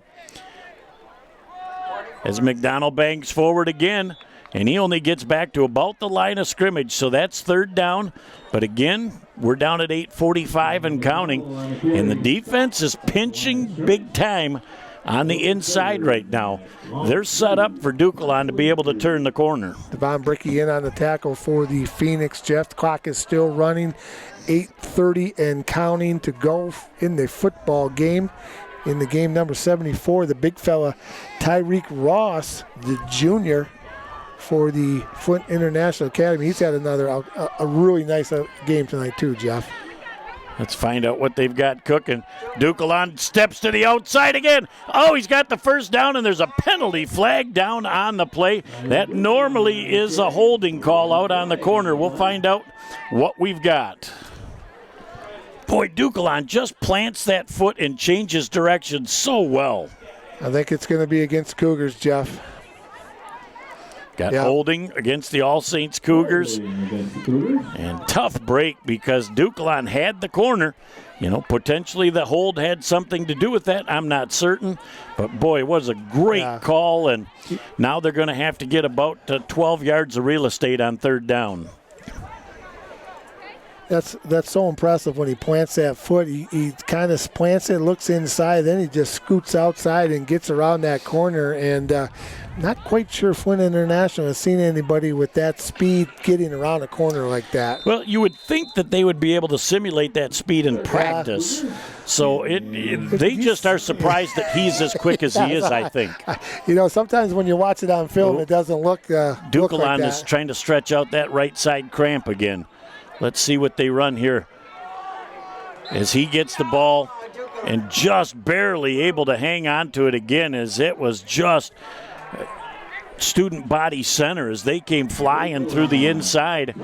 as McDonald bangs forward again, and he only gets back to about the line of scrimmage. So that's 3rd down. But again, we're down at 8:45 and counting, and the defense is pinching big time on the inside right now. They're set up for Duquelan to be able to turn the corner. Devon Brickey in on the tackle for the Phoenix, Jeff. The clock is still running. 8:30 and counting to go in the football game. In the game number 74, the big fella, Tyreek Ross, the junior for the Flint International Academy. He's had another a really nice game tonight too, Jeff. Let's find out what they've got cooking. Duquelan steps to the outside again. Oh, he's got the 1st down, and there's a penalty flag down on the play. That normally is a holding call out on the corner. We'll find out what we've got. Boy, Duquelan just plants that foot and changes direction so well. I think it's going to be against Cougars, Jeff. Got holding against the All Saints Cougars. And tough break because Duquelan had the corner. Potentially the hold had something to do with that. I'm not certain. But, boy, it was a great call. And now they're going to have to get about 12 yards of real estate on 3rd down. That's so impressive when he plants that foot. He kind of plants it, looks inside, then he just scoots outside and gets around that corner. And not quite sure Flint International has seen anybody with that speed getting around a corner like that. Well, you would think that they would be able to simulate that speed in practice. So they just are surprised that he's as quick as he is, I think. You know, sometimes when you watch it on film, it doesn't look like that. Is trying to stretch out that right side cramp again. Let's see what they run here as he gets the ball and just barely able to hang on to it again, as it was just student body center as they came flying through the inside.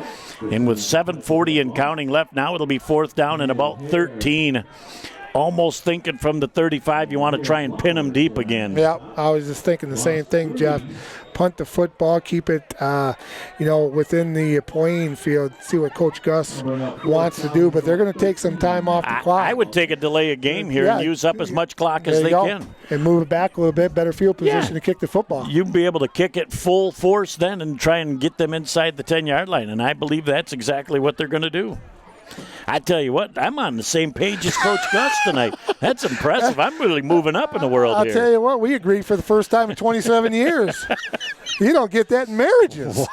And with 7:40 and counting left, now it'll be 4th down and about 13. Almost thinking from the 35 you want to try and pin them deep again. Yeah, I was just thinking the same thing, Jeff. Punt the football, keep it, within the playing field, see what Coach Gus wants to do. But they're going to take some time off the clock. I would take a delay of game here and use up as much clock as they can. And move it back a little bit, better field position to kick the football. You'd be able to kick it full force then and try and get them inside the 10-yard line. And I believe that's exactly what they're going to do. I tell you what, I'm on the same page as Coach Gus tonight. That's impressive. I'm really moving up in the world here. I'll tell you what, we agreed for the first time in 27 years. You don't get that in marriages.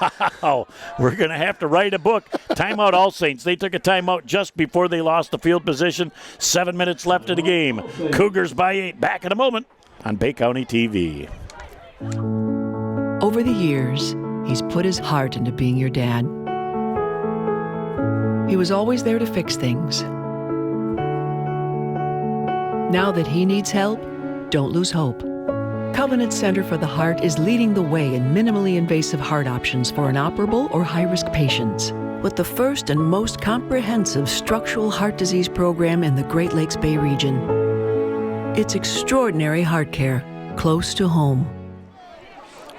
Wow. We're going to have to write a book. Timeout, All Saints. They took a timeout just before they lost the field position. 7 minutes left of the game. Cougars by 8. Back in a moment on Bay County TV. Over the years, he's put his heart into being your dad. He was always there to fix things. Now that he needs help, don't lose hope. Covenant Center for the Heart is leading the way in minimally invasive heart options for inoperable or high-risk patients, with the first and most comprehensive structural heart disease program in the Great Lakes Bay region. It's extraordinary heart care, close to home.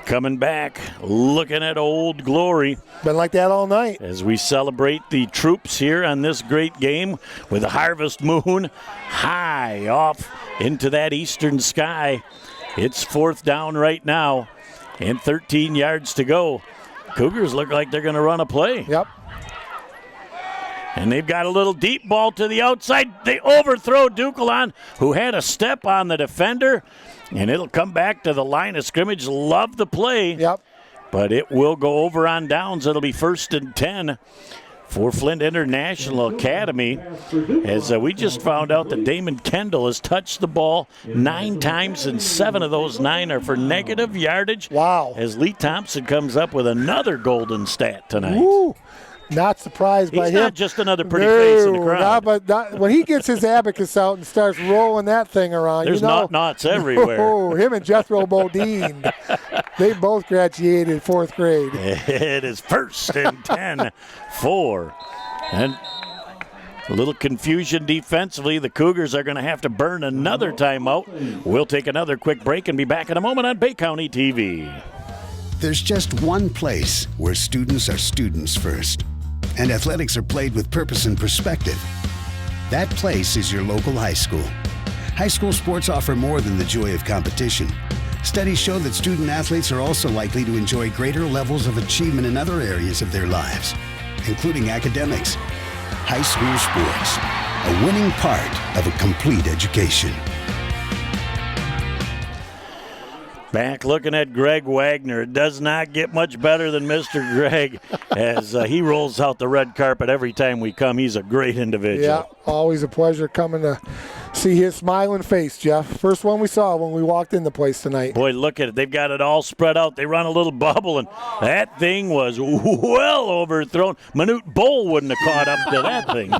Coming back, looking at Old Glory. Been like that all night. As we celebrate the troops here on this great game with the harvest moon high off into that eastern sky. It's 4th down right now and 13 yards to go. Cougars look like they're going to run a play. Yep. And they've got a little deep ball to the outside. They overthrow Duquelan, who had a step on the defender. And it'll come back to the line of scrimmage. Love the play. Yep. But it will go over on downs. It'll be 1st and 10 for Flint International Academy. As we just found out that Damon Kendall has touched the ball 9 times, and 7 of those 9 are for negative yardage. Wow. As Lee Thompson comes up with another golden stat tonight. Woo. Not surprised by him. He's not just another pretty face in the crowd. When he gets his abacus out and starts rolling that thing around, there's knots everywhere. Oh, him and Jethro Bodine, they both graduated 4th grade. It is 1st and 10 4. And a little confusion defensively. The Cougars are going to have to burn another timeout. We'll take another quick break and be back in a moment on Bay County TV. There's just one place where students are students first, and athletics are played with purpose and perspective. That place is your local high school. High school sports offer more than the joy of competition. Studies show that student athletes are also likely to enjoy greater levels of achievement in other areas of their lives, including academics. High school sports, a winning part of a complete education. Back looking at Greg Wagner. It does not get much better than Mr. Greg as he rolls out the red carpet every time we come. He's a great individual. Yeah, always a pleasure coming to see his smiling face, Jeff. First one we saw when we walked in the place tonight. Boy, look at it. They've got it all spread out. They run a little bubble, and that thing was well overthrown. Manute Bowl wouldn't have caught up to that thing.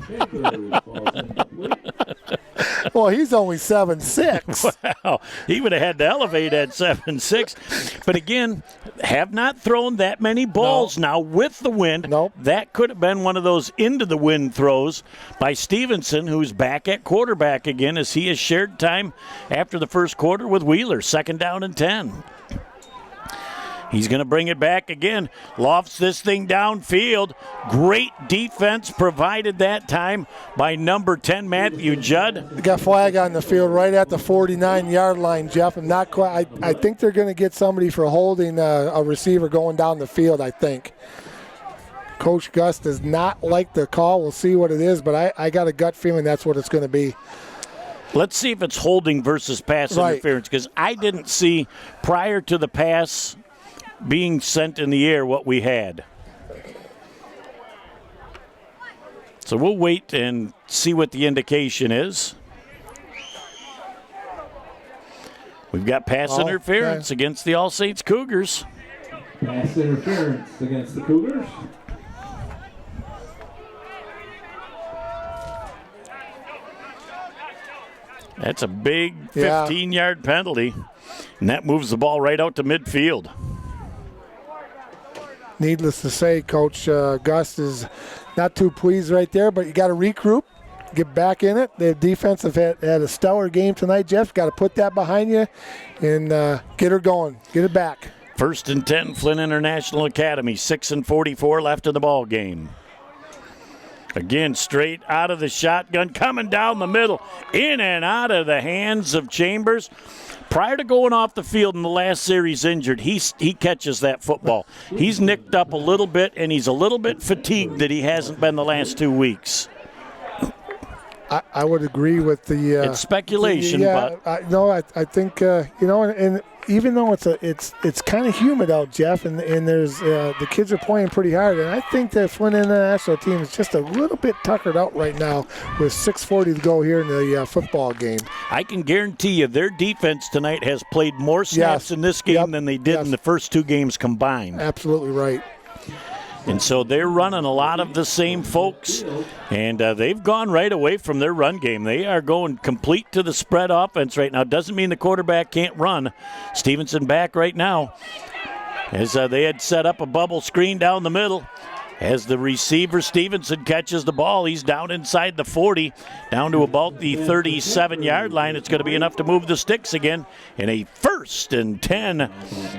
Well, he's only 7'6". Wow, he would have had to elevate at 7'6". But again, have not thrown that many balls now with the wind. Nope. That could have been one of those into the wind throws by Stevenson, who's back at quarterback again as he has shared time after the first quarter with Wheeler. 2nd down and 10. He's going to bring it back again. Lofts this thing downfield. Great defense provided that time by number 10, Matthew Judd. They got flag on the field right at the 49-yard line, Jeff. I'm not quite. I think they're going to get somebody for holding a receiver going down the field, I think. Coach Gus does not like the call. We'll see what it is, but I got a gut feeling that's what it's going to be. Let's see if it's holding versus pass interference, because I didn't see prior to the pass being sent in the air what we had. So we'll wait and see what the indication is. We've got pass interference against the All Saints Cougars. Pass interference against the Cougars. That's a big 15-yard penalty, and that moves the ball right out to midfield. Needless to say, Coach Gus is not too pleased right there, but you got to regroup, get back in it. The defense have had a stellar game tonight, Jeff. Got to put that behind you and get her going, get it back. 1st and 10, Flint International Academy, 6:44 left in the ball game. Again, straight out of the shotgun, coming down the middle, in and out of the hands of Chambers. Prior to going off the field in the last series injured, he catches that football. He's nicked up a little bit, and he's a little bit fatigued that he hasn't been the last 2 weeks. I would agree with the. It's speculation, but I think and even though it's kind of humid out, Jeff, and there's the kids are playing pretty hard, and I think the Flint International team is just a little bit tuckered out right now with 6:40 to go here in the football game. I can guarantee you their defense tonight has played more snaps in this game than they did in the first 2 games combined. Absolutely right. And so they're running a lot of the same folks, and they've gone right away from their run game. They are going complete to the spread offense right now. Doesn't mean the quarterback can't run. Stevenson back right now as they had set up a bubble screen down the middle. As the receiver, Stevenson, catches the ball, he's down inside the 40, down to about the 37-yard line. It's going to be enough to move the sticks again. And a 1st and 10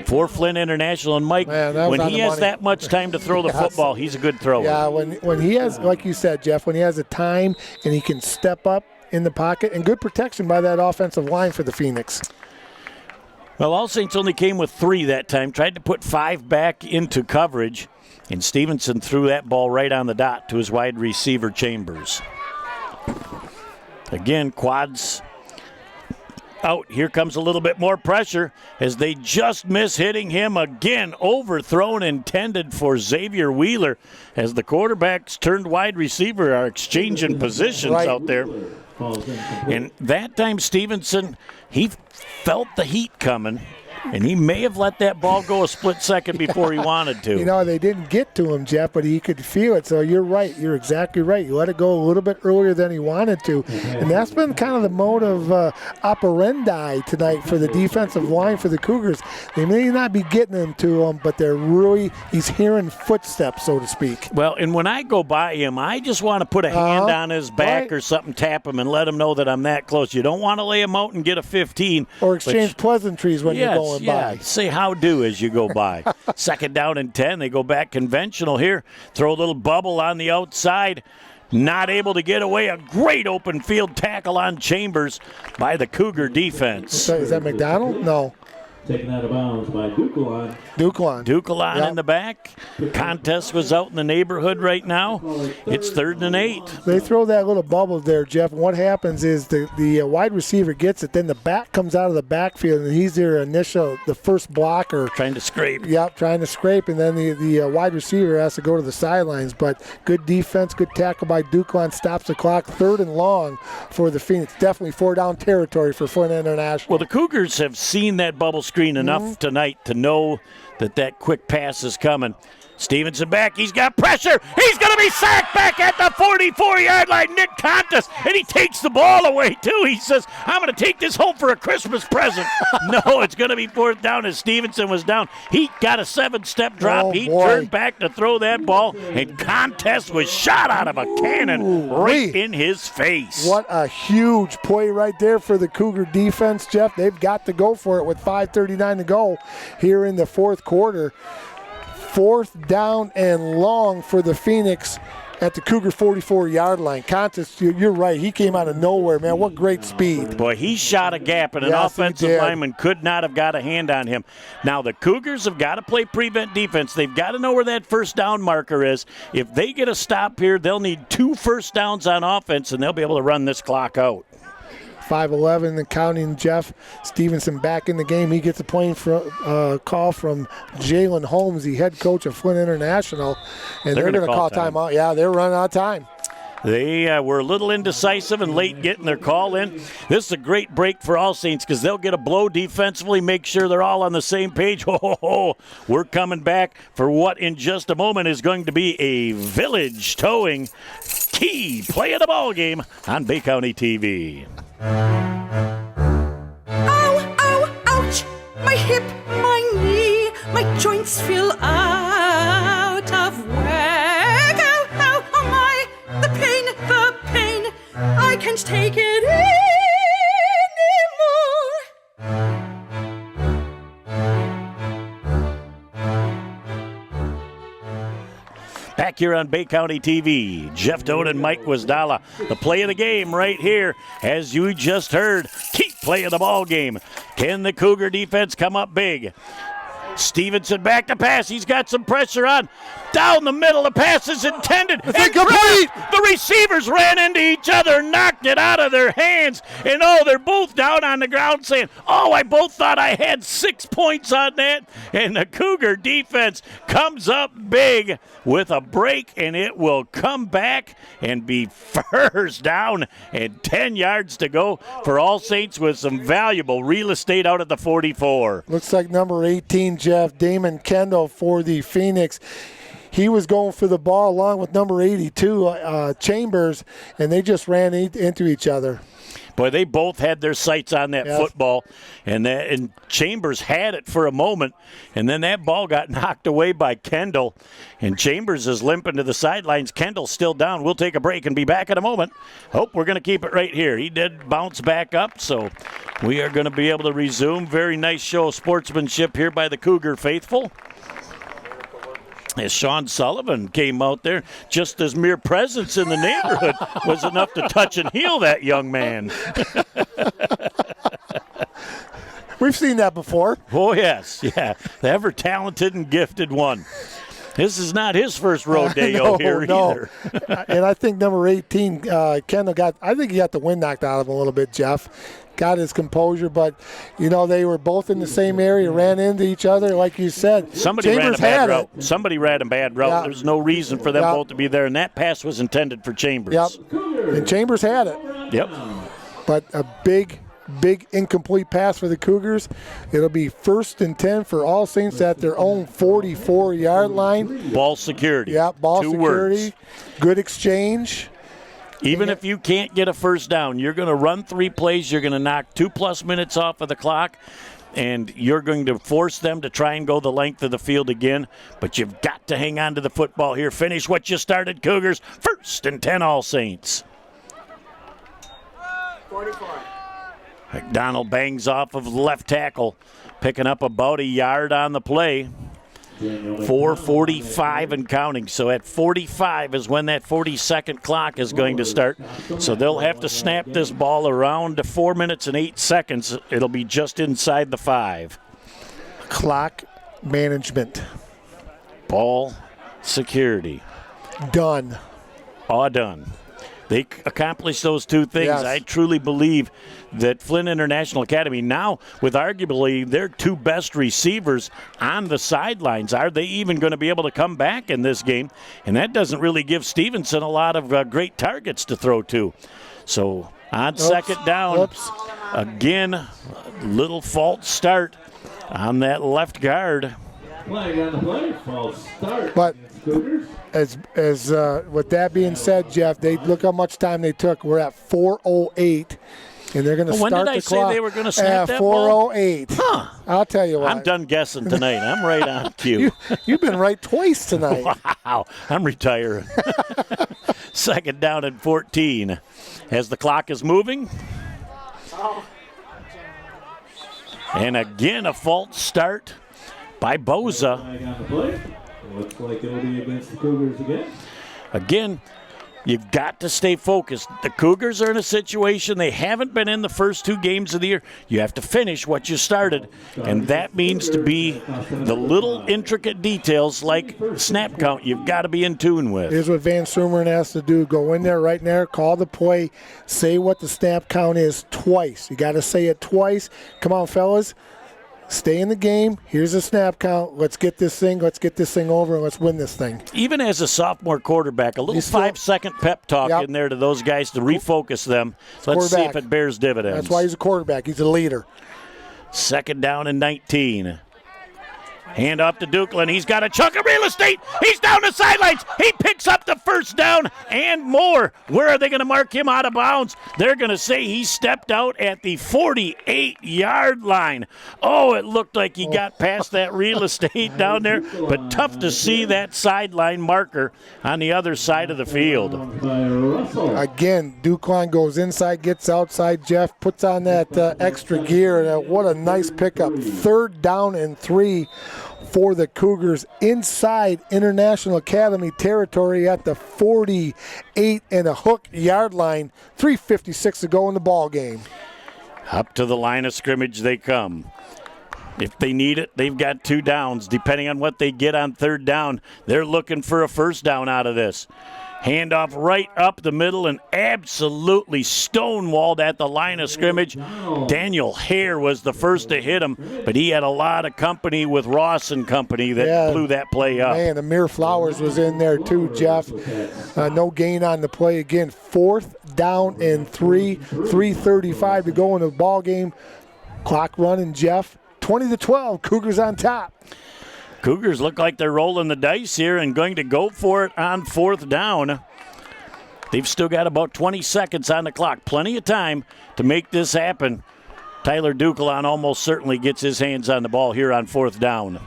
for Flint International. And Mike, when he has that much time to throw the football, he's a good thrower. Yeah, when he has, like you said, Jeff, when he has the time and he can step up in the pocket, and good protection by that offensive line for the Phoenix. Well, All Saints only came with 3 that time, tried to put 5 back into coverage. And Stevenson threw that ball right on the dot to his wide receiver, Chambers. Again, quads out. Here comes a little bit more pressure as they just miss hitting him again. Overthrown, intended for Xavier Wheeler as the quarterbacks turned wide receiver are exchanging positions out there. And that time Stevenson, he felt the heat coming. And he may have let that ball go a split second before he wanted to. They didn't get to him, Jeff, but he could feel it. So you're right. You're exactly right. You let it go a little bit earlier than he wanted to. And that's been kind of the mode of operandi tonight for the defensive line for the Cougars. They may not be getting him to him, but he's hearing footsteps, so to speak. Well, and when I go by him, I just want to put a hand on his back or something, tap him, and let him know that I'm that close. You don't want to lay him out and get a 15. Or exchange pleasantries when you're going by. Say how do as you go by. 2nd down and 10. They go back conventional here. Throw a little bubble on the outside. Not able to get away. A great open field tackle on Chambers by the Cougar defense. Is that McDonald? No. Taken out of bounds by Duquelan. Duquelan in the back. Contest was out in the neighborhood right now. It's 3rd and 8. They throw that little bubble there, Jeff. And what happens is the wide receiver gets it, then the back comes out of the backfield, and he's the first blocker. Trying to scrape. Yep, trying to scrape, and then the wide receiver has to go to the sidelines. But good defense, good tackle by Duquelan, stops the clock. 3rd and long for the Phoenix. Definitely 4-down territory for Flint International. Well, the Cougars have seen that bubble screen enough tonight to know that quick pass is coming. Stevenson back. He's got pressure. He's going to be sacked back at the 44-yard line. Nick Contis, and he takes the ball away, too. He says, I'm going to take this home for a Christmas present. No, it's going to be 4th down as Stevenson was down. He got a 7-step drop. He turned back to throw that ball, and Contis was shot out of a cannon right in his face. What a huge play right there for the Cougar defense, Jeff. They've got to go for it with 5:39 to go here in the 4th quarter. 4th down and long for the Phoenix at the Cougar 44-yard line. Contis, you're right. He came out of nowhere, man. What great speed. Boy, he shot a gap, and an offensive lineman could not have got a hand on him. Now, the Cougars have got to play prevent defense. They've got to know where that first down marker is. If they get a stop here, they'll need 2 first downs on offense, and they'll be able to run this clock out. 5-11 and counting. Jeff Stevenson back in the game. He gets a call from Jalen Holmes, the head coach of Flint International, and they're going to call timeout. Yeah, they're running out of time. They were a little indecisive and late getting their call in. This is a great break for All Saints because they'll get a blow defensively, make sure they're all on the same page. We're coming back for what in just a moment is going to be a Village Towing key play of the ball game on Bay County TV. Ow, ow, ouch! My hip, my knee, my joints feel out of whack. Ow, ow, oh my! The pain, I can't take it anymore. Back here on Bay County TV, Jeff Doan and Mike Wasdala. The play of the game right here, as you just heard. Keep playing the ball game. Can the Cougar defense come up big? Stevenson back to pass. He's got some pressure on. Down the middle, the pass is intended. It's complete. The receivers ran into each other, knocked it out of their hands. And, they're both down on the ground saying, I both thought I had 6 points on that. And the Cougar defense comes up big with a break, and it will come back and be first down and 10 yards to go for All Saints with some valuable real estate out at the 44. Looks like number 18, Jeff, Damon Kendall for the Phoenix. He was going for the ball along with number 82, Chambers, and they just ran into each other. Boy, they both had their sights on that football, and Chambers had it for a moment, and then that ball got knocked away by Kendall, and Chambers is limping to the sidelines. Kendall's still down. We'll take a break and be back in a moment. We're going to keep it right here. He did bounce back up, so we are going to be able to resume. Very nice show of sportsmanship here by the Cougar faithful. As Sean Sullivan came out there, just his mere presence in the neighborhood was enough to touch and heal that young man. We've seen that before. Oh, yes. Yeah. The ever-talented and gifted one. This is not his first rodeo either. And I think number 18, Kendall he got the wind knocked out of him a little bit, Jeff. Got his composure, but, they were both in the same area, ran into each other, like you said. Somebody ran a bad route. Somebody ran a bad route. Yeah. There's no reason for them both to be there, and that pass was intended for Chambers. Yep. And Chambers had it. Yep. But a big incomplete pass for the Cougars. It'll be 1st and 10 for All Saints at their own 44-yard line. Ball security. Yeah, ball 2 security. Words. Good exchange. Even if you can't get a first down, you're going to run 3 plays. You're going to knock 2+ minutes off of the clock, and you're going to force them to try and go the length of the field again. But you've got to hang on to the football here. Finish what you started, Cougars. 1st and 10, All Saints. 44. McDonald bangs off of left tackle, picking up about a yard on the play. 4:45 and counting. So at 45 is when that 40-second clock is going to start. So they'll have to snap this ball around to 4 minutes and 8 seconds. It'll be just inside the 5. Clock management. Ball security. Done. All done. They accomplished those 2 things. Yes. I truly believe that Flint International Academy now, with arguably their 2 best receivers on the sidelines, are they even going to be able to come back in this game? And that doesn't really give Stevenson a lot of great targets to throw to. So on second down, again, little false start on that left guard. Flag on the play, false start. But Cougars. as with that being said, Jeff, they look how much time they took. We're at 4:08, and they're going to start the clock. When did I say they were going to snap that ball? At 4:08. Huh. I'll tell you what. I'm done guessing tonight. I'm right on cue. You've been right twice tonight. Wow. I'm retiring. Second down and 14. As the clock is moving. And again, a false start by Boza. Looks like it'll be against the Cougars again. again, you've got to stay focused. The Cougars are in a situation they haven't been in the first 2 games of the year. You have to finish what you started, and that means to be the little intricate details like snap count you've got to be in tune with. Here's what Van Sumeren has to do. Go in there right there, call the play, say what the snap count is twice. You got to say it twice. Come on, fellas. Stay in the game. Here's a snap count. Let's get this thing over, and let's win this thing. Even as a sophomore quarterback, a little 5-second pep talk in there to those guys to refocus them. Let's see if it bears dividends. That's why he's a quarterback. He's a leader. 2nd down and 19. Hand off to Dukeland. He's got a chunk of real estate. He's down the sidelines. He picks up the first down and more. Where are they going to mark him out of bounds? They're going to say he stepped out at the 48-yard line. Oh, it looked like he got past that real estate down there, but tough to see that sideline marker on the other side of the field. Again, Dukeland goes inside, gets outside. Jeff puts on that extra gear. And what a nice pickup. 3rd down and 3. For the Cougars inside International Academy territory at the 48 and a hook yard line. 3:56 to go in the ball game. Up to the line of scrimmage they come. If they need it, they've got 2 downs. Depending on what they get on 3rd down, they're looking for a first down out of this. Handoff right up the middle and absolutely stonewalled at the line of scrimmage. Daniel Hare was the first to hit him, but he had a lot of company with Ross and company that blew that play up. Man, Amir Flowers was in there too, Jeff. No gain on the play. Again, 4th down and 3. 3:35 to go in the ball game. Clock running, Jeff. 20-12, Cougars on top. Cougars look like they're rolling the dice here and going to go for it on 4th down. They've still got about 20 seconds on the clock. Plenty of time to make this happen. Tyler Dukeland almost certainly gets his hands on the ball here on 4th down.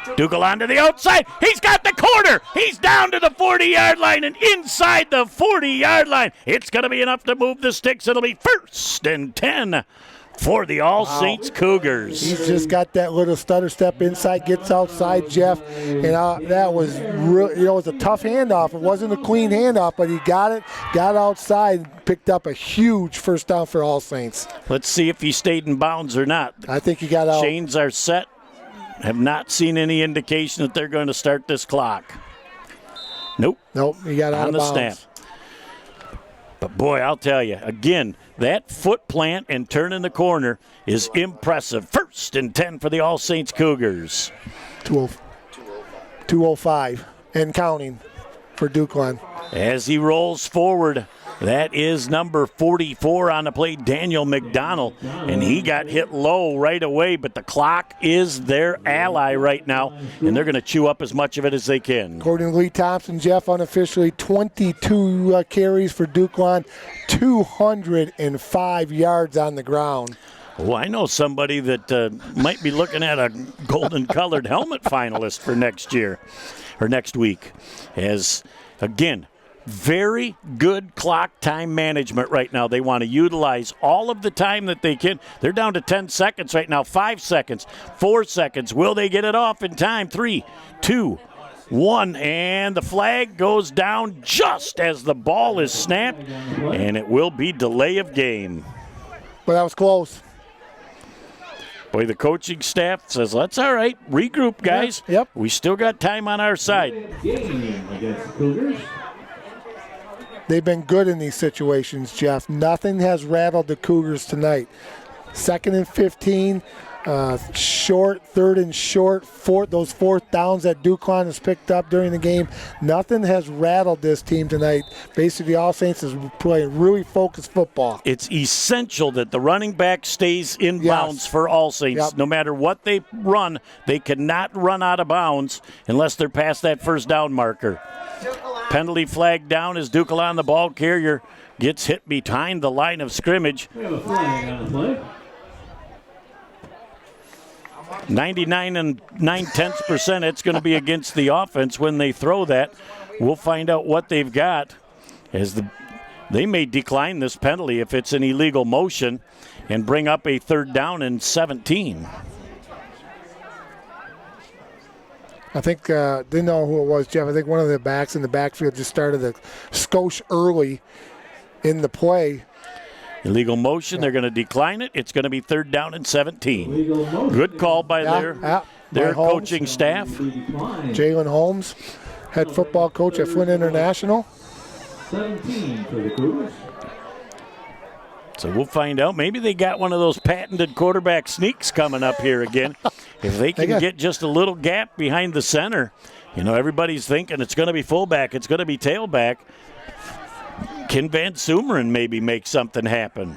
Dukeland to the outside. He's got the corner. He's down to the 40-yard line and inside the 40-yard line. It's going to be enough to move the sticks. It'll be 1st and 10. For the All Saints Cougars. He's just got that little stutter step inside, gets outside, Jeff. And that was really, it was a tough handoff. It wasn't a clean handoff, but he got it, got outside, picked up a huge first down for All Saints. Let's see if he stayed in bounds or not. I think he got out. Chains are set. Have not seen any indication that they're going to start this clock. Nope. He got out on of the bounds. snap. But boy, I'll tell you, again, that foot plant and turn in the corner is impressive. 1st and 10 for the All Saints Cougars. 2:05 and counting for Dukeland. As he rolls forward, that is number 44 on the play, Daniel McDonald. And he got hit low right away, but the clock is their ally right now, and they're going to chew up as much of it as they can. According to Lee Thompson, Jeff, unofficially 22 carries for Dukeland, 205 yards on the ground. Oh, I know somebody that might be looking at a golden-colored helmet finalist for next year or next week. As, again, very good clock time management right now. They want to utilize all of the time that they can. They're down to 10 seconds right now, 5 seconds, 4 seconds. Will they get it off in time? 3, 2, 1, and the flag goes down just as the ball is snapped, and it will be delay of game. But that was close. Boy, the coaching staff says, that's all right. Regroup, guys. Yep. We still got time on our side. Game against the Cougars. They've been good in these situations, Jeff. Nothing has rattled the Cougars tonight. 2nd and 15, short, 3rd and short, those 4th downs that Dukeland has picked up during the game. Nothing has rattled this team tonight. Basically, All Saints is playing really focused football. It's essential that the running back stays in bounds for All Saints. Yep. No matter what they run, they cannot run out of bounds unless they're past that first down marker. Penalty flag down as Dukeland, the ball carrier, gets hit behind the line of scrimmage. We have a flag on the play. 99 and 9/10%. It's going to be against the offense when they throw that. We'll find out what they've got, as they may decline this penalty if it's an illegal motion and bring up a 3rd down and 17. I think, didn't know who it was, Jeff. I think one of the backs in the backfield just started to skosh early in the play. Illegal motion. They're going to decline it. It's going to be 3rd down and 17. Good call by their coaching staff. Jalen Holmes, head football coach at Flint International. 17 for the Cougars. So we'll find out. Maybe they got one of those patented quarterback sneaks coming up here again. If they can get just a little gap behind the center, everybody's thinking it's going to be fullback, it's going to be tailback. Can Van Sumeren maybe make something happen?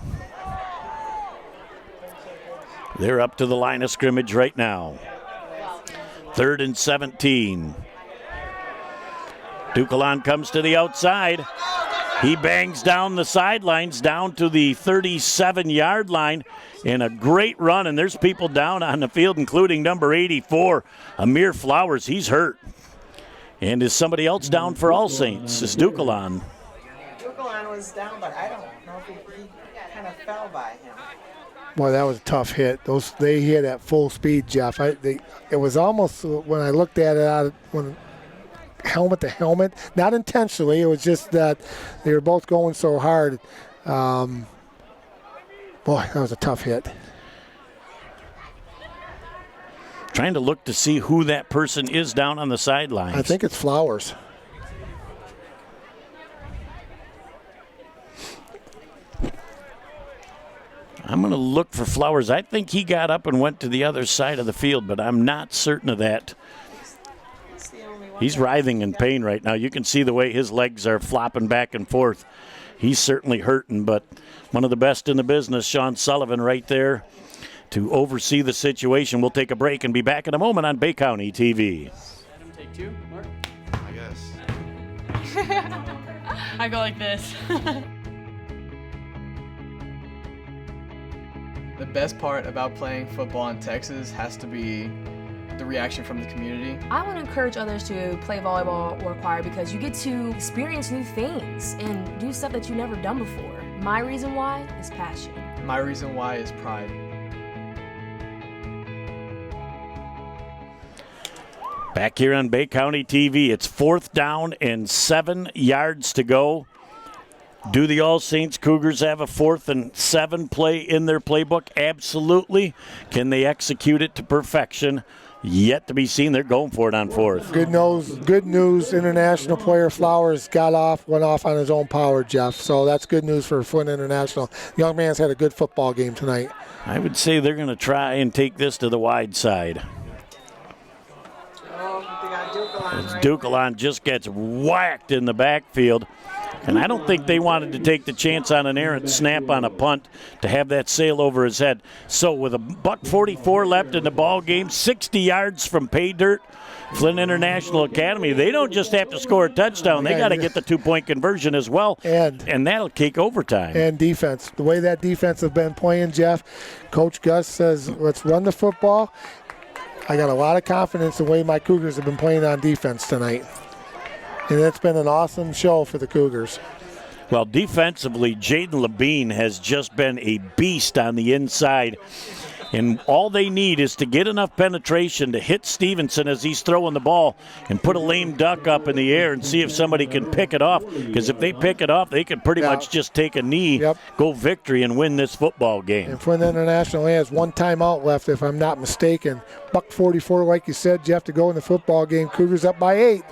They're up to the line of scrimmage right now. 3rd and 17. Duquelan comes to the outside. He bangs down the sidelines down to the 37-yard line in a great run, and there's people down on the field, including number 84, Amir Flowers. He's hurt. And is somebody else down for All Saints? It's Duquelan. Duquelan was down, but I don't know if he kind of fell by him. Boy, that was a tough hit. They hit at full speed, Jeff. It was almost, when I looked at it, helmet to helmet, not intentionally. It was just that they were both going so hard. Boy, that was a tough hit. Trying to look to see who that person is down on the sidelines. I think it's Flowers. I'm going to look for Flowers. I think he got up and went to the other side of the field, but I'm not certain of that. He's writhing in pain right now. You can see the way his legs are flopping back and forth. He's certainly hurting, but one of the best in the business, Sean Sullivan, right there to oversee the situation. We'll take a break and be back in a moment on Bay County TV. Take 2, Mark? I guess. I go like this. The best part about playing football in Texas has to be the reaction from the community. I want to encourage others to play volleyball or choir because you get to experience new things and do stuff that you've never done before. My reason why is passion. My reason why is pride. Back here on Bay County TV, it's 4th down and 7 yards to go. Do the All Saints Cougars have a 4th and 7 play in their playbook? Absolutely. Can they execute it to perfection? Yet to be seen. They're going for it on 4th. Good news. International player Flowers went off on his own power, Jeff. So that's good news for Flint International. Young man's had a good football game tonight. I would say they're going to try and take this to the wide side. As Duquelan just gets whacked in the backfield. And I don't think they wanted to take the chance on an errant snap on a punt to have that sail over his head. So with $1:44 left in the ball game, 60 yards from pay dirt, Flint International Academy, they don't just have to score a touchdown. They got to get the 2-point conversion as well, and that'll kick overtime. And defense. The way that defense has been playing, Jeff, Coach Gus says, let's run the football. I got a lot of confidence in the way my Cougars have been playing on defense tonight. And it's been an awesome show for the Cougars. Well, defensively, Jaden Labine has just been a beast on the inside. And all they need is to get enough penetration to hit Stevenson as he's throwing the ball and put a lame duck up in the air and see if somebody can pick it off. Because if they pick it off, they can pretty much just take a knee, go victory, and win this football game. And Flint International has one timeout left, if I'm not mistaken. $1:44, like you said, Jeff, to go in the football game. Cougars up by 8.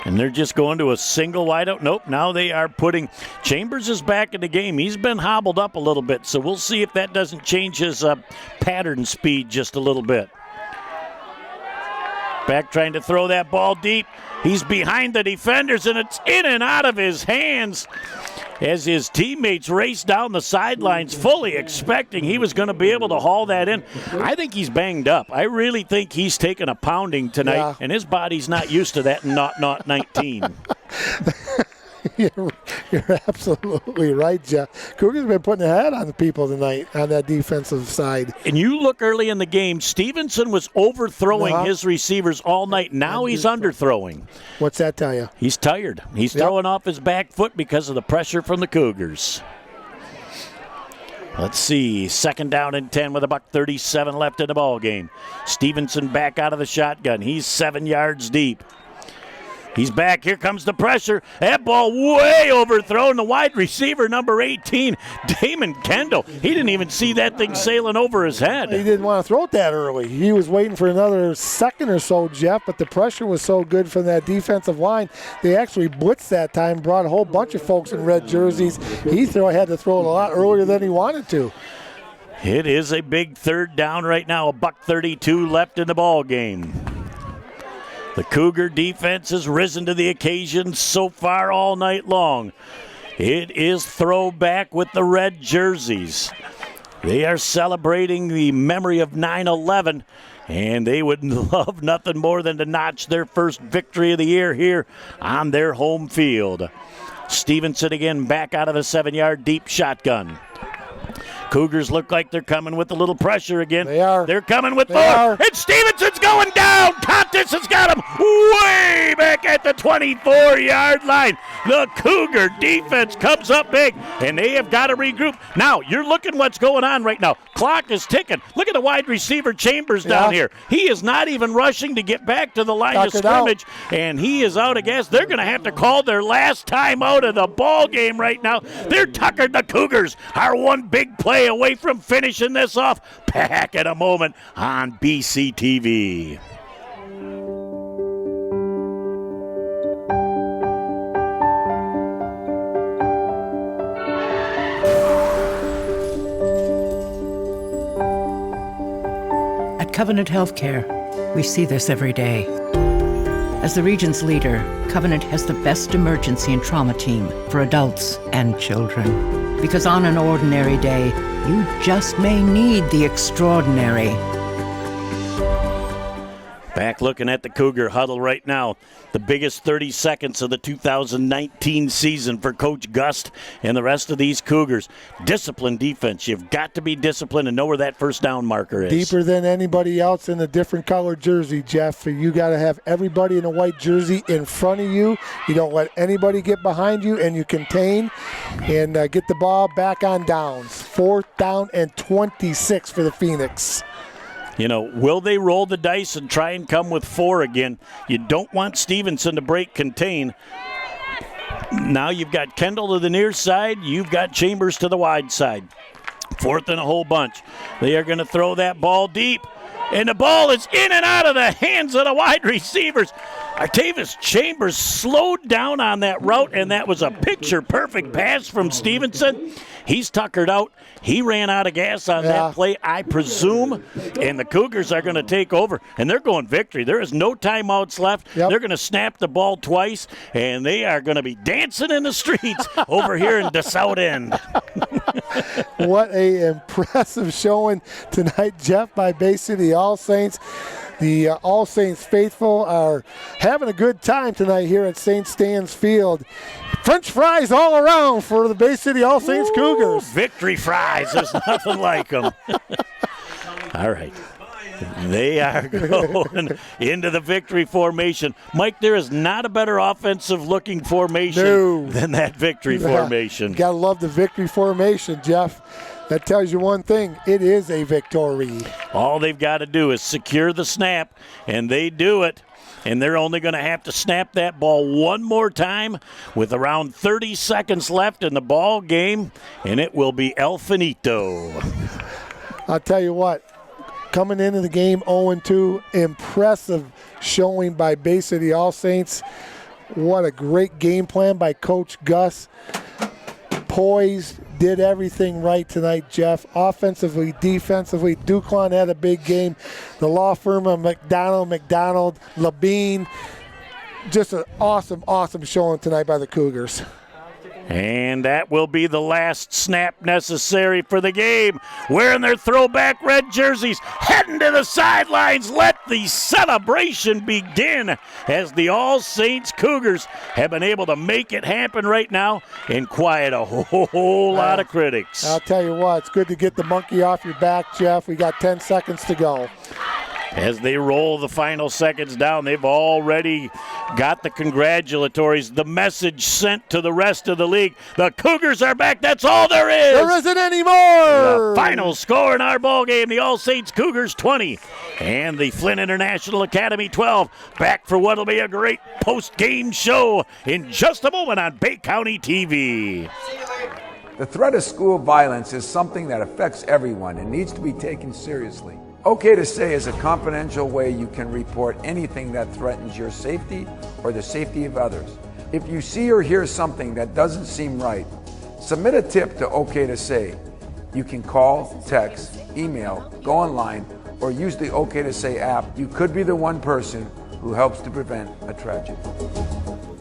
And they're just going to a single wideout. Nope, now they are putting – Chambers is back in the game. He's been hobbled up a little bit, so we'll see if that doesn't change his pattern speed just a little bit. Back trying to throw that ball deep. He's behind the defenders, and it's in and out of his hands as his teammates race down the sidelines, fully expecting he was going to be able to haul that in. I think he's banged up. I really think he's taken a pounding tonight, and his body's not used to that 19. You're absolutely right, Jeff. Cougars have been putting a head on the people tonight on that defensive side. And you look early in the game, Stevenson was overthrowing his receivers all night. Now he's underthrowing. What's that tell you? He's tired. He's throwing off his back foot because of the pressure from the Cougars. Let's see, 2nd down and 10 with $1:37 left in the ball game. Stevenson back out of the shotgun. He's 7 yards deep. He's back. Here comes the pressure. That ball way overthrown. The wide receiver, number 18, Damon Kendall. He didn't even see that thing sailing over his head. He didn't want to throw it that early. He was waiting for another second or so, Jeff, but the pressure was so good from that defensive line. They actually blitzed that time, brought a whole bunch of folks in red jerseys. He had to throw it a lot earlier than he wanted to. It is a big 3rd down right now. $1:32 left in the ball game. The Cougar defense has risen to the occasion so far all night long. It is throwback with the red jerseys. They are celebrating the memory of 9/11, and they would love nothing more than to notch their first victory of the year here on their home field. Stevenson again back out of the 7-yard deep shotgun. Cougars look like they're coming with a little pressure again. They are. They're coming with more. And Stevenson's going down. Contis has got him way back at the 24-yard line. The Cougar defense comes up big, and they have got to regroup. Now, you're looking what's going on right now. Clock is ticking. Look at the wide receiver Chambers down here. He is not even rushing to get back to the line of scrimmage, and he is out of gas. They're going to have to call their last time out of the ball game right now. They're tuckered. The Cougars are one big play away from finishing this off. Back in a moment on BCTV. At Covenant Healthcare, we see this every day. As the region's leader, Covenant has the best emergency and trauma team for adults and children. Because on an ordinary day, you just may need the extraordinary. Back looking at the Cougar huddle right now. The biggest 30 seconds of the 2019 season for Coach Gust and the rest of these Cougars. Disciplined defense. You've got to be disciplined and know where that first down marker is. Deeper than anybody else in a different colored jersey, Jeff. You got to have everybody in a white jersey in front of you. You don't let anybody get behind you, and you contain and get the ball back on downs. 4th down and 26 for the Phoenix. You know, will they roll the dice and try and come with 4 again? You don't want Stevenson to break contain. Now you've got Kendall to the near side. You've got Chambers to the wide side. 4th and a whole bunch. They are going to throw that ball deep. And the ball is in and out of the hands of the wide receivers. Artavis Chambers slowed down on that route, and that was a picture-perfect pass from Stevenson. He's tuckered out. He ran out of gas on that play, I presume, and the Cougars are going to take over, and they're going victory. There is no timeouts left. They're going to snap the ball twice, and they are going to be dancing in the streets over here in the South End. What a impressive showing tonight, Jeff, by Bay City All Saints. The All Saints faithful are having a good time tonight here at St. Stan's Field. French fries all around for the Bay City All Saints Cougars. Victory fries. There's nothing like them. All right. They are going into the victory formation. Mike, there is not a better offensive-looking formation than that victory formation. Got to love the victory formation, Jeff. That tells you one thing. It is a victory. All they've got to do is secure the snap, and they do it. And they're only going to have to snap that ball one more time with around 30 seconds left in the ball game, and it will be El Finito. I'll tell you what. Coming into the game 0-2, impressive showing by Bay City All Saints. What a great game plan by Coach Gus. Poised, did everything right tonight, Jeff. Offensively, defensively, Duquan had a big game. The law firm of McDonald, Labine. Just an awesome, awesome showing tonight by the Cougars. And that will be the last snap necessary for the game. Wearing their throwback red jerseys, heading to the sidelines. Let the celebration begin as the All Saints Cougars have been able to make it happen right now and quiet a whole lot of critics. I'll tell you what, it's good to get the monkey off your back, Jeff. We got 10 seconds to go. As they roll the final seconds down, they've already got the congratulatories, the message sent to the rest of the league. The Cougars are back. That's all there is. There isn't any more. The final score in our ball game, the All Saints Cougars 20 and the Flint International Academy 12. Back for what will be a great post-game show in just a moment on Bay County TV. The threat of school violence is something that affects everyone and needs to be taken seriously. OK to Say is a confidential way you can report anything that threatens your safety or the safety of others. If you see or hear something that doesn't seem right, submit a tip to OK to Say. You can call, text, email, go online, or use the OK to Say app. You could be the one person who helps to prevent a tragedy.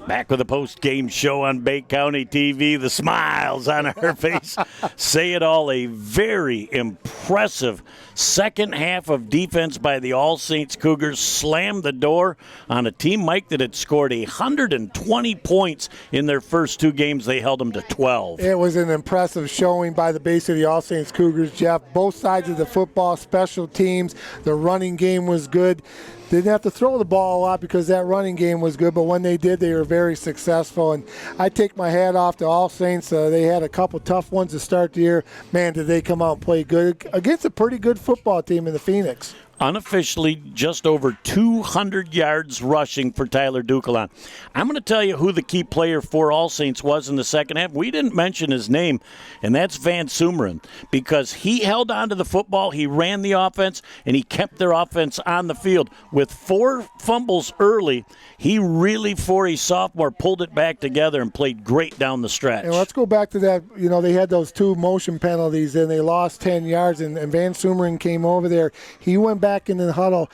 Back with a post-game show on Bay County TV. The smiles on her face say it all. A very impressive second half of defense by the All Saints Cougars. Slammed the door on a team, Mike, that had scored 120 points in their first two games. They held them to 12. It was an impressive showing by the base of the All Saints Cougars, Jeff. Both sides of the football, special teams. The running game was good. Didn't have to throw the ball a lot because that running game was good, but when they did, they were very successful. And I take my hat off to All Saints. They had a couple tough ones to start the year. Man, did they come out and play good against a pretty good football team in the Phoenix. Unofficially, just over 200 yards rushing for Tyler Duquelan. I'm going to tell you who the key player for All Saints was in the second half. We didn't mention his name, and that's Van Sumeren, because he held on to the football, he ran the offense, and he kept their offense on the field. With 4 fumbles early, he really, for a sophomore, pulled it back together and played great down the stretch. And let's go back to that. You know, they had those 2 motion penalties, and they lost 10 yards, and Van Sumeren came over there. He went back in the huddle,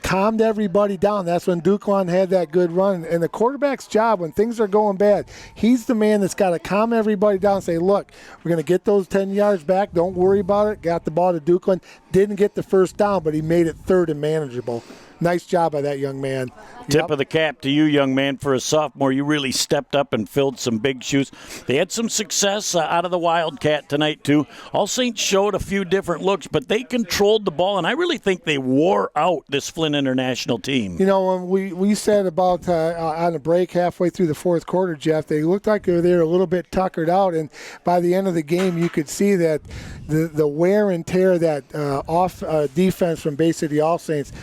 calmed everybody down. That's when Duquelan had that good run. And the quarterback's job when things are going bad, he's the man that's got to calm everybody down and say, look, we're going to get those 10 yards back. Don't worry about it. Got the ball to Duquelan. Didn't get the first down, but he made it third and manageable. Nice job by that young man. Tip of the cap to you, young man. For a sophomore, you really stepped up and filled some big shoes. They had some success out of the Wildcat tonight, too. All Saints showed a few different looks, but they controlled the ball, and I really think they wore out this Flint International team. You know, when we said about on a break halfway through the fourth quarter, Jeff, they looked like they were a little bit tuckered out, and by the end of the game, you could see that the wear and tear that off defense from basically All Saints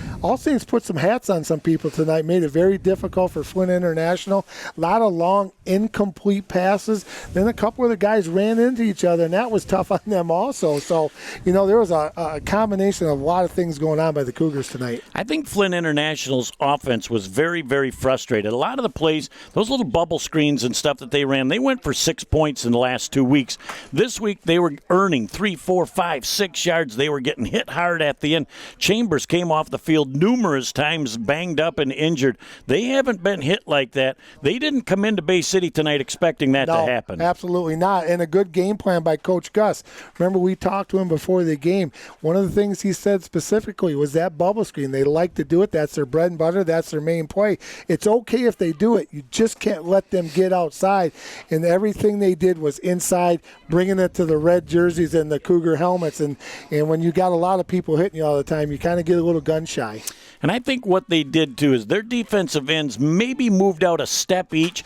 put some hats on some people tonight, made it very difficult for Flint International. A lot of long, incomplete passes. Then a couple of the guys ran into each other, and that was tough on them also. So, you know, there was a combination of a lot of things going on by the Cougars tonight. I think Flint International's offense was very, very frustrated. A lot of the plays, those little bubble screens and stuff that they ran, they went for 6 points in the last 2 weeks. This week, they were earning 3, 4, 5, 6 yards. They were getting hit hard at the end. Chambers came off the field numerous times, banged up and injured. They haven't been hit like that. They didn't come into Bay City tonight expecting that to happen. Absolutely not. And a good game plan by Coach Gus. Remember, we talked to him before the game. One of the things he said specifically was that bubble screen. They like to do it. That's their bread and butter. That's their main play. It's okay if they do it. You just can't let them get outside. And everything they did was inside, bringing it to the red jerseys and the Cougar helmets. And when you got a lot of people hitting you all the time, you kind of get a little gun shy. And I think what they did, too, is their defensive ends maybe moved out a step each,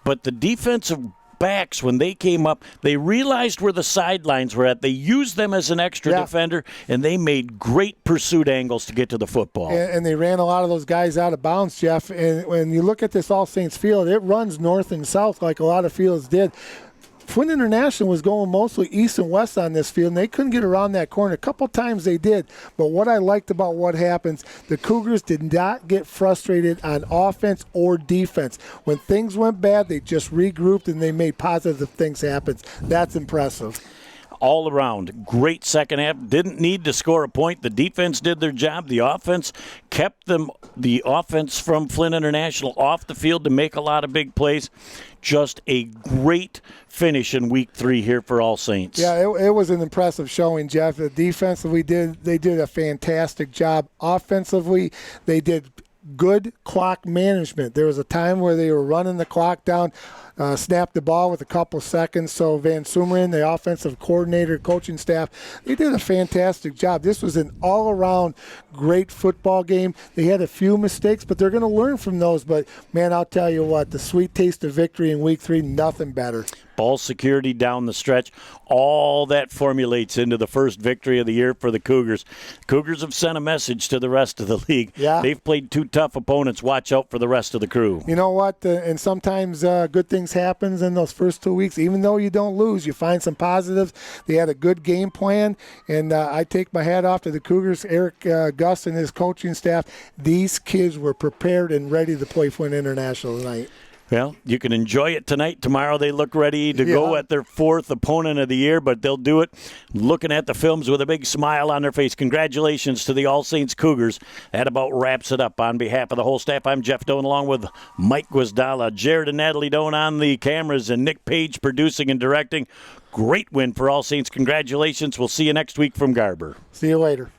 but the defensive backs, when they came up, they realized where the sidelines were at. They used them as an extra defender, and they made great pursuit angles to get to the football. And they ran a lot of those guys out of bounds, Jeff. And when you look at this All Saints field, it runs north and south like a lot of fields did. Flint International was going mostly east and west on this field, and they couldn't get around that corner. A couple times they did, but what I liked about what happens, the Cougars did not get frustrated on offense or defense. When things went bad, they just regrouped and they made positive things happen. That's impressive. All around, great second half. Didn't need to score a point. The defense did their job. The offense kept the offense from Flint International off the field to make a lot of big plays. Just a great finish in week 3 here for All Saints. Yeah, it was an impressive showing, Jeff. Defensively, they did a fantastic job. Offensively, they did good clock management. There was a time where they were running the clock down, snapped the ball with a couple seconds. So Van Sumeren, the offensive coordinator, coaching staff, they did a fantastic job. This was an all-around great football game. They had a few mistakes, but they're going to learn from those. But, man, I'll tell you what, the sweet taste of victory in Week 3, nothing better. Ball security down the stretch, all that formulates into the first victory of the year for the Cougars. Cougars have sent a message to the rest of the league. Yeah. They've played two tough opponents. Watch out for the rest of the crew. You know what? And sometimes good things happen in those first 2 weeks. Even though you don't lose, you find some positives. They had a good game plan, and I take my hat off to the Cougars, Eric Gus and his coaching staff. These kids were prepared and ready to play Flint International tonight. Well, you can enjoy it tonight. Tomorrow they look ready to go at their fourth opponent of the year, but they'll do it looking at the films with a big smile on their face. Congratulations to the All Saints Cougars. That about wraps it up. On behalf of the whole staff, I'm Jeff Doan along with Mike Guazdala, Jared and Natalie Doan on the cameras, and Nick Page producing and directing. Great win for All Saints. Congratulations. We'll see you next week from Garber. See you later.